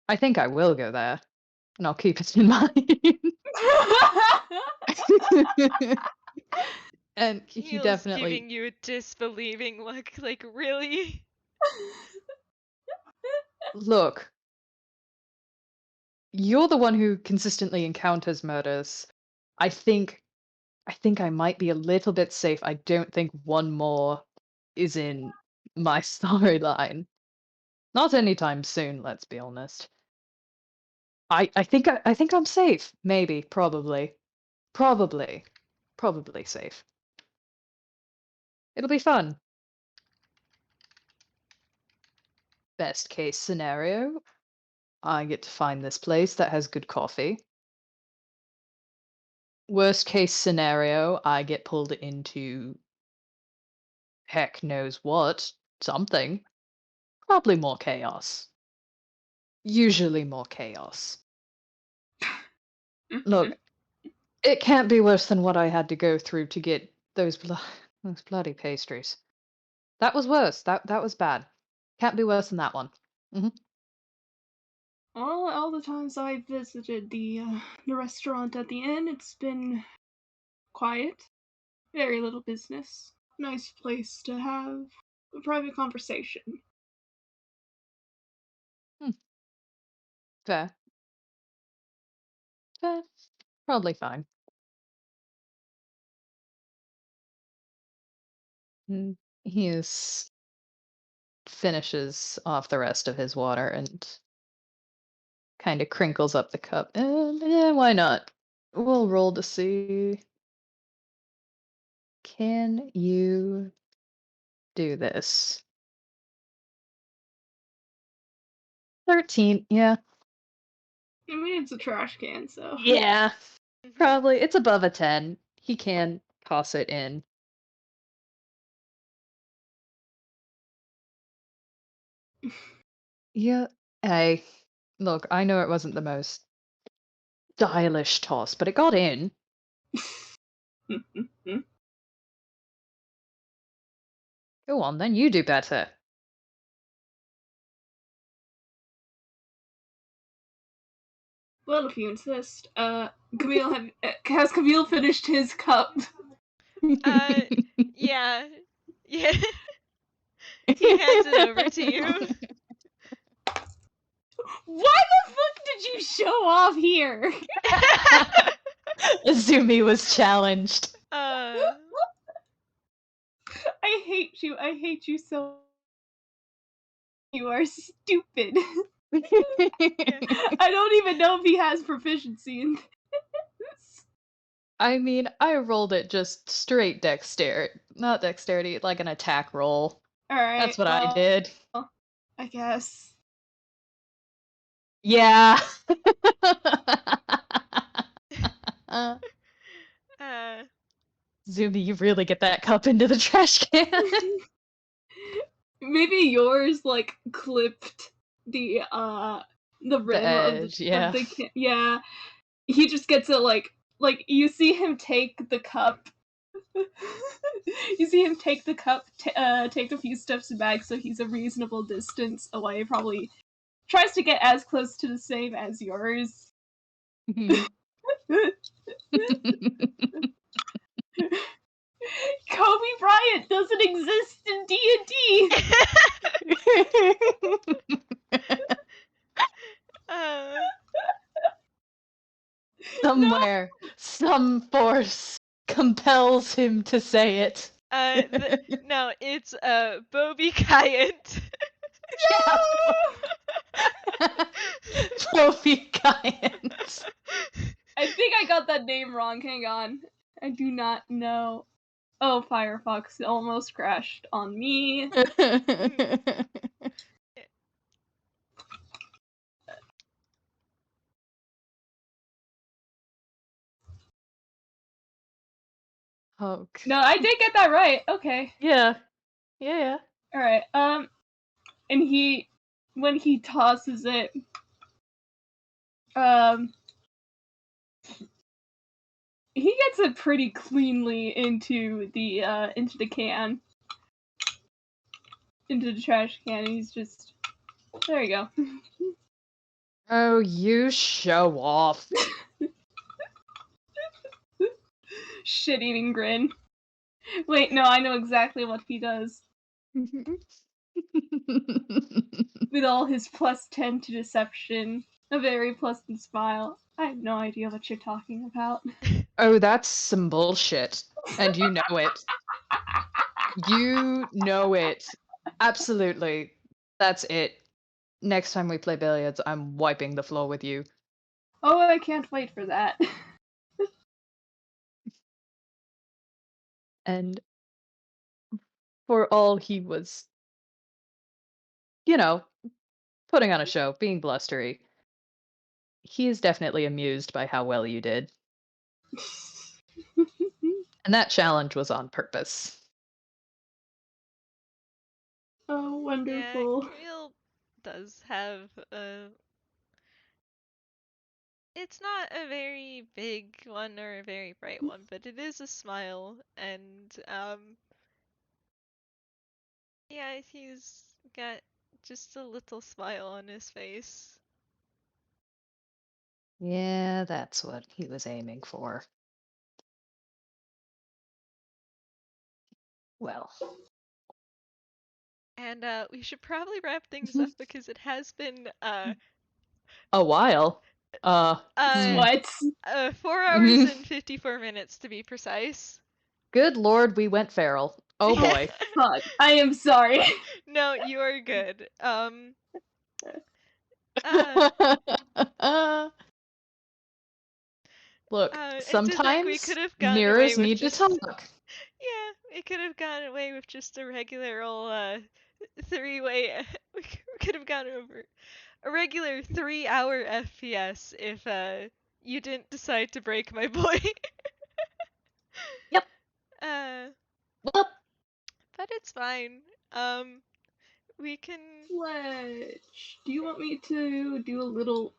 I think I will go there, and I'll keep it in mind. And he Camille's definitely. giving you a disbelieving look, like really? Look, you're the one who consistently encounters murders. I think I might be a little bit safe. I don't think one more is in my storyline. Not anytime soon, let's be honest. I think I'm safe. Maybe, probably. Probably. Probably safe. It'll be fun. Best case scenario, I get to find this place that has good coffee. Worst case scenario, I get pulled into heck knows what, something. Probably more chaos. Usually more chaos. Look, it can't be worse than what I had to go through to get those bloody pastries. That was worse. That was bad. Can't be worse than that one. Hmm. Well, all the times I visited the restaurant at the inn, it's been quiet, very little business, nice place to have a private conversation. Hmm. Fair. Fair. Probably fine. Mm, He is finishes off the rest of his water and kind of crinkles up the cup. Yeah, why not? We'll roll to see. Can you do this? 13. Yeah. I mean, it's a trash can, so. Yeah. Mhm. Probably. It's above a 10. He can toss it in. Yeah. Hey, look, I know it wasn't the most stylish toss, but it got in. Go on, then you do better. Well, if you insist. Camille, has Camille finished his cup? Yeah. Yeah. He hands it over to you. Why the fuck did you show off here? Azumi was challenged. I hate you. I hate you so. You are stupid. I don't even know if he has proficiency in this. I mean, I rolled it just straight dexterity. Not dexterity, like an attack roll. Alright. That's what I did. I guess. Yeah. Zumi, you really get that cup into the trash can. Maybe yours like clipped the rim edge, of the can. Yeah. He just gets it like you see him take the cup. You see him take the cup, take a few steps back so he's a reasonable distance away, probably tries to get as close to the same as yours. Kobe Bryant doesn't exist in D&D. Somewhere, some force compels him to say it. No, it's Bobby Kayant. Bobby Kayant. I think I got that name wrong. Hang on. I do not know. Oh, Firefox almost crashed on me. Oh. No, I did get that right. Okay. Yeah. Yeah. All right. And when he tosses it, he gets it pretty cleanly into the can, into the trash can. And he's just, there you go. Oh, you show off. Shit-eating grin. Wait, no, I know exactly what he does. With all his +10 to deception, a very pleasant smile. I have no idea what you're talking about. Oh, that's some bullshit. And you know it. You know it. Absolutely. That's it. Next time we play billiards, I'm wiping the floor with you. Oh, I can't wait for that. And for all he was, putting on a show, being blustery, he is definitely amused by how well you did. And that challenge was on purpose. Oh, wonderful. Yeah, Camille does have a... It's not a very big one or a very bright one, but it is a smile, and yeah, he's got just a little smile on his face. Yeah, that's what he was aiming for. Well. And we should probably wrap things up because it has been A while. What? 4 hours and 54 minutes to be precise. Good lord, we went feral. Oh boy. Fuck. I am sorry. No, you are good. Look, It seems like we sometimes could have gotten away mirrors with need just... to talk. Yeah, we could have gotten away with just a regular old three-way. We could have gotten over a regular 3-hour FPS if you didn't decide to break my boy. Yep. Uh, Well, but it's fine. We can. Fletch, do you want me to do a little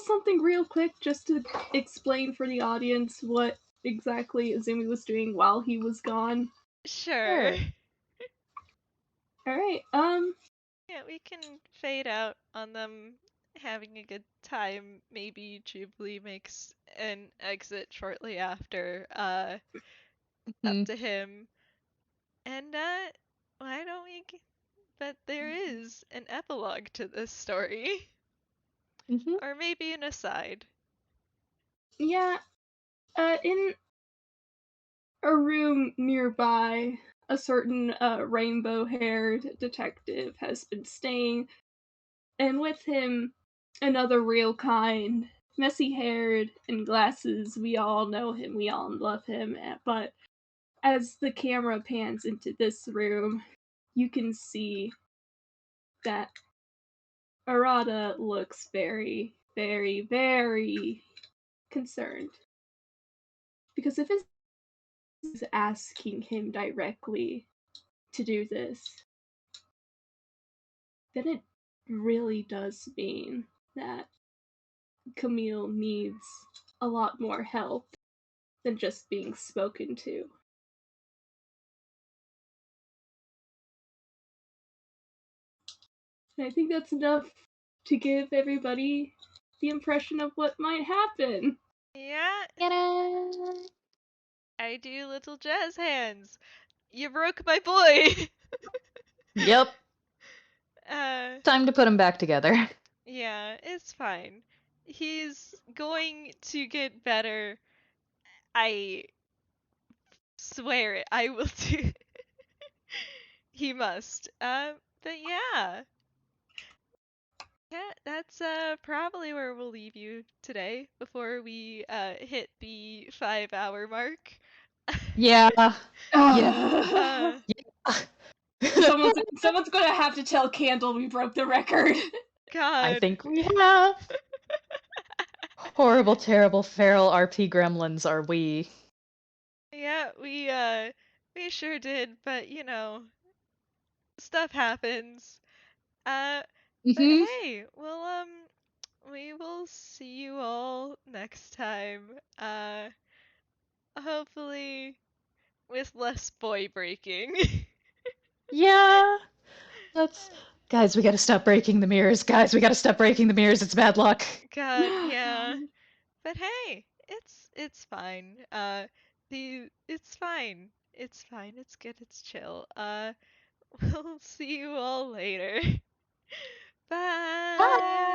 something real quick just to explain for the audience what exactly Izumi was doing while he was gone? Sure. sure. Alright, Yeah, we can fade out on them having a good time. Maybe Jubilee makes an exit shortly after, up Mhm. to him. And, why don't we? But there is an epilogue to this story. Mhm. Or maybe an aside. yeah, in a room nearby, a certain rainbow-haired detective has been staying, and with him, another real kind, messy-haired and glasses. We all know him, we all love him, but as the camera pans into this room, you can see that Arata looks very, very, very concerned. Because if his is asking him directly to do this, then it really does mean that Camille needs a lot more help than just being spoken to. And I think that's enough to give everybody the impression of what might happen. Yeah, Ta-da! I do little jazz hands. You broke my boy! Yep. uh, Time to put them back together. yeah, it's fine. He's going to get better. I swear it. I will do. He must. But yeah. Yeah, that's probably where we'll leave you today before we hit the 5 hour mark. Yeah. Yeah. uh Someone's gonna have to tell Candle we broke the record. I God. think we have. Horrible, terrible, feral RP gremlins are we. Yeah, we sure did, but you know, stuff happens. Uh but Hmm. hey, we will see you all next time. Hopefully with less boy breaking. Yeah. Let's. Guys, we gotta stop breaking the mirrors. Guys, we gotta stop breaking the mirrors. It's bad luck. God, yeah. But hey, it's fine. It's fine. It's fine. It's good. It's chill. We'll see you all later. Bye. Bye.